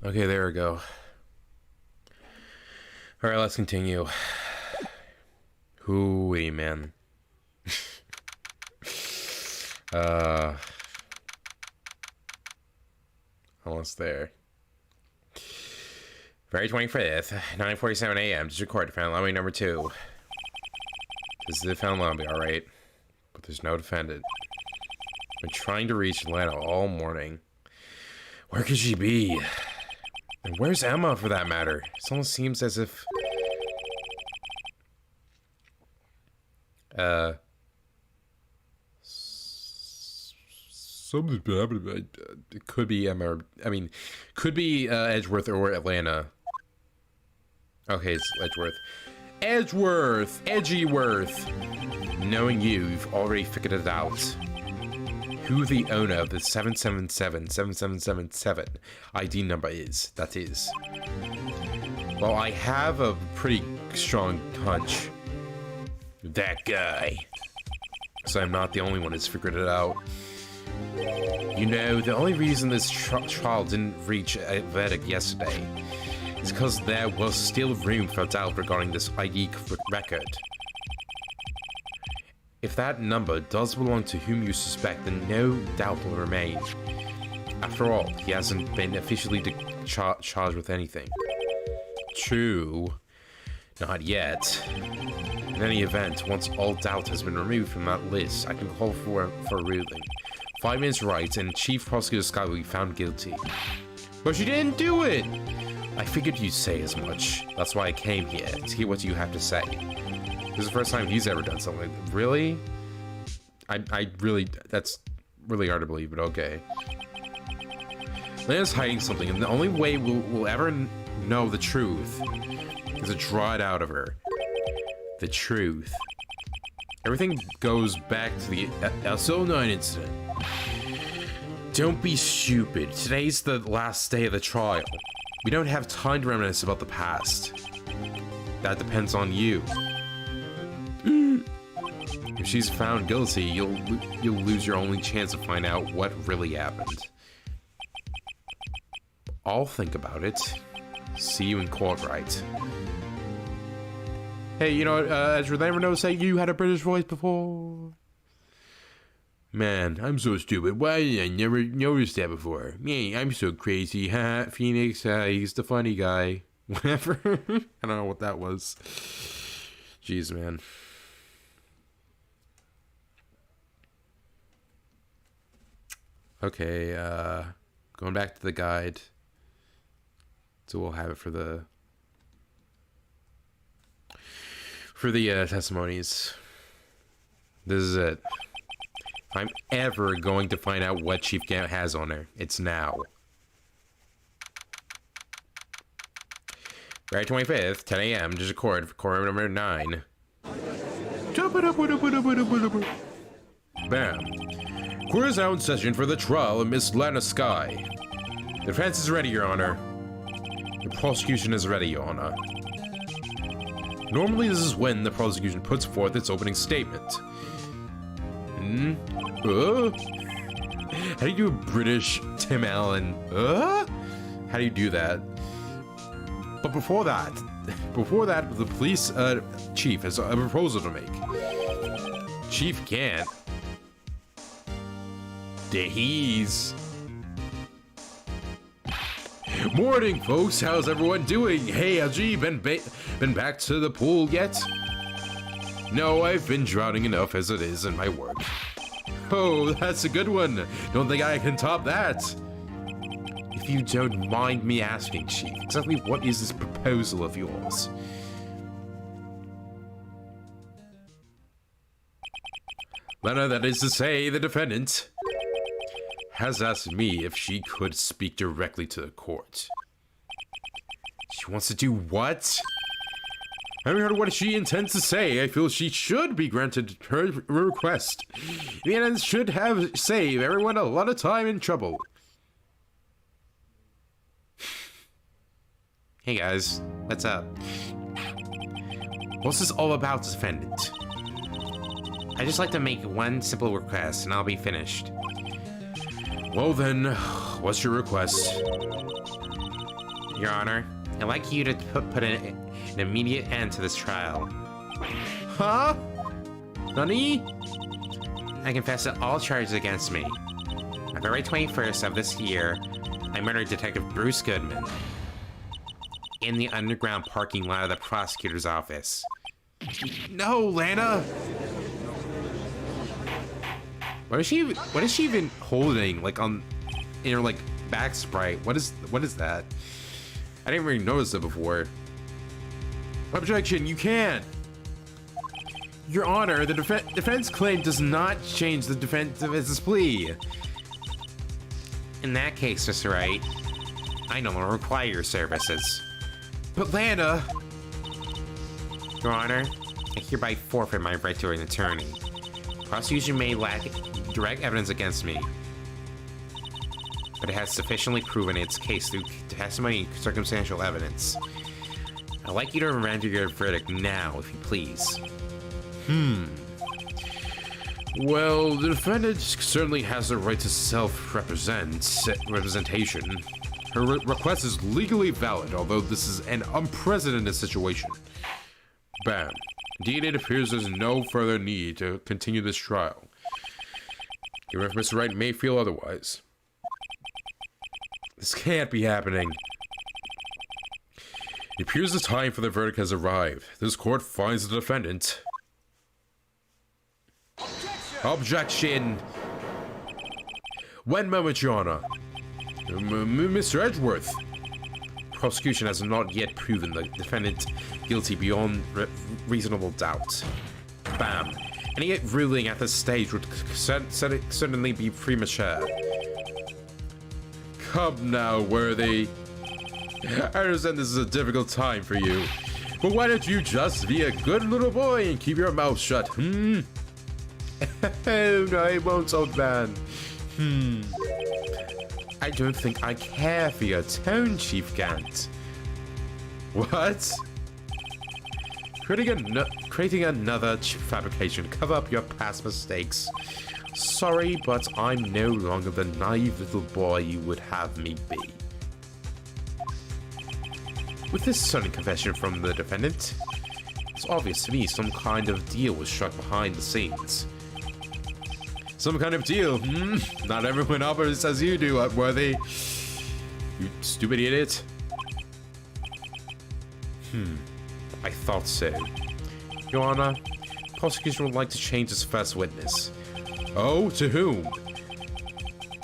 Okay, there we go. All right, let's continue. Hooey, man. Almost there. February 25th, 9:47 a.m. District Court, defendant lobby number 2. This is the defendant lobby, all right, but there's no defendant. Been trying to reach Atlanta all morning. Where could she be? And where's Emma, for that matter? It almost seems as if... something. It could be Emma. I mean, could be Edgeworth or Atlanta. Okay, it's Edgeworth. Edgeworth. Knowing you've already figured it out. Who the owner of the 7777 ID number is. That is. Well, I have a pretty strong hunch. That guy. So I'm not the only one who's figured it out. You know, the only reason this trial didn't reach a verdict yesterday is because there was still room for doubt regarding this ID record. If that number does belong to whom you suspect, then no doubt will remain. After all, he hasn't been officially charged with anything. True. Not yet. In any event, once all doubt has been removed from that list, I can call for a ruling. 5 minutes right, and Chief Prosecutor Scott will be found guilty. But she didn't do it! I figured you'd say as much. That's why I came here, to hear what you have to say. This is the first time he's ever done something like that. Really? I really... That's really hard to believe, but okay. Lena's hiding something, and the only way we'll ever know the truth is to draw it out of her. The truth. Everything goes back to the SO9 incident. Don't be stupid. Today's the last day of the trial. We don't have time to reminisce about the past. That depends on you. If she's found guilty, you'll lose your only chance to find out what really happened. I'll think about it. See you in court, right? Hey, you know what, Ezra, did I ever notice that you had a British voice before? Man, I'm so stupid. Why did I never notice that before? Man, I'm so crazy. Ha, Phoenix, he's the funny guy. Whatever. I don't know what that was. Jeez, man. Okay, going back to the guide. So we'll have it for the testimonies. This is it. If I'm ever going to find out what Chief Gant has on her, it's now. February 25th, 10 a.m. Just record for court number 9. Bam. Court is now in session for the trial of Miss Lana Sky. The defense is ready, Your Honor. The prosecution is ready, Your Honor. Normally, this is when the prosecution puts forth its opening statement. How do you do a British Tim Allen? How do you do that? But before that, the police chief has a proposal to make. Chief Gant. He's. Morning, folks. How's everyone doing? Hey, have you been back to the pool yet? No, I've been drowning enough as it is in my work. Oh, that's a good one. Don't think I can top that. If you don't mind me asking, Chief, exactly what is this proposal of yours? Lena, that is to say, the defendant, has asked me if she could speak directly to the court. She wants to do what? I haven't heard what she intends to say. I feel she should be granted her request. The evidence should save everyone a lot of time and trouble. Hey guys, what's up? What's this all about, defendant? I'd just like to make one simple request and I'll be finished. Well then, what's your request? Your Honor, I'd like you to put an immediate end to this trial. Huh? Nani? I confess to all charges against me. On February 21st of this year, I murdered Detective Bruce Goodman in the underground parking lot of the prosecutor's office. No, Lana! What is she even holding, like, in her, like, back sprite? What is that? I didn't really notice it before. Objection, you can't! Your Honor, the defense claim does not change the defense's plea. In that case, Mr. Wright, I no longer require your services. But Lana... Your Honor, I hereby forfeit my right to an attorney. Prosecution may lack direct evidence against me, but it has sufficiently proven its case through testimony and circumstantial evidence. I'd like you to render your verdict now, if you please. Well, the defendant certainly has the right to self-representation. Her request is legally valid, although this is an unprecedented situation. Bam. Indeed, it appears there's no further need to continue this trial, even if Mr. Wright may feel otherwise. This can't be happening. It appears the time for the verdict has arrived. This court finds the defendant. Objection! One moment, Your Honor. Mr. Edgeworth. Prosecution has not yet proven the defendant guilty beyond reasonable doubt. Bam. Any ruling at this stage would certainly be premature. Come now, Worthy. I understand this is a difficult time for you, but why don't you just be a good little boy and keep your mouth shut, Oh, no, I won't, old man. I don't think I care for your tone, Chief Gant. What? Creating another fabrication to cover up your past mistakes. Sorry, but I'm no longer the naive little boy you would have me be. With this sudden confession from the defendant, it's obvious to me some kind of deal was struck behind the scenes. Some kind of deal? Not everyone operates as you do, Upworthy. You stupid idiot. I thought so. Your Honor, prosecution would like to change its first witness. Oh, to whom?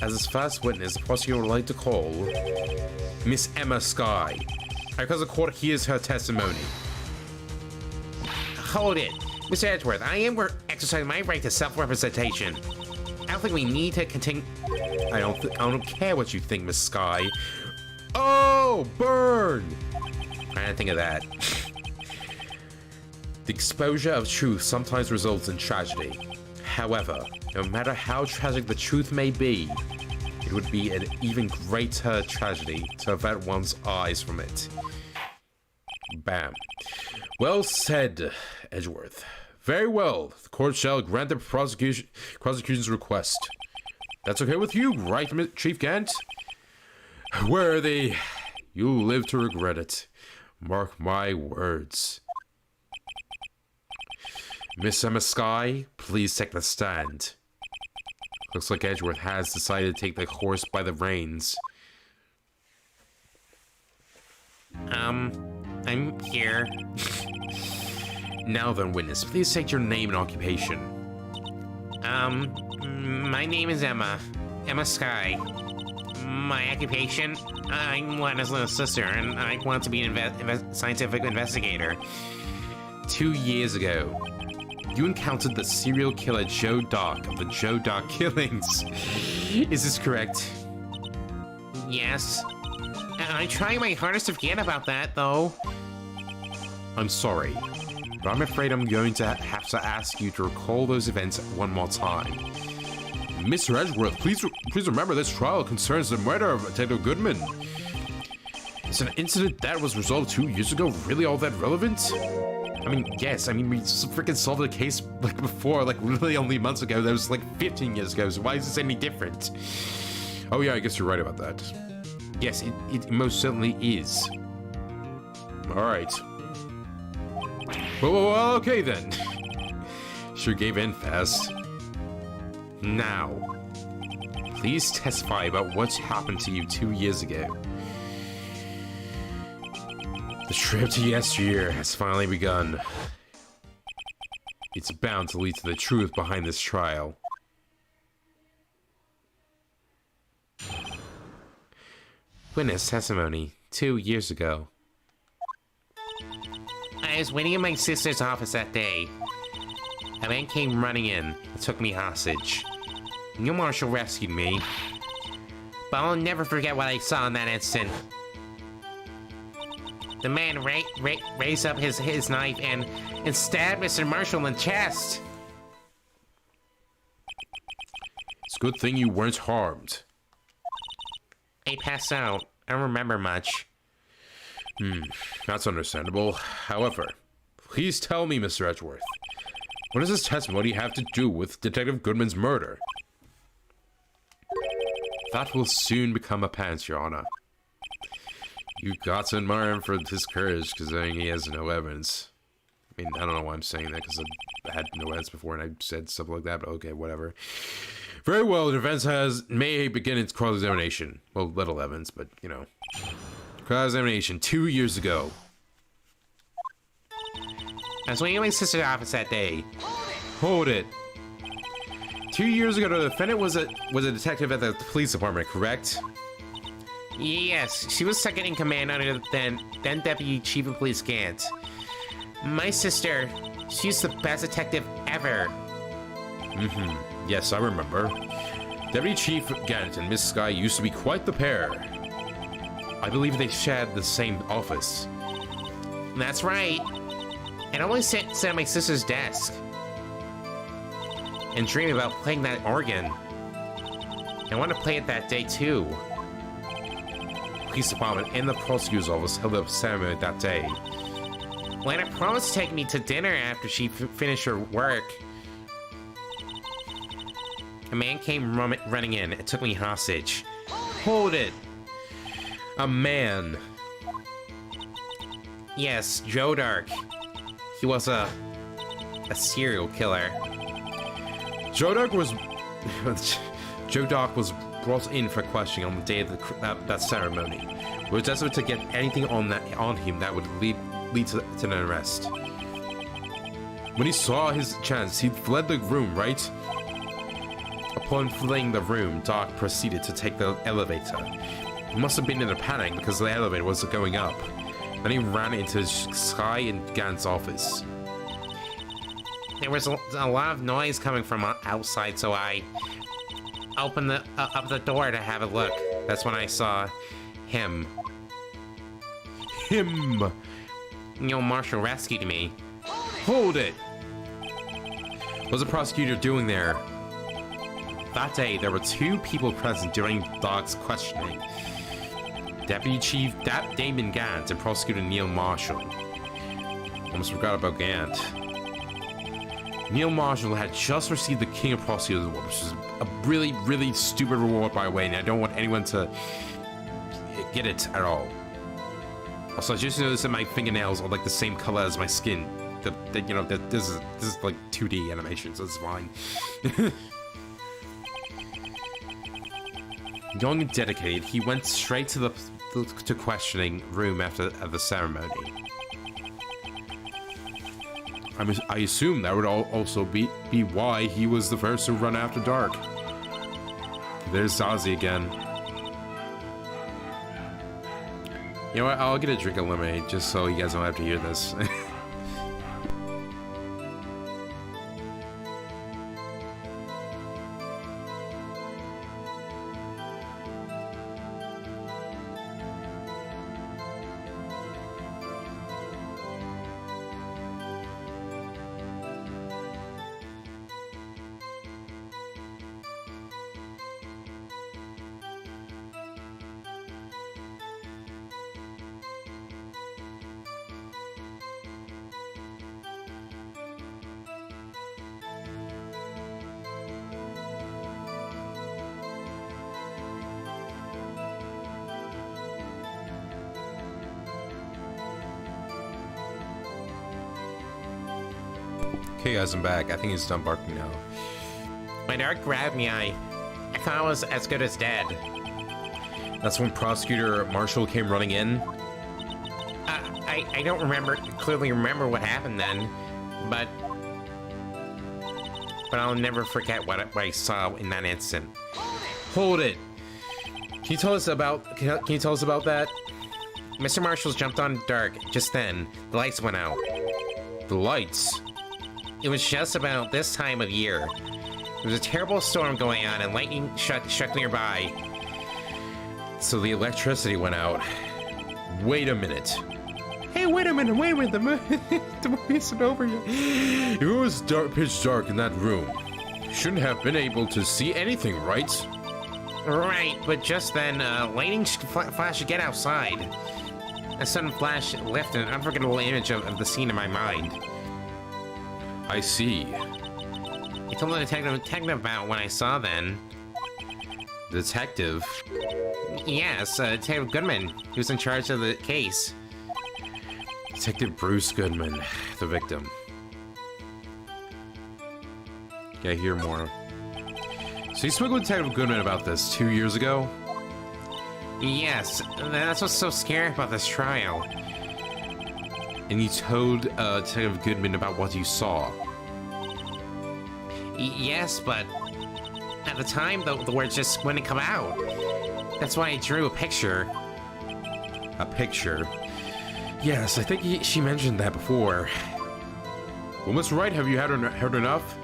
As its first witness, the prosecutor would like to call Miss Emma Sky, because the court hears her testimony. Hold it. Mr. Edgeworth, I am exercising my right to self-representation. I don't think we need to continue... I don't care what you think, Miss Sky. Oh, burn! I didn't think of that. The exposure of truth sometimes results in tragedy. However, no matter how tragic the truth may be, it would be an even greater tragedy to avert one's eyes from it. Bam. Well said, Edgeworth. Very well. The court shall grant the prosecution's request. That's okay with you, right, Chief Gant? Worthy. You'll live to regret it. Mark my words. Miss Emma Sky, please take the stand. Looks like Edgeworth has decided to take the horse by the reins. I'm here. Now then, witness, please state your name and occupation. My name is Emma. Emma Sky. My occupation? I'm Lena's little sister, and I want to be an scientific investigator. 2 years ago, you encountered the serial killer Joe Dark of the Joe Dark killings. Is this correct? Yes. I'm trying my hardest to forget about that, though. I'm sorry, but I'm afraid I'm going to have to ask you to recall those events one more time. Mr. Edgeworth, please remember this trial concerns the murder of Tato Goodman. Is an incident that was resolved 2 years ago really all that relevant? I mean, yes, I mean, we freaking solved the case like before, like literally only months ago. That was like 15 years ago, so why is this any different? Oh yeah, I guess you're right about that. Yes, it most certainly is. Alright. Well, okay then. Sure gave in fast. Now, please testify about what happened to you 2 years ago. The trip to yesteryear has finally begun. It's bound to lead to the truth behind this trial. Witness testimony 2 years ago. I was waiting in my sister's office that day. A man came running in and took me hostage. New Marshal rescued me. but I'll never forget what I saw in that instant. The man raised up his knife and stabbed Mr. Marshall in the chest. It's a good thing you weren't harmed. I passed out. I don't remember much. That's understandable. However, please tell me, Mr. Edgeworth, what does this testimony have to do with Detective Goodman's murder? That will soon become apparent, Your Honor. You got to admire him for his courage, considering he has no evidence. I mean, I don't know why I'm saying that, because I had no evidence before and I said stuff like that, but okay, whatever. Very well, the defense may begin its cross-examination. Well, little evidence, but, you know. Cross-examination 2 years ago. I was waiting at my sister's office that day. Hold it. 2 years ago, the defendant was a detective at the police department, correct? Yes, she was second in command under then Deputy Chief of Police Gant. My sister, she's the best detective ever. Yes, I remember. Deputy Chief Gant and Miss Sky used to be quite the pair. I believe they shared the same office. That's right. I'd always sit at my sister's desk and dream about playing that organ. I wanted to play it that day too. Police department and the prosecutor's office held a ceremony that day. Lana promised to take me to dinner after she finished her work. A man came running in and took me hostage. Hold it! A man. Yes, Joe Dark. He was a serial killer. Joe Dark was brought in for questioning on the day of that ceremony. We were desperate to get anything on him that would lead to an arrest. When he saw his chance, he fled the room, right? Upon fleeing the room, Dark proceeded to take the elevator. He must have been in a panic because the elevator was going up. Then he ran into Sky and Gant's office. There was a lot of noise coming from outside, so I opened up the door to have a look. That's when I saw him. Him! Neil Marshall rescued me. Hold it! What's the prosecutor doing there? That day, there were two people present during Dark's questioning. Deputy Chief Damon Gant and Prosecutor Neil Marshall. Almost forgot about Gant. Neil Marshall had just received the King of Prosecutors Award, which is a really, really stupid reward, by the way, and I don't want anyone to get it at all. Also, I just noticed that my fingernails are like the same color as my skin. This is like 2D animation, so it's fine. Young and dedicated, he went straight to the questioning room after the ceremony. I assume that would also be why he was the first to run after Dark. There's Zazie again. You know what? I'll get a drink of lemonade just so you guys don't have to hear this. Okay guys, I'm back. I think he's done barking now. When Dark grabbed me, I thought I was as good as dead. That's when Prosecutor Marshall came running in? I don't clearly remember what happened then, but I'll never forget what I saw in that instant. Hold it! Can you tell us about that? Mr. Marshall jumped on Dark just then. The lights went out. The lights? It was just about this time of year. There was a terrible storm going on and lightning struck nearby. So the electricity went out. Wait a minute. Hey, wait a minute. The movie isn't over yet. If it was dark, pitch dark in that room, you shouldn't have been able to see anything, right? Right, but just then, lightning flashed again outside. A sudden flash left an unforgettable image of the scene in my mind. I see. I told the detective about what I saw then. Detective? Yes, Detective Goodman. He was in charge of the case. Detective Bruce Goodman, the victim. Yeah, hear more. So you spoke with Detective Goodman about this 2 years ago? Yes, that's what's so scary about this trial. And you told Detective Goodman about what you saw? Yes, but at the time, the words just wouldn't come out. That's why I drew a picture. A picture? Yes, I think she mentioned that before. Well, Miss Wright, have you heard enough?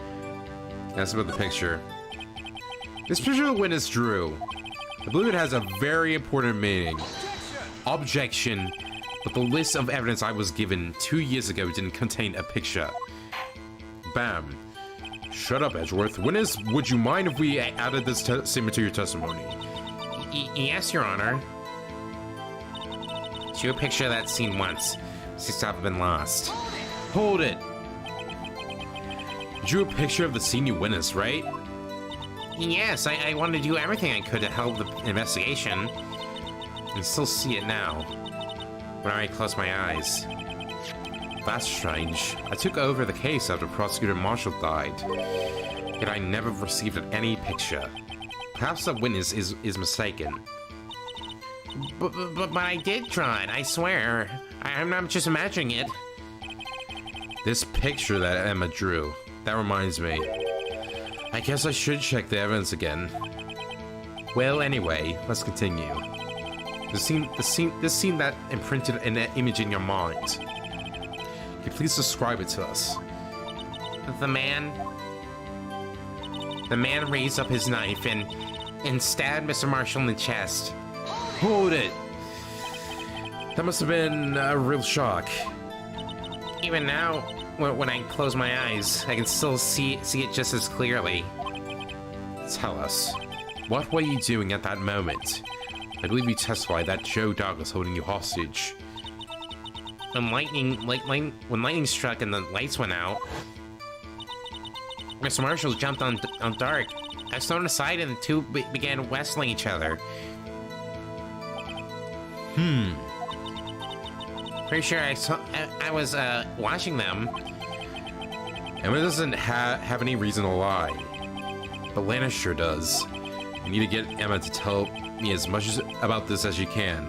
That's about the picture. This picture the witness drew, I believe it has a very important meaning. Objection, but the list of evidence I was given 2 years ago didn't contain a picture. Bam. Shut up, Edgeworth. Witness, would you mind if we added this statement to your testimony? Yes, Your Honor. Drew a picture of that scene once, since I've been lost. Hold it! You drew a picture of the scene you witnessed, right? Yes, I wanted to do everything I could to help the investigation. I can still see it now, when I close my eyes. That's strange. I took over the case after Prosecutor Marshall died, yet I never received any picture. Perhaps the witness is mistaken. But I did draw it, I swear. I'm not just imagining it. This picture that Emma drew, that reminds me. I guess I should check the evidence again. Well, anyway, let's continue. This scene that imprinted an image in your mind. Can you please describe it to us? The man raised up his knife and stabbed Mr. Marshall in the chest. Hold it! That must have been a real shock. Even now, when I close my eyes, I can still see it just as clearly. Tell us, what were you doing at that moment? I believe you testified that Joe Dog was holding you hostage. When lightning struck and the lights went out, Mr. Marshall jumped on Dark. I was thrown aside and the two began wrestling each other. Pretty sure I was watching them. Emma doesn't have any reason to lie, but Lana sure does. I need to get Emma to tell me as much about this as she can.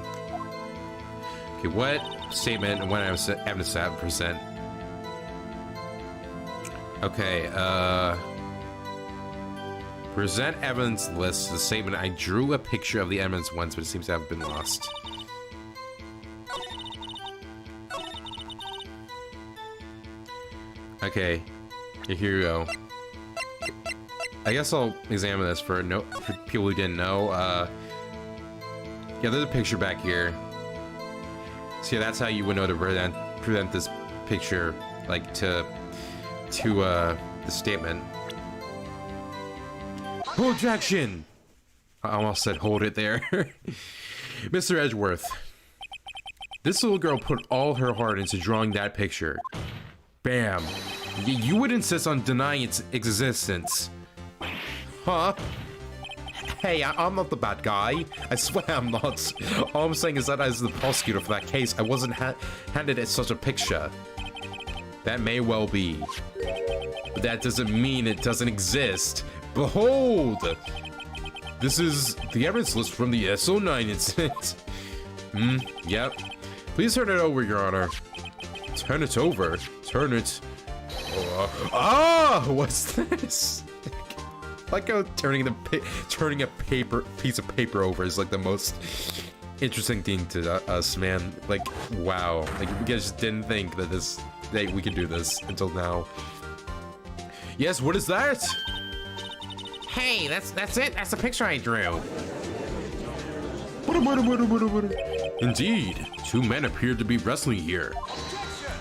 Okay, what statement and what evidence to present? Okay, present evidence list. The statement: I drew a picture of the evidence once, but it seems to have been lost. Okay, here we go. I guess I'll examine this for people who didn't know. Yeah, there's a picture back here. So yeah, that's how you would know to present this picture, like to the statement. Objection! I almost said hold it there. Mr. Edgeworth, this little girl put all her heart into drawing that picture. Bam. You would insist on denying its existence. Huh? Hey, I'm not the bad guy. I swear I'm not. All I'm saying is that as the prosecutor for that case, I wasn't handed such a picture. That may well be. But that doesn't mean it doesn't exist. Behold! This is the evidence list from the SO9 incident. Yep. Please turn it over, Your Honor. Turn it over? Turn it... what's this? Like how turning a piece of paper over is like the most interesting thing to us, man. Like, wow. Like, we just didn't think that we could do this until now. Yes, what is that? Hey, that's it. That's the picture I drew. Indeed, two men appear to be wrestling here.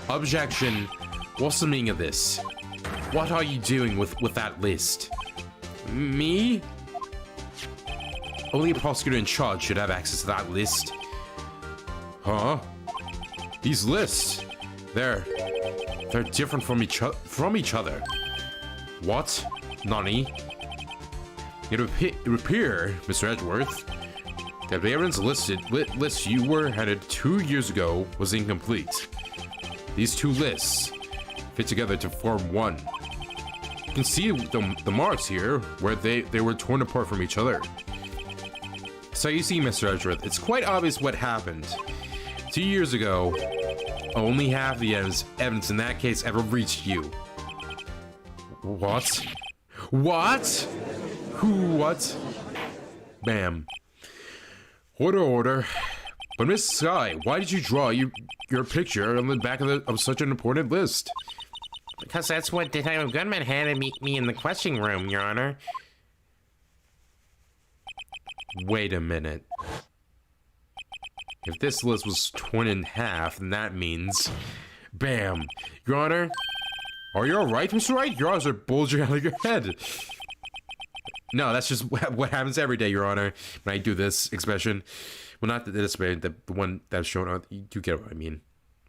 Objection. What's the meaning of this? What are you doing with that list? Me? Only a prosecutor in charge should have access to that list. Huh? These lists, they're different from each other. What? Nani? It would appear, Mr. Edgeworth, that the evidence list you were handed 2 years ago was incomplete. These two lists fit together to form one. You can see the marks here where they were torn apart from each other. So you see, Mr. Edgeworth, it's quite obvious what happened. 2 years ago, only half the evidence in that case ever reached you. What? What? Who? What? Bam. Order. But Miss Sky, why did you draw your picture on the back of such an important list? Because that's what Detective Gunman handed me in the questioning room, Your Honor. Wait a minute. If this list was torn in half, then that means... Bam. Your Honor, are you alright, Mr. Wright? Your eyes are bulging out of your head. No, that's just what happens every day, Your Honor, when I do this expression. Well, not this way, the one that's shown on... You get what I mean.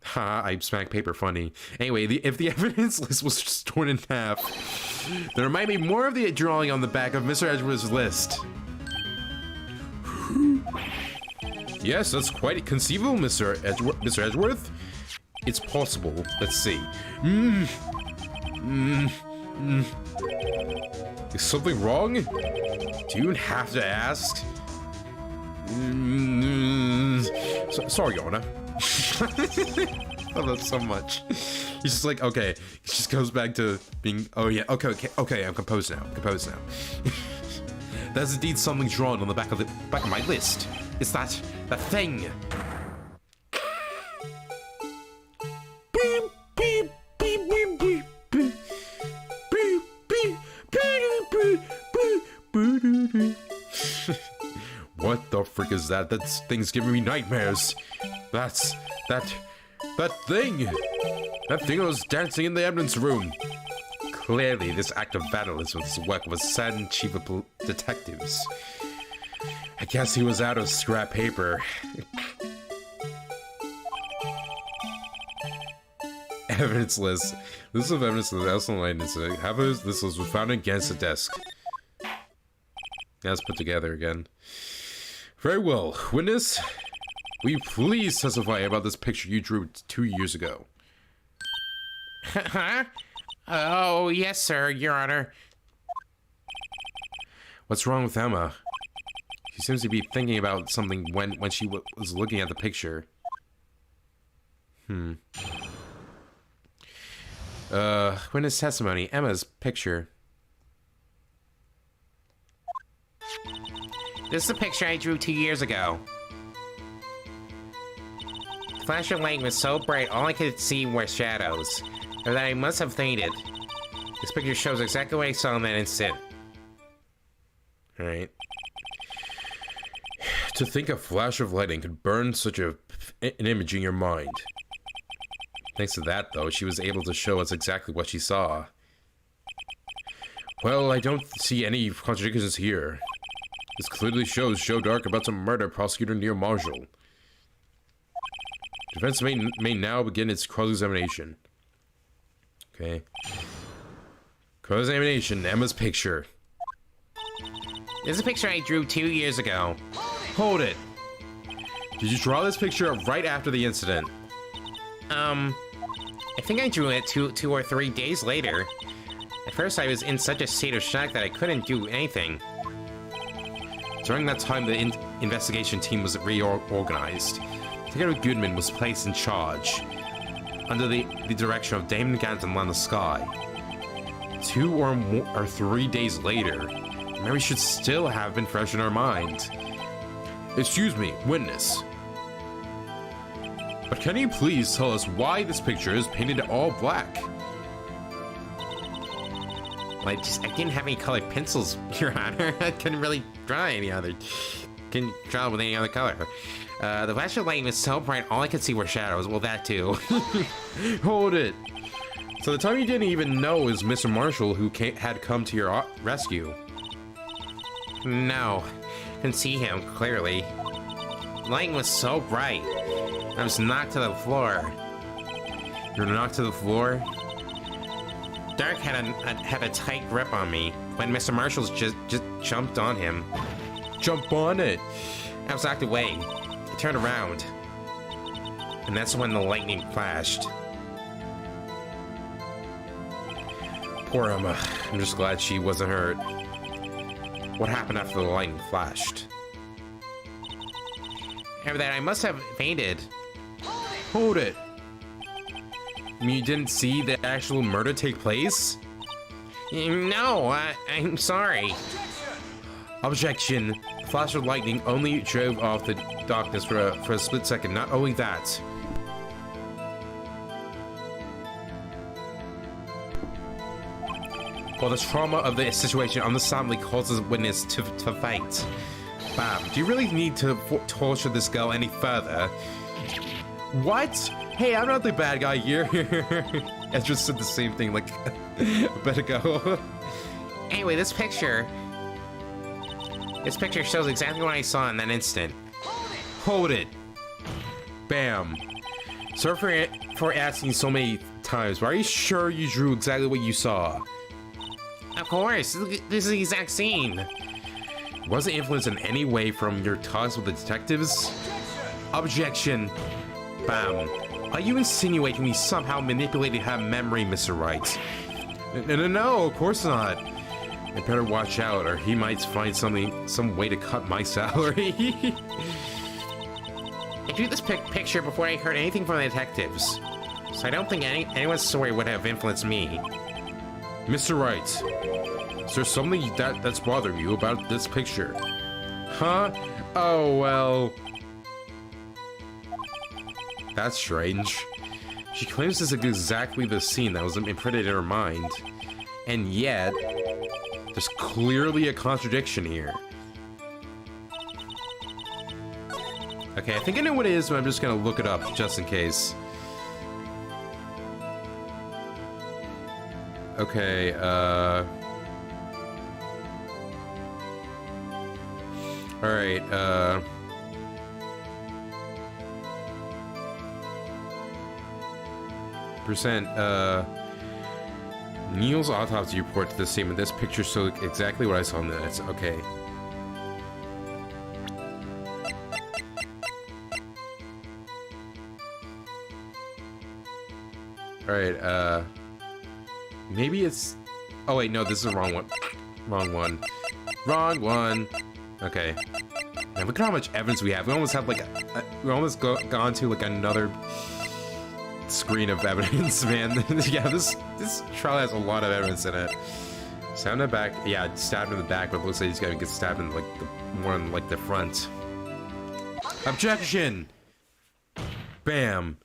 Ha, I smack paper funny. Anyway, if the evidence list was just torn in half, there might be more of the drawing on the back of Mr. Edgeworth's list. Yes, that's quite conceivable, Mr. Edgeworth. It's possible. Let's see. Is something wrong? Do you have to ask? Sorry, Your Honor. I love that so much. He's just like, okay. He just goes back to being, oh yeah, okay, I'm composed now. There's indeed something drawn on the back of my list. It's that thing. What the frick is that? That thing's giving me nightmares. That thing! That thing was dancing in the evidence room. Clearly, this act of vandalism was the work of a certain chief of detectives. I guess he was out of scrap paper. Evidence list. This is evidence of the Elson Light incident. This list was found against the desk. Let's put together again. Very well. Witness, will you please testify about this picture you drew 2 years ago? Huh? Oh, yes, sir, Your Honor. What's wrong with Emma? She seems to be thinking about something when she was looking at the picture. Witness testimony. Emma's picture. This is the picture I drew 2 years ago. The flash of light was so bright, all I could see were shadows. Or that I must have fainted. This picture shows exactly what I saw in that instant. Alright. To think a flash of lightning could burn such an image in your mind. Thanks to that, though, she was able to show us exactly what she saw. Well, I don't see any contradictions here. This clearly shows Joe Dark about to murder Prosecutor Neil Marshall. Defense may now begin its cross-examination. Okay. Cross-examination, Emma's picture. This is a picture I drew 2 years ago. Hold it! Did you draw this picture right after the incident? I think I drew it two or 3 days later. At first I was in such a state of shock that I couldn't do anything. During that time, the investigation team was reorganized. Detective Goodman was placed in charge, under the direction of Damon Gant and Lana Sky. 2 or 3 days later, Mary should still have been fresh in her mind. Excuse me, witness. But can you please tell us why this picture is painted all black? Well, I didn't have any colored pencils, Your Honor. I couldn't really draw any other. can draw with any other color. The flash of lightning was so bright, all I could see were shadows. Well, that too. Hold it. So the time you didn't even know is Mr. Marshall who had come to your rescue. No, couldn't see him clearly. Lightning was so bright. I was knocked to the floor. You were knocked to the floor? Dark had a tight grip on me when Mr. Marshall just jumped on him. Jump on it. I was knocked away. I turned around. And that's when the lightning flashed. Poor Emma. I'm just glad she wasn't hurt. What happened after the lightning flashed? After that, I must have fainted. Hold it. I mean, you didn't see the actual murder take place? No, I'm sorry. Objection. The flash of lightning only drove off the darkness for a split second. Not only that. While the trauma of the situation understandably causes witness to faint. Bam. Do you really need to torture this girl any further? What? Hey, I'm not the bad guy here. I just said the same thing like a bit ago. Anyway, this picture shows exactly what I saw in that instant. Hold it. Bam. Sorry for asking so many times, but are you sure you drew exactly what you saw? Of course, this is the exact scene. Was it influenced in any way from your talks with the detectives? Objection. Bam. Are you insinuating we somehow manipulated her memory, Mr. Wright? No, of course not. I better watch out, or he might find some way to cut my salary. I drew this picture before I heard anything from the detectives, so I don't think anyone's story would have influenced me. Mr. Wright, is there something that's bothering you about this picture? Huh? Oh, well... That's strange. She claims this is exactly the scene that was imprinted in her mind. And yet, there's clearly a contradiction here. Okay, I think I know what it is, but I'm just gonna look it up just in case. Okay, alright, Neil's autopsy report to the statement. This picture showed exactly what I saw in the minutes. Okay. Alright, maybe it's... Oh wait, no, this is the wrong one. Wrong one. Wrong one. Okay. Man, look at how much evidence we have. We almost have like we almost gone to like another screen of evidence, man. Yeah, this trial has a lot of evidence in it. Stabbed in the back. Yeah, stabbed in the back, but it looks like he's gonna get stabbed in like more in like the front. Objection! Bam.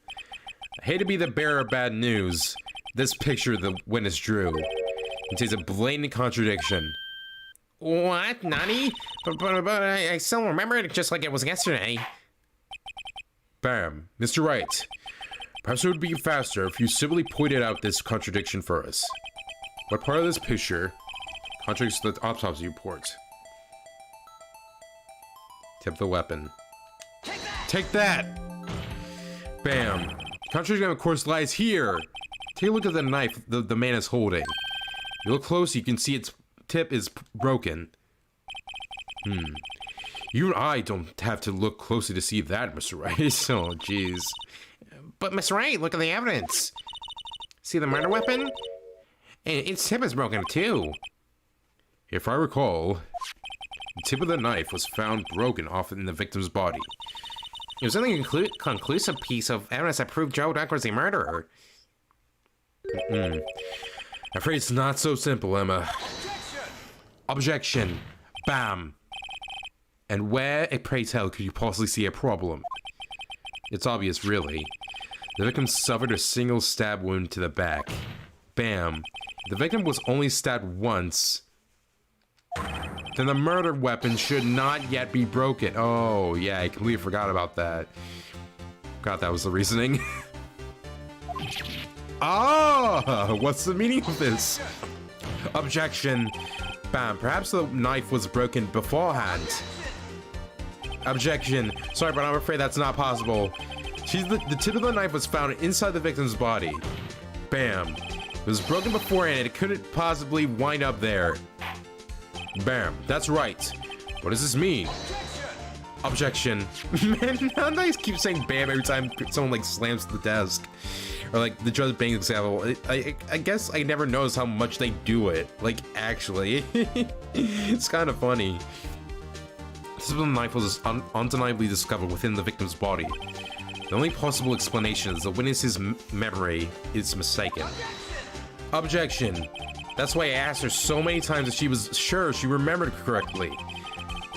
I hate to be the bearer of bad news. This picture the witness drew contains a blatant contradiction. What? Nani? But I still remember it just like it was yesterday. Bam. Mr. Wright. Perhaps it would be faster if you simply pointed out this contradiction for us. What part of this picture contradicts the autopsy report? Tip the weapon. Take that! Bam. Contradiction, of course, lies here. Take a look at the knife the man is holding. You look close, you can see its tip is broken. You and I don't have to look closely to see that, Mr. Wright. Oh, jeez. But Miss Wright, look at the evidence. See the murder weapon? And its tip is broken too. If I recall, the tip of the knife was found broken off in the victim's body. It was only a conclusive piece of evidence that proved Joe Duck was the murderer. I'm afraid it's not so simple, Emma. Objection. Bam. And where, pray tell, could you possibly see a problem? It's obvious, really. The victim suffered a single stab wound to the back. Bam. The victim was only stabbed once. then the murder weapon should not yet be broken. Oh, yeah, I completely forgot about that. Forgot that was the reasoning. Oh, what's the meaning of this? Objection. Bam, perhaps the knife was broken beforehand. Objection. Sorry, but I'm afraid that's not possible. The tip of the knife was found inside the victim's body. Bam. It was broken beforehand and it couldn't possibly wind up there. Bam. That's right. What does this mean? Objection. Man, how do I keep saying bam every time someone like slams the desk? Or like the judge bangs example. I guess I never noticed how much they do it. Like, actually. It's kind of funny. This knife was undeniably discovered within the victim's body. The only possible explanation is the witness's memory is mistaken. Objection. That's why I asked her so many times if she was sure she remembered correctly.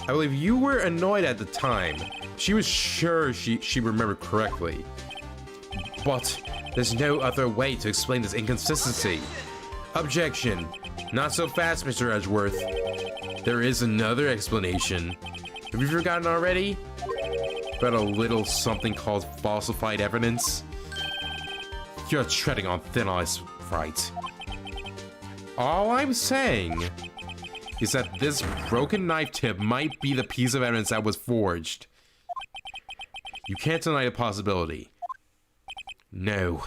I believe you were annoyed at the time. She was sure she remembered correctly. But there's no other way to explain this inconsistency. Objection. Not so fast, Mr. Edgeworth. There is another explanation. Have you forgotten already? About a little something called falsified evidence? You're treading on thin ice, right? All I'm saying is that this broken knife tip might be the piece of evidence that was forged. You can't deny the possibility. No.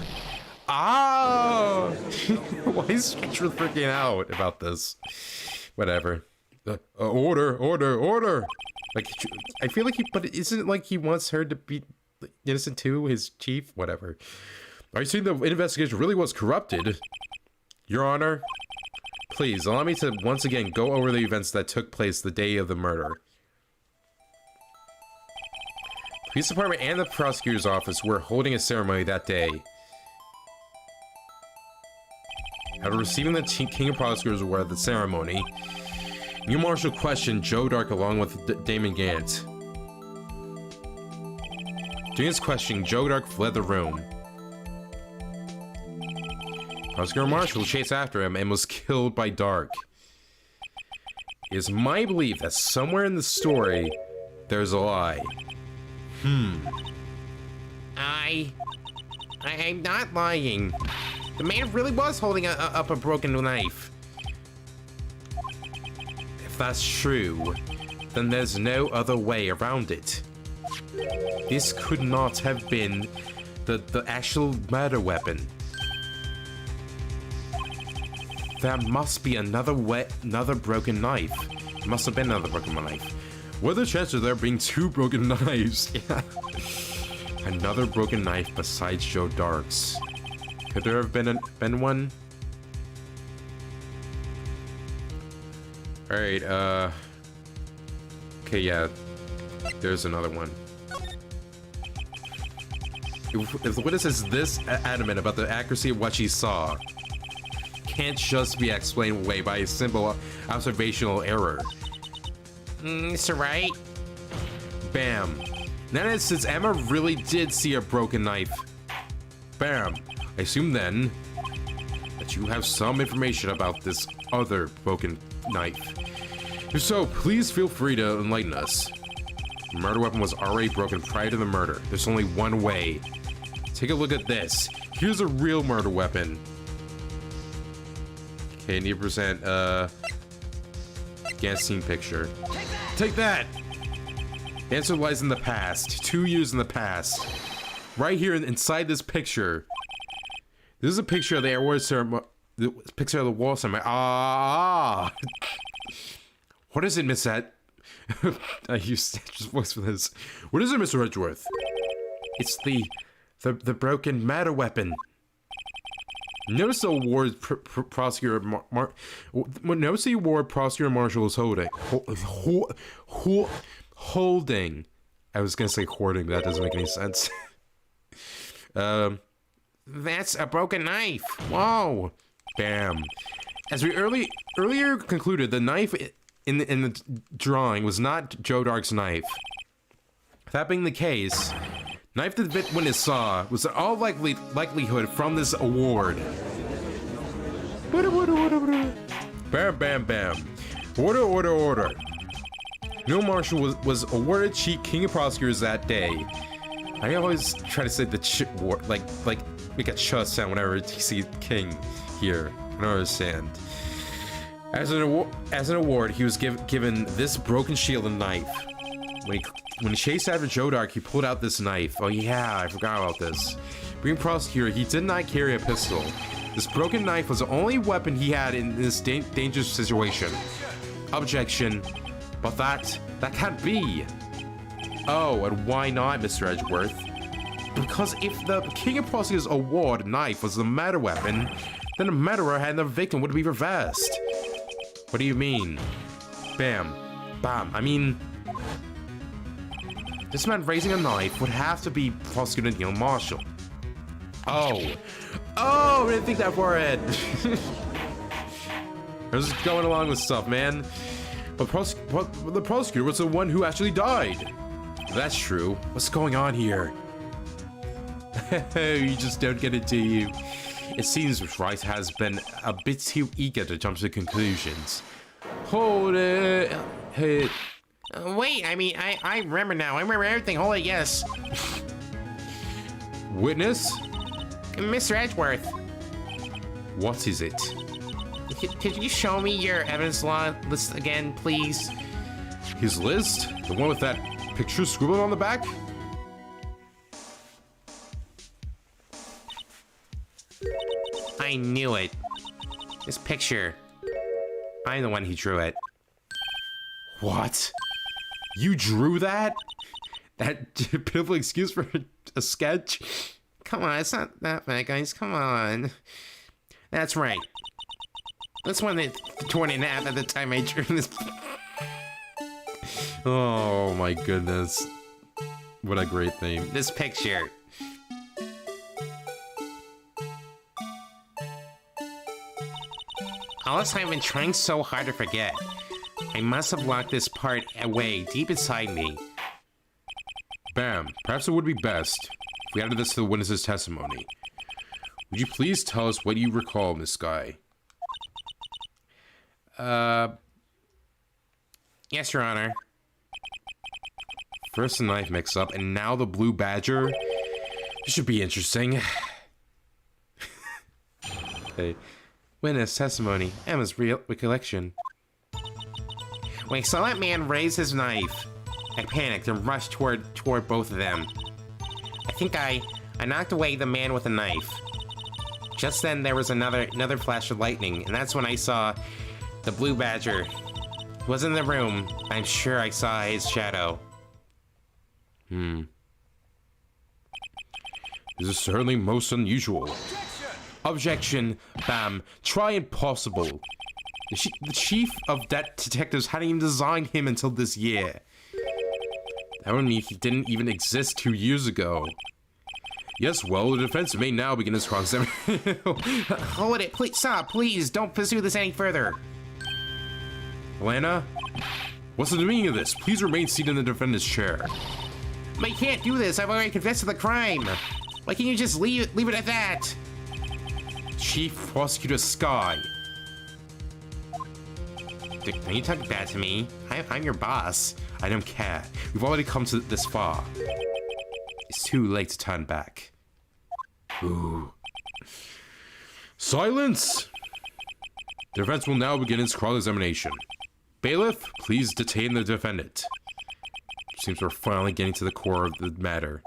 Ah! Why is Stretcher freaking out about this? Whatever. Order! Like, I feel like but isn't it like he wants her to be innocent too, his chief? Whatever. Are you saying the investigation really was corrupted? Your Honor, please allow me to once again go over the events that took place the day of the murder. The police department and the prosecutor's office were holding a ceremony that day. After receiving the King of Prosecutors award at the ceremony, New Marshal questioned Joe Dark along with Damon Gant. During his questioning, Joe Dark fled the room. Prosecutor Marshall chased after him and was killed by Dark. It is my belief that somewhere in the story, there's a lie. I'm not lying. The man really was holding up a broken knife. If that's true, then there's no other way around it. This could not have been the actual murder weapon. There must be another broken knife. It must have been another broken knife. What are the chances of there being two broken knives? Yeah. Another broken knife besides Joe Dark's. Could there have been one? Alright, okay, yeah. There's another one. If the witness is this adamant about the accuracy of what she saw, can't just be explained away by a simple observational error. Mr. Wright? Bam. Now, since Emma really did see a broken knife, bam. I assume then that you have some information about this other broken knife. If so, please feel free to enlighten us. The murder weapon was already broken prior to the murder. There's only one way. Take a look at this. Here's a real murder weapon. Okay, need to present scene picture. Take that! The answer lies in the past. 2 years in the past. Right here inside this picture. This is a picture of the award ceremony. The picture of the wall ceremony. Ah! What is it, Miss Ed? I used Stitch's voice for this. What is it, Mr. Edgeworth? It's the broken matter weapon. Notice the award prosecutor notice the award prosecutor Marshall is holding. Holding. I was gonna say hoarding, but that doesn't make any sense. That's a broken knife. Whoa. Bam. As we earlier concluded, the knife in the drawing was not Joe Dark's knife. That being the case, knife the witness saw was in all likelihood from this award. Bam, bam, bam. Order, order, order. No Marshall was awarded chief king of prosecutors that day. I always try to say the like make a ch sound whenever you see king here. I don't understand. As an award, he was given this broken shield and knife. When he chased after Joe Dark, he pulled out this knife. Oh yeah, I forgot about this. Being prosecutor, he did not carry a pistol. This broken knife was the only weapon he had in this dangerous situation. Objection. But that can't be. Oh, and why not, Mr. Edgeworth? Because if the King of Prosecutors award knife was the murder weapon, then the murderer and the victim would be reversed. What do you mean? Bam. Bam. I mean, this man raising a knife would have to be Prosecutor Neil Marshall. Oh. Oh, I didn't think that far ahead. I was just going along with stuff, man. But the prosecutor was the one who actually died. That's true. What's going on here? You just don't get it, do you? It seems Wright has been a bit too eager to jump to conclusions. Hold it. Hey. Wait, I mean, I remember now. I remember everything. Hold it, yes. Witness? Mr. Edgeworth. What is it? Could you show me your evidence law list again, please? His list? The one with that picture scribbled on the back? I knew it. This picture. I'm the one who drew it. What? You drew that? That pitiful excuse for a sketch? Come on, it's not that bad, guys. Come on. That's right. That's one that torn in half at the time I drew this. Oh my goodness. What a great name. This picture. All this time I've been trying so hard to forget. I must have locked this part away deep inside me. Bam. Perhaps it would be best if we added this to the witness's testimony. Would you please tell us what you recall, Miss Guy? Yes, Your Honor. First the knife mix-up, and now the blue badger? This should be interesting. Okay. Witness testimony. Emma's recollection. When I saw that man raise his knife, I panicked and rushed toward both of them. I think I knocked away the man with the knife. Just then there was another flash of lightning, and that's when I saw the blue badger. He was in the room. I'm sure I saw his shadow. This is certainly most unusual. Objection. Bam. Try impossible. The chief of detectives hadn't even designed him until this year. That would mean he didn't even exist 2 years ago. Yes, well, the defense may now begin its cross-examination. Hold it, please, stop, please, don't pursue this any further. Lana? What's the meaning of this? Please remain seated in the defendant's chair. But you can't do this, I've already confessed to the crime. Why can't you just leave it at that? Chief Prosecutor Sky. Don't you talk bad to me? I'm your boss. I don't care. We've already come to this far. It's too late to turn back. Ooh. Silence! The defense will now begin its cross-examination. Bailiff, please detain the defendant. Seems we're finally getting to the core of the matter.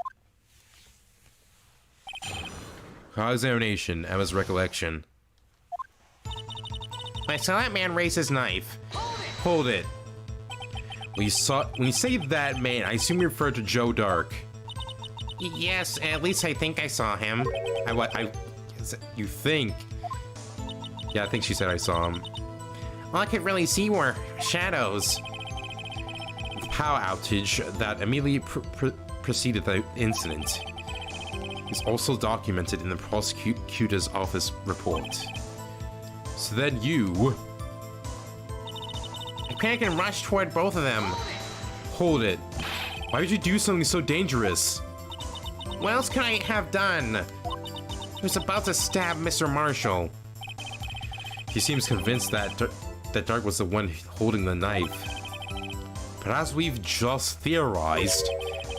Cross-examination, Emma's recollection. I saw that man raise his knife. Hold it. When you say that man, I assume you refer to Joe Dark. Yes, at least I think I saw him. You think? Yeah, I think she said I saw him. All I could really see were shadows. The power outage that immediately preceded the incident is also documented in the prosecutor's office report. So then you... I panicked and rushed toward both of them. Hold it. Why would you do something so dangerous? What else could I have done? He was about to stab Mr. Marshall. He seems convinced that that Dark was the one holding the knife. But as we've just theorized,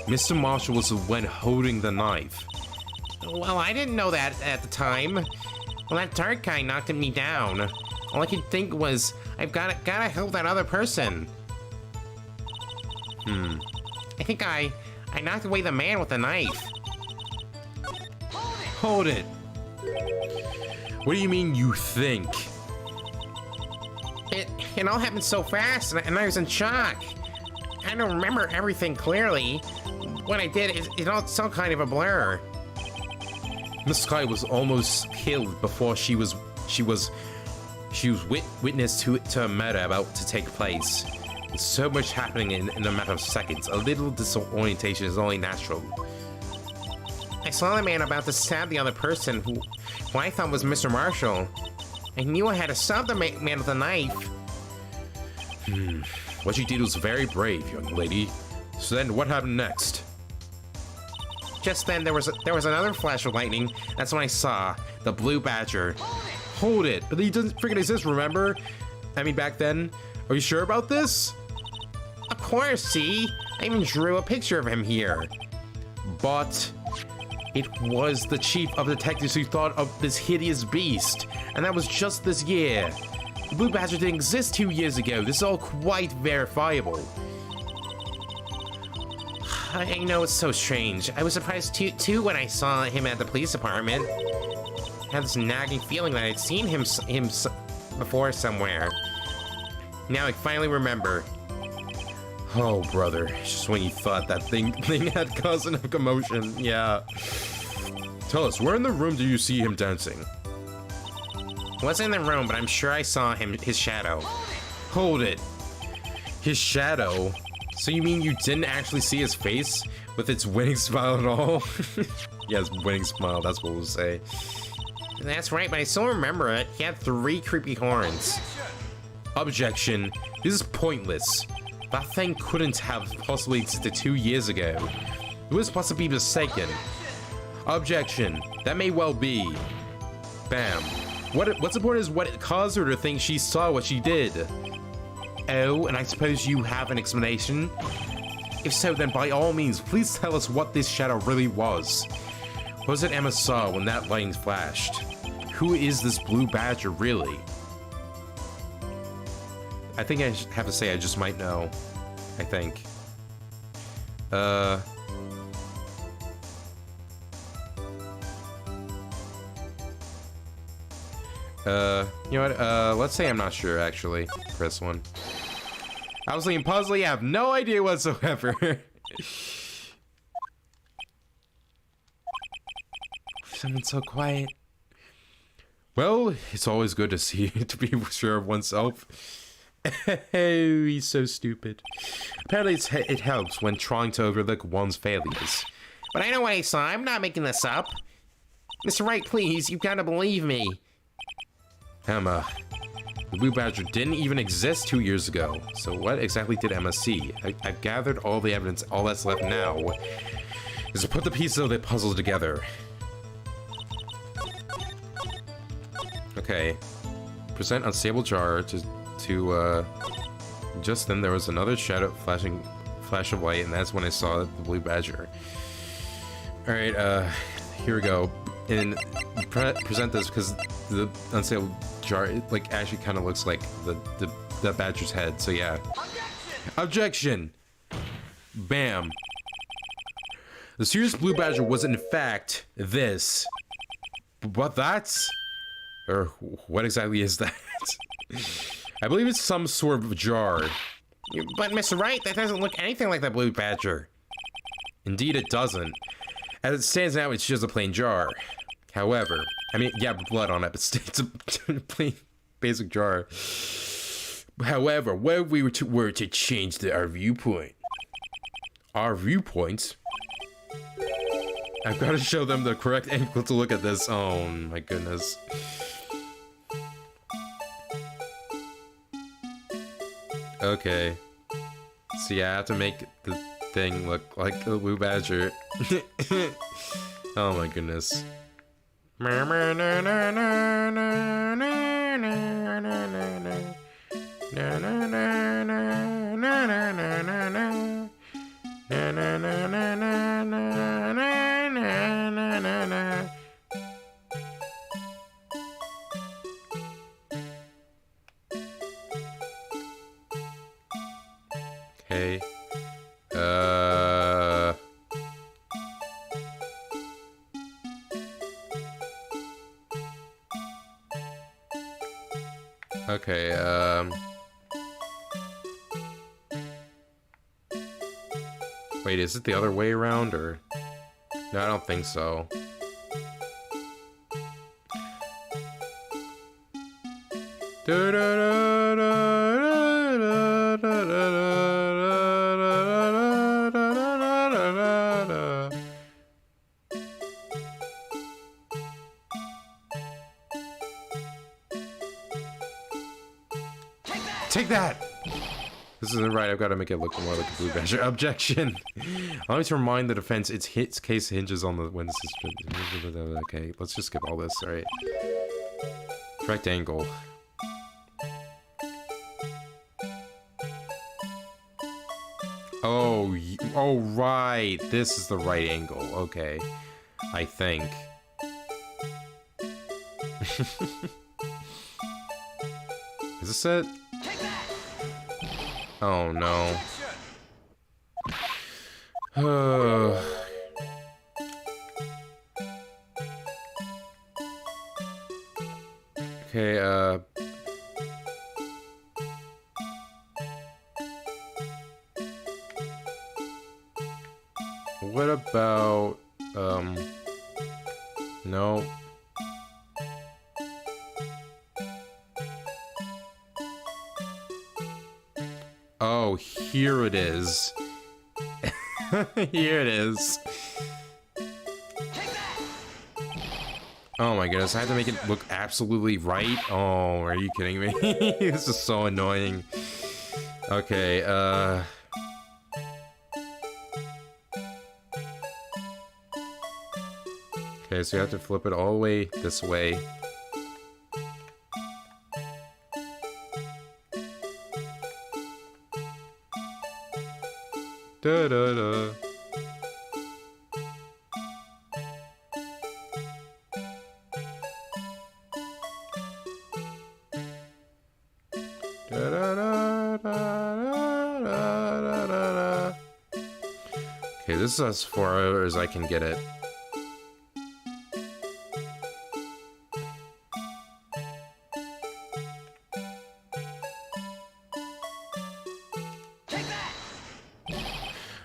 Mr. Marshall was the one holding the knife. Well, I didn't know that at the time. Well, that dark guy knocked me down. All I could think was, I've gotta help that other person. I think I knocked away the man with the knife. Hold it. What do you mean you think? It all happened so fast, and I was in shock. I don't remember everything clearly. What I did is it all some kind of a blur. Miss Sky was almost killed before she was witness to a murder about to take place. There's so much happening in a matter of seconds. A little disorientation is only natural. I saw the man about to stab the other person who I thought was Mr. Marshall. I knew I had to stop the man with a knife. What you did was very brave, young lady. So then what happened next? Just then there was another flash of lightning. That's when I saw the blue badger. Hold it, but he doesn't freaking exist, remember? I mean, back then. Are you sure about this? Of course, see? I even drew a picture of him here. But it was the chief of detectives who thought of this hideous beast, and that was just this year. The blue badger didn't exist 2 years ago. This is all quite verifiable. I know, it's so strange. I was surprised too when I saw him at the police department. I had this nagging feeling that I'd seen him before somewhere. Now I finally remember. Oh, brother. Just when you thought that thing had caused enough commotion. Yeah. Tell us, where in the room do you see him dancing? Wasn't in the room, but I'm sure I saw his shadow. Hold it. His shadow? So you mean you didn't actually see his face with its winning smile at all? Yes, winning smile, that's what we'll say. That's right, but I still remember it. He had 3 creepy horns. Objection. This is pointless. That thing couldn't have possibly existed 2 years ago. It was possibly mistaken. Objection. That may well be. Bam. What's important is what caused her to think she saw what she did. Oh, and I suppose you have an explanation? If so, then by all means, please tell us what this shadow really was. What was it Emma saw when that lightning flashed? Who is this blue badger really? I think I have to say I just might know. I think. You know what? Let's say I'm not sure, actually, for this one. I was thinking puzzly, I have no idea whatsoever. Someone's so quiet. Well, it's always good to be sure of oneself. Oh, he's so stupid. Apparently it helps when trying to overlook one's failures. But I know what I saw. I'm not making this up. Mr. Wright, please, you've got to believe me. Emma, the blue badger didn't even exist 2 years ago. So what exactly did Emma see? I've gathered all the evidence. All that's left now is to put the pieces of the puzzle together. Okay. Present unstable jar to just then there was another flash of light, and that's when I saw the blue badger. Alright, here we go. And present this because the unstable jar, it, like, actually kind of looks like the badger's head, so yeah. Objection! Bam. The serious blue badger was in fact this. But that's... Or what exactly is that? I believe it's some sort of jar. But Mr. Wright, that doesn't look anything like the blue badger. Indeed it doesn't. As it stands now, it's just a plain jar. However, I mean, yeah, blood on it, but it's a plain basic jar. However, what if we were to change our viewpoint? Our viewpoints? I've got to show them the correct angle to look at this. Oh my goodness. Okay. So yeah, I have to make the thing look like the blue badger. Oh my goodness. Na na na na na na na na na. Na na na na na na na na na na. Okay. Okay, wait, is it the other way around, or? No, I don't think so. Take that! This isn't right. I've got to make it look more like a blue badger. Objection! Allow me to remind the defense its case hinges on the when this. Okay, let's just skip all this. Alright. Correct angle. Oh, oh, right. This is the right angle. Okay. I think. Is this it? Oh, no. Okay, what about, no. Oh, here it is. Here it is. Oh my goodness, I have to make it look absolutely right? Oh, are you kidding me? This is so annoying. Okay, okay, so you have to flip it all the way this way. Da da da. Da da da da da da da. Okay, this is as far as I can get it.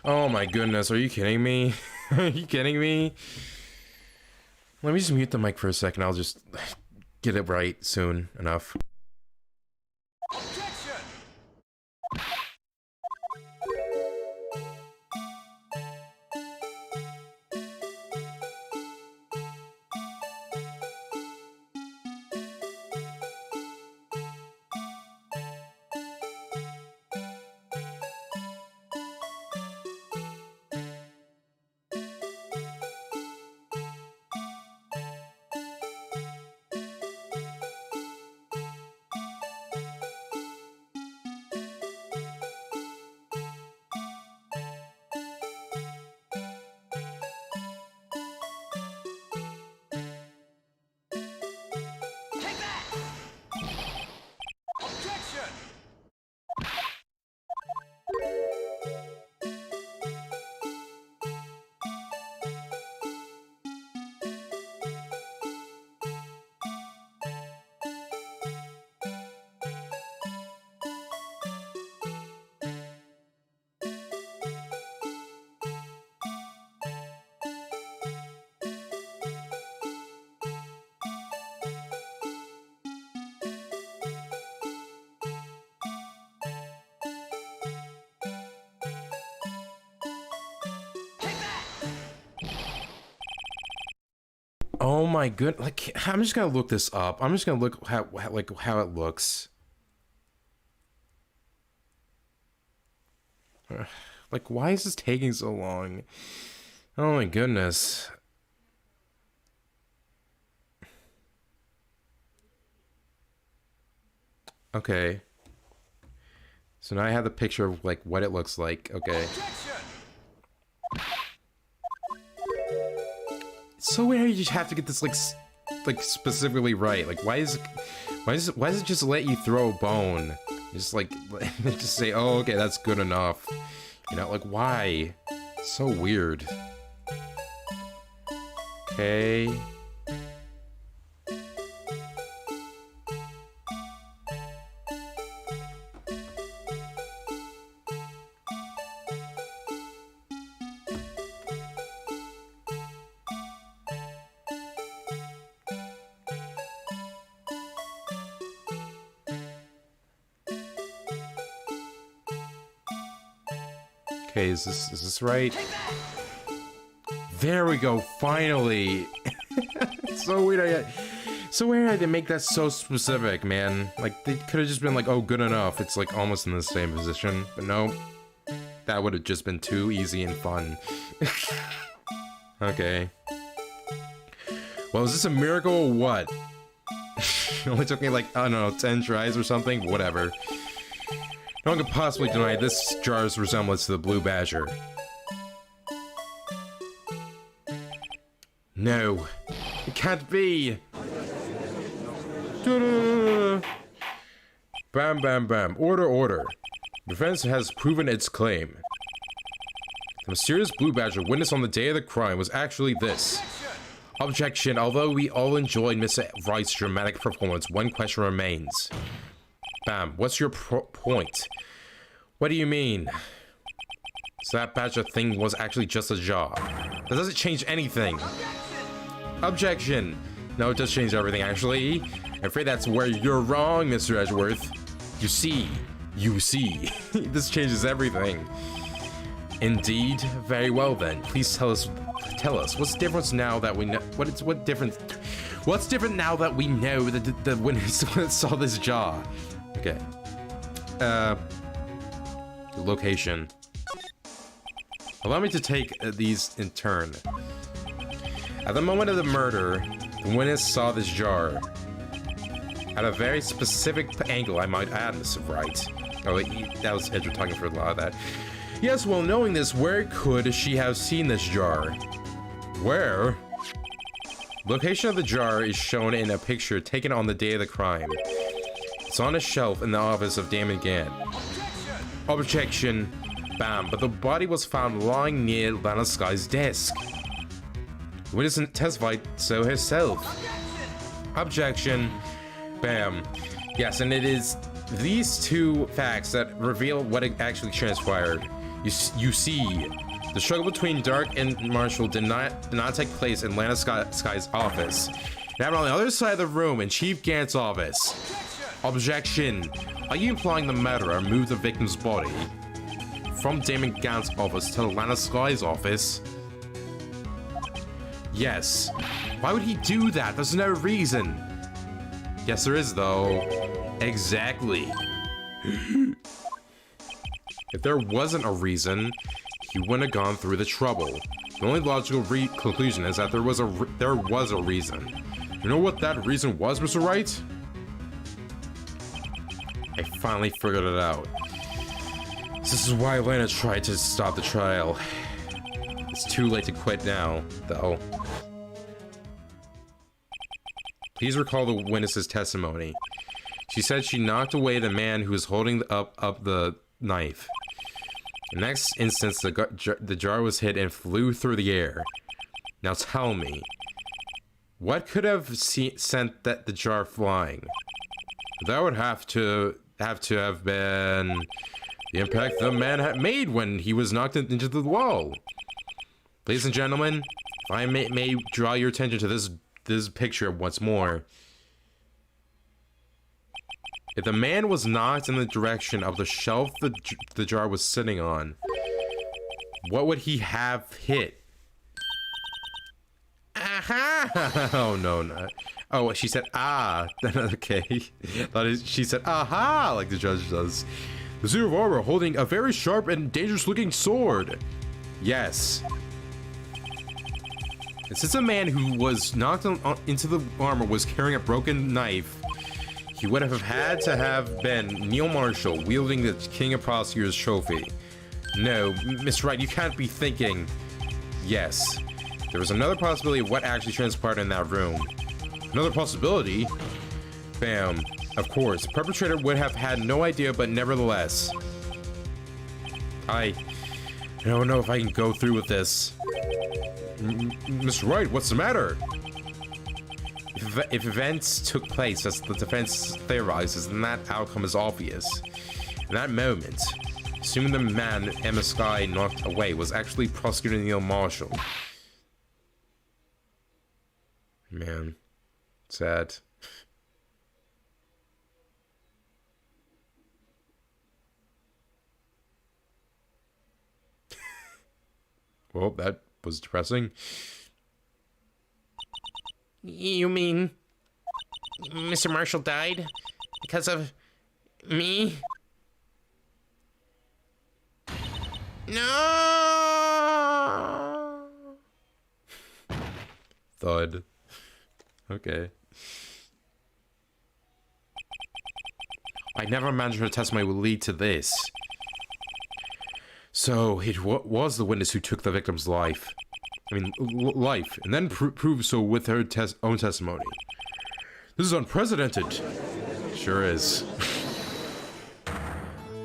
Oh my goodness, are you kidding me? Are you kidding me? Let me just mute the mic for a second. I'll just get it right soon enough. Oh my good, like I'm just gonna look this up. I'm just gonna look how it looks. Like, why is this taking so long? Oh my goodness. Okay. So now I have the picture of like what it looks like. Okay. It's so weird. You just have to get this like specifically right. Like why does it just let you throw a bone? Just like just say, oh, okay, that's good enough. You know, like why? It's so weird. Okay. Okay, is this right? There we go, finally! It's so weird, so weird how they make that so specific, man. Like, they could have just been like, oh, good enough. It's like almost in the same position, but no. That would have just been too easy and fun. Okay. Well, is this a miracle or what? It only took me like, I don't know, 10 tries or something? Whatever. No one could possibly deny this jar's resemblance to the Blue Badger. No, it can't be. Bam, bam, bam. Order, order. Defense has proven its claim. The mysterious Blue Badger witnessed on the day of the crime was actually this. Objection. Although we all enjoyed Mr. Wright's dramatic performance, one question remains. Bam. What's your point? What do you mean? So that badger thing was actually just a jar. That doesn't change anything. Objection. No, it does change everything, actually. I'm afraid that's where you're wrong, Mr. Edgeworth. You see. This changes everything. Indeed. Very well, then. Please tell us, what's the difference now that we know... What's different now that we know that the witness saw this jar? Okay. Location. Allow me to take these in turn. At the moment of the murder, the witness saw this jar. At a very specific angle, I might add, Mr. Wright. Oh, that was Edgeworth talking for a lot of that. Yes, well, knowing this, where could she have seen this jar? Where? Location of the jar is shown in a picture taken on the day of the crime. It's on a shelf in the office of Damon Gann. Objection. Bam. But the body was found lying near Lana Sky's desk. The witness testified so herself. Objection. Bam. Yes, and it is these two facts that reveal what actually transpired. You see, the struggle between Dark and Marshall did not take place in Lana Sky's office. It happened on the other side of the room in Chief Gant's office. Objection. Are you implying the murderer moved the victim's body from Damon Gant's office to Lana Sky's office? Yes. Why would he do that? There's no reason. Yes, there is, though. Exactly. If there wasn't a reason, he wouldn't have gone through the trouble. The only logical conclusion is that there was a reason. You know what that reason was, Mr. Wright? I finally figured it out. This is why Lana tried to stop the trial. It's too late to quit now, though. Please recall the witness's testimony. She said she knocked away the man who was holding up the knife. In the next instance, the jar was hit and flew through the air. Now tell me, what could have sent the jar flying? That would have to have been the impact the man had made when he was knocked into the wall. Ladies and gentlemen, if I may draw your attention to this picture once more. If the man was knocked in the direction of the shelf the jar was sitting on, what would he have hit? Aha! Oh, no, not. Oh, she said, ah. Okay. She said, aha, like the judge does. The suit of armor holding a very sharp and dangerous looking sword. Yes. And since a man who was knocked into the armor was carrying a broken knife, he would have had to have been Neil Marshall wielding the King of Prosecutors trophy. No, Miss Wright, you can't be thinking. Yes, there was another possibility of what actually transpired in that room. Another possibility? Bam. Of course, the perpetrator would have had no idea, but nevertheless. I don't know if I can go through with this. Mr. Wright, what's the matter? If events took place as the defense theorizes, then that outcome is obvious. In that moment, assuming the man Emma Sky knocked away was actually Prosecutor Neil Marshall. Man, sad. Well, that was depressing. You mean Mr. Marshall died because of me? No! Thud. Okay. I never imagined her testimony would lead to this. So, it was the witness who took the victim's life. I mean, life, and then proved so with her own testimony. This is unprecedented. Sure is.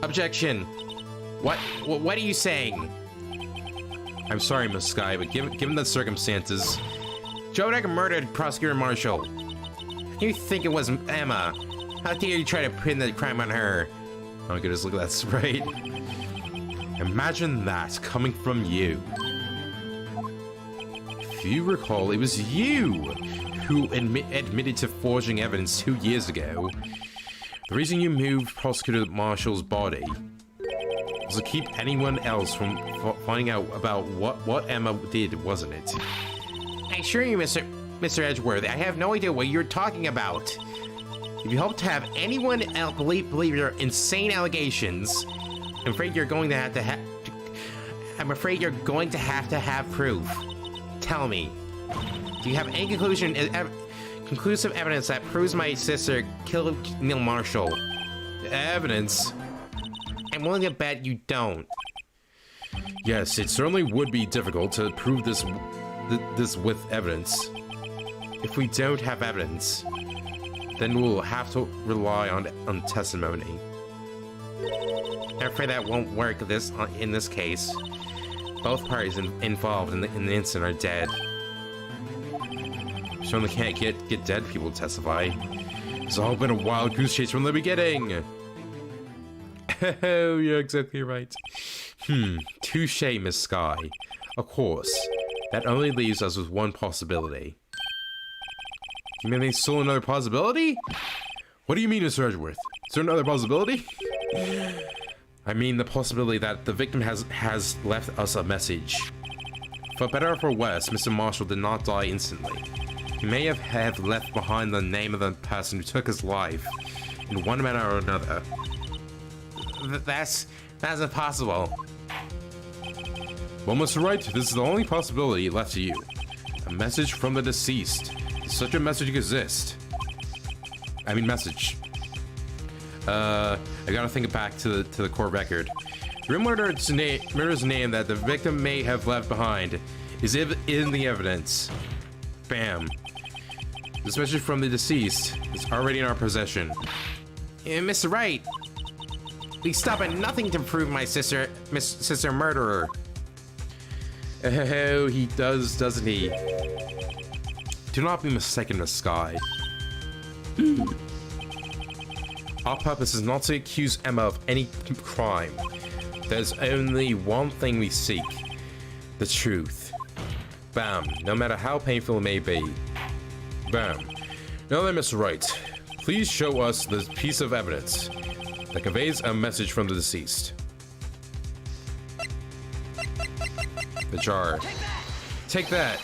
Objection. What are you saying? I'm sorry, Miss Sky, but given the circumstances... Joe Decker murdered Prosecutor Marshall. You think it was Emma? How dare you try to pin the crime on her? Oh my goodness, look at that sprite. Imagine that coming from you. If you recall, it was you who admitted to forging evidence 2 years ago. The reason you moved Prosecutor Marshall's body was to keep anyone else from finding out about what Emma did, wasn't it? I assure you, Mr. Edgeworth, I have no idea what you're talking about. If you hope to have anyone else believe your insane allegations, I'm afraid you're going to have to have proof. Tell me, do you have any conclusive evidence that proves my sister killed Neil Marshall? Evidence? I'm willing to bet you don't. Yes, it certainly would be difficult to prove this with evidence. If we don't have evidence, then we'll have to rely on testimony. I'm afraid that won't work in this case. Both parties involved in the incident are dead. Certainly can't get dead people to testify. It's all been a wild goose chase from the beginning. Oh, you're exactly right. Touche, Miss Sky. Of course, that only leaves us with one possibility. You mean there's still another possibility? What do you mean, Mr. Edgeworth? Is there another possibility? I mean the possibility that the victim has left us a message. For better or for worse, Mr. Marshall did not die instantly. He may have left behind the name of the person who took his life, in one manner or another. That's impossible. Well, Mr. Wright, this is the only possibility left to you. A message from the deceased. Does such a message exist? I mean message. I gotta think back to the court record. The murderer's name that the victim may have left behind is in the evidence. Bam. This message from the deceased is already in our possession. Mr. Wright, we stop at nothing to prove my sister murderer. Oh, he does, doesn't he? Do not be mistaken, Miss Sky. Our purpose is not to accuse Emma of any crime. There's only one thing we seek. The truth. Bam. No matter how painful it may be. Bam. Now then, Mr. Wright, please show us this piece of evidence that conveys a message from the deceased. The jar. Take that.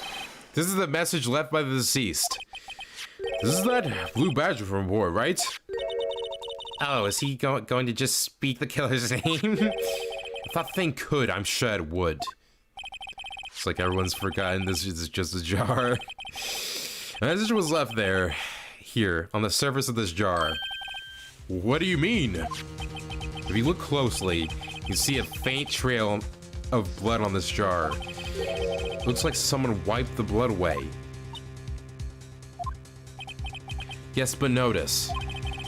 This is the message left by the deceased. This is that blue badge from aboard, right? Oh, is he going to just speak the killer's name? If that thing could, I'm sure it would. It's like everyone's forgotten this is just a jar. A message was left there, here, on the surface of this jar. What do you mean? If you look closely, you see a faint trail of blood on this jar. Looks like someone wiped the blood away. Yes, but notice.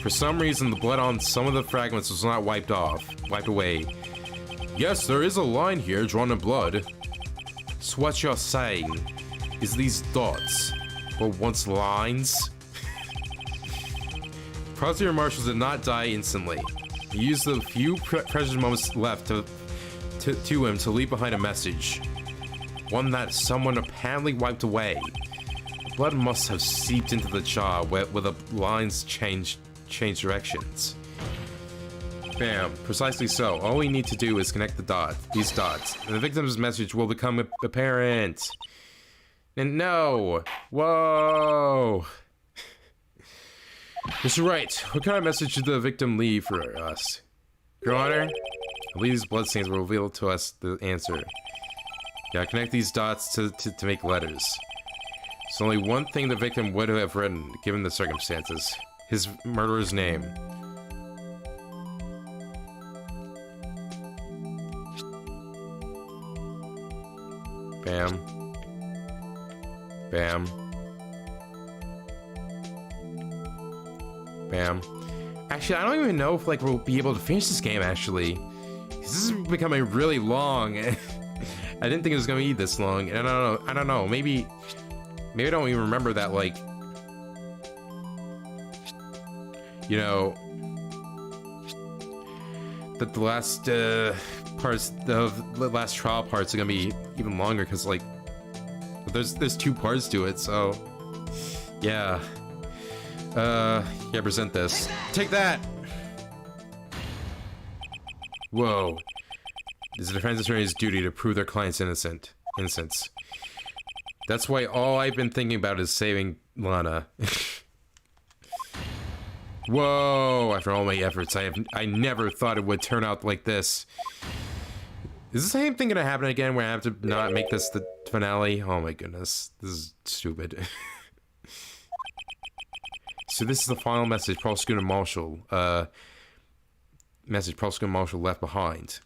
For some reason, the blood on some of the fragments was not wiped away. Yes, there is a line here drawn in blood. So what you're saying is these dots were once lines? Prosecutor Marshall did not die instantly. He used the few precious moments left to him to leave behind a message. One that someone apparently wiped away. The blood must have seeped into the jar where the lines changed directions. Bam. Precisely so. All we need to do is connect these dots, and the victim's message will become apparent. And no! Whoa! Mr. Wright, what kind of message did the victim leave for us? Your Honor, I believe these bloodstains will reveal to us the answer. Yeah, connect these dots to make letters. There's only one thing the victim would have written, given the circumstances. His murderer's name. Bam. Bam. Bam. Actually, I don't even know if, like, we'll be able to finish this game, actually. This is becoming really long. I didn't think it was gonna be this long. And I don't know. Maybe I don't even remember that, like, you know, that the last parts of the last trial parts are gonna be even longer, because, like, there's 2 parts to it, so yeah. Yeah, present this. Take that! Whoa. It is the defense attorney's duty to prove their client's innocence. That's why all I've been thinking about is saving Lana. Whoa! After all my efforts, I never thought it would turn out like this. Is the same thing gonna happen again where I have to not make this the finale? Oh my goodness. This is stupid. So this is the final message Prosecutor Marshall left behind.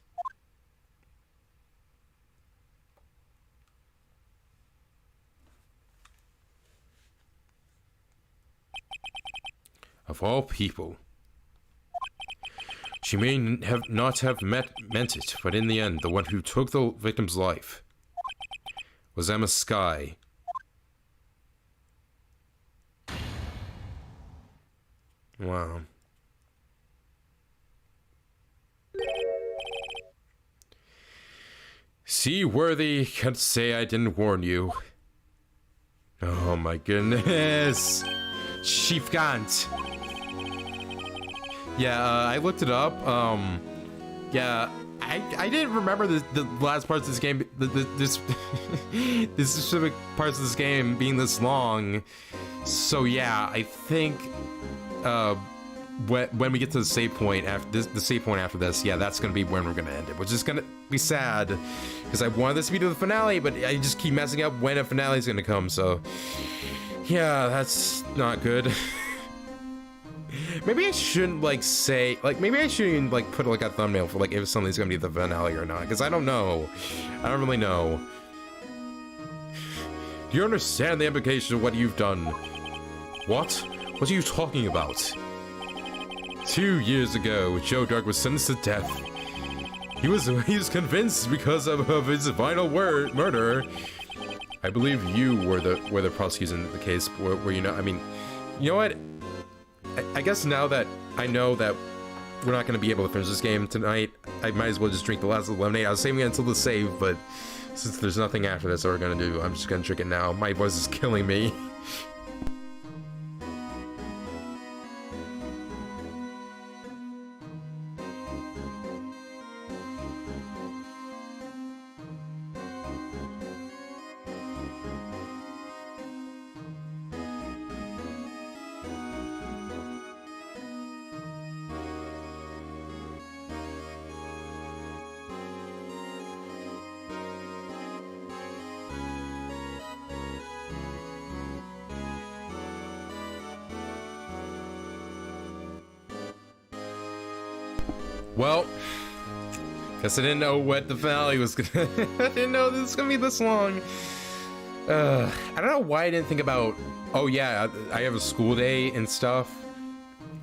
Of all people. She may not have meant it, but in the end, the one who took the victim's life was Emma Skye. Wow. See, Worthy, can't say I didn't warn you. Oh my goodness. Chief Gant. Yeah, I looked it up. Yeah, I didn't remember the last parts of this game, this specific parts of this game being this long. So yeah, I think when we get to the save point after this, yeah, that's gonna be when we're gonna end it, which is gonna be sad because I wanted this to be to the finale, but I just keep messing up when a finale is gonna come. So yeah, that's not good. Maybe I shouldn't, like, say, like, maybe I shouldn't, like, put, like, a thumbnail for, like, if something's gonna be the finale or not, because I don't know. I don't really know. Do you understand the implications of what you've done? What? What are you talking about? 2 years ago, Joe Dark was sentenced to death. He was convinced because of his final murder. I believe you were the prosecutor in the case, where you know, I mean, you know what? I guess now that I know that we're not going to be able to finish this game tonight, I might as well just drink the last of the lemonade. I was saving it until the save, but since there's nothing after this that we're going to do, I'm just going to drink it now. My voice is killing me. Well, guess I didn't know what the finale was gonna. I didn't know this was gonna be this long. I don't know why I didn't think about. Oh yeah, I have a school day and stuff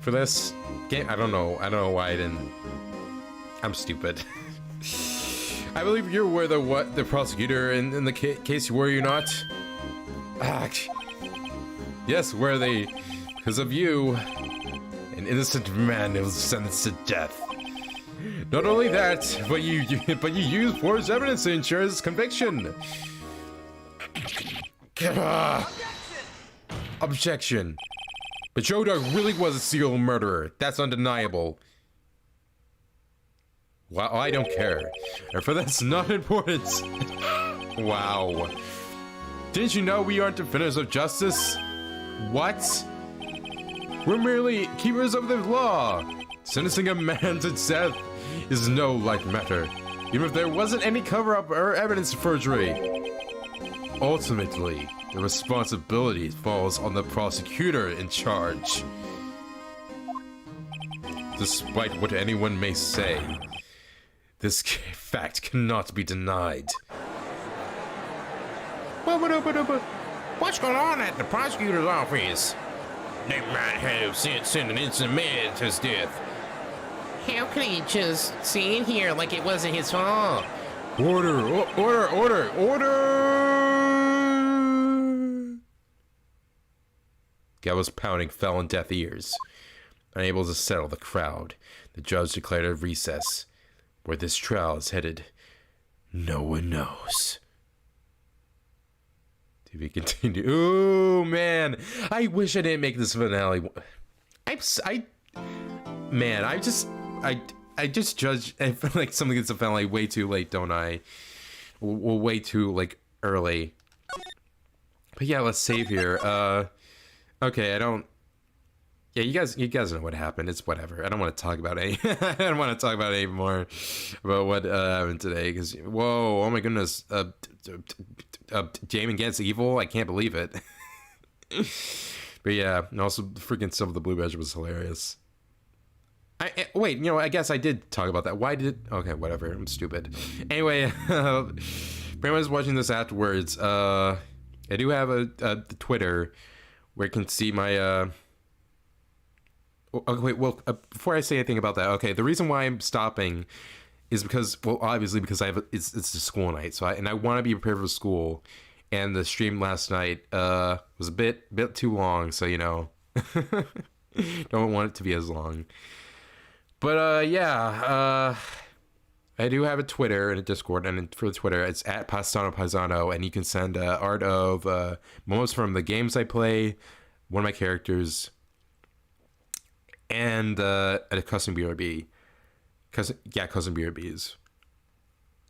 for this game. I don't know why I didn't. I'm stupid. I believe you were the prosecutor in the case, were you not? Ah, yes, were they? Because of you, an innocent man was sentenced to death. Not only that, but you used forged evidence to ensure his conviction. Objection. But Joe Dog really was a serial murderer. That's undeniable. Well, I don't care. For that's not important. Wow. Didn't you know we aren't defenders of justice? What? We're merely keepers of the law. Sentencing a man to death is no light matter, even if there wasn't any cover-up or evidence of forgery. Ultimately, the responsibility falls on the prosecutor in charge. Despite what anyone may say, this fact cannot be denied. What's going on at the prosecutor's office? They might have sentenced an innocent man to his death. How can he just sit in here like it wasn't his fault? Order! Order! Gallo's pounding fell on deaf ears. Unable to settle the crowd, the judge declared a recess. Where this trial is headed, no one knows. To be continued. Ooh, man. I wish I didn't make this finale. I just judge. I feel like something gets a finale way too late, don't I? Well, way too like early. But yeah, let's save here. Okay, I don't. Yeah, you guys know what happened. It's whatever. I don't want to talk about it. I don't want to talk about it anymore about what happened today. Because whoa, oh my goodness, Jamie Against Evil. I can't believe it. But yeah, and also freaking some of the Blue Badge was hilarious. Wait, I guess I did talk about that. Why did? Okay, whatever. I'm stupid. Anyway, pretty much watching this afterwards. I do have a Twitter where you can see my. Okay, wait, well, before I say anything about that, okay, the reason why I'm stopping is because, well, obviously because it's a school night, so I want to be prepared for school, and the stream last night was a bit too long, so don't want it to be as long. But yeah, I do have a Twitter and a Discord, and for the Twitter, it's at Pastano, and you can send art of moments from the games I play, one of my characters, and a custom BRB. Custom BRBs.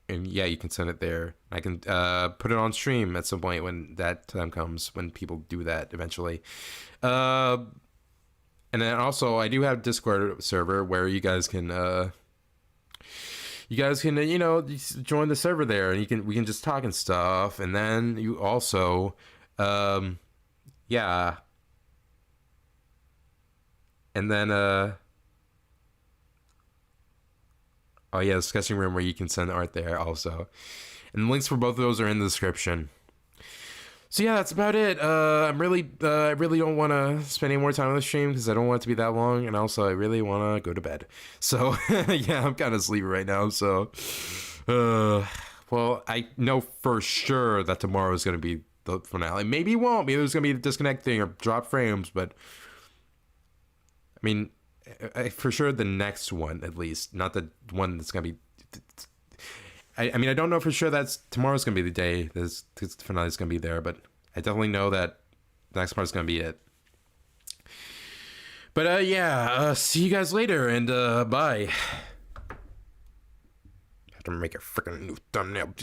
And yeah, you can send it there. I can put it on stream at some point when that time comes, when people do that eventually. And then also, I do have a Discord server where you guys can join the server there, and we can just talk and stuff. And then you also, yeah. And then, oh yeah, the sketching room where you can send art there also. And the links for both of those are in the description. So yeah, that's about it. I really don't want to spend any more time on the stream because I don't want it to be that long. And also, I really want to go to bed. So yeah, I'm kind of sleepy right now. So, well, I know for sure that tomorrow is going to be the finale. Maybe it won't. Maybe there's going to be a disconnect thing or drop frames, but I mean, for sure the next one, at least, not the one that's gonna be. I mean, I don't know for sure that's tomorrow's gonna be the day this finale is gonna be there, but I definitely know that the next part is gonna be it. But yeah, see you guys later, and bye. I have to make a freaking new thumbnail.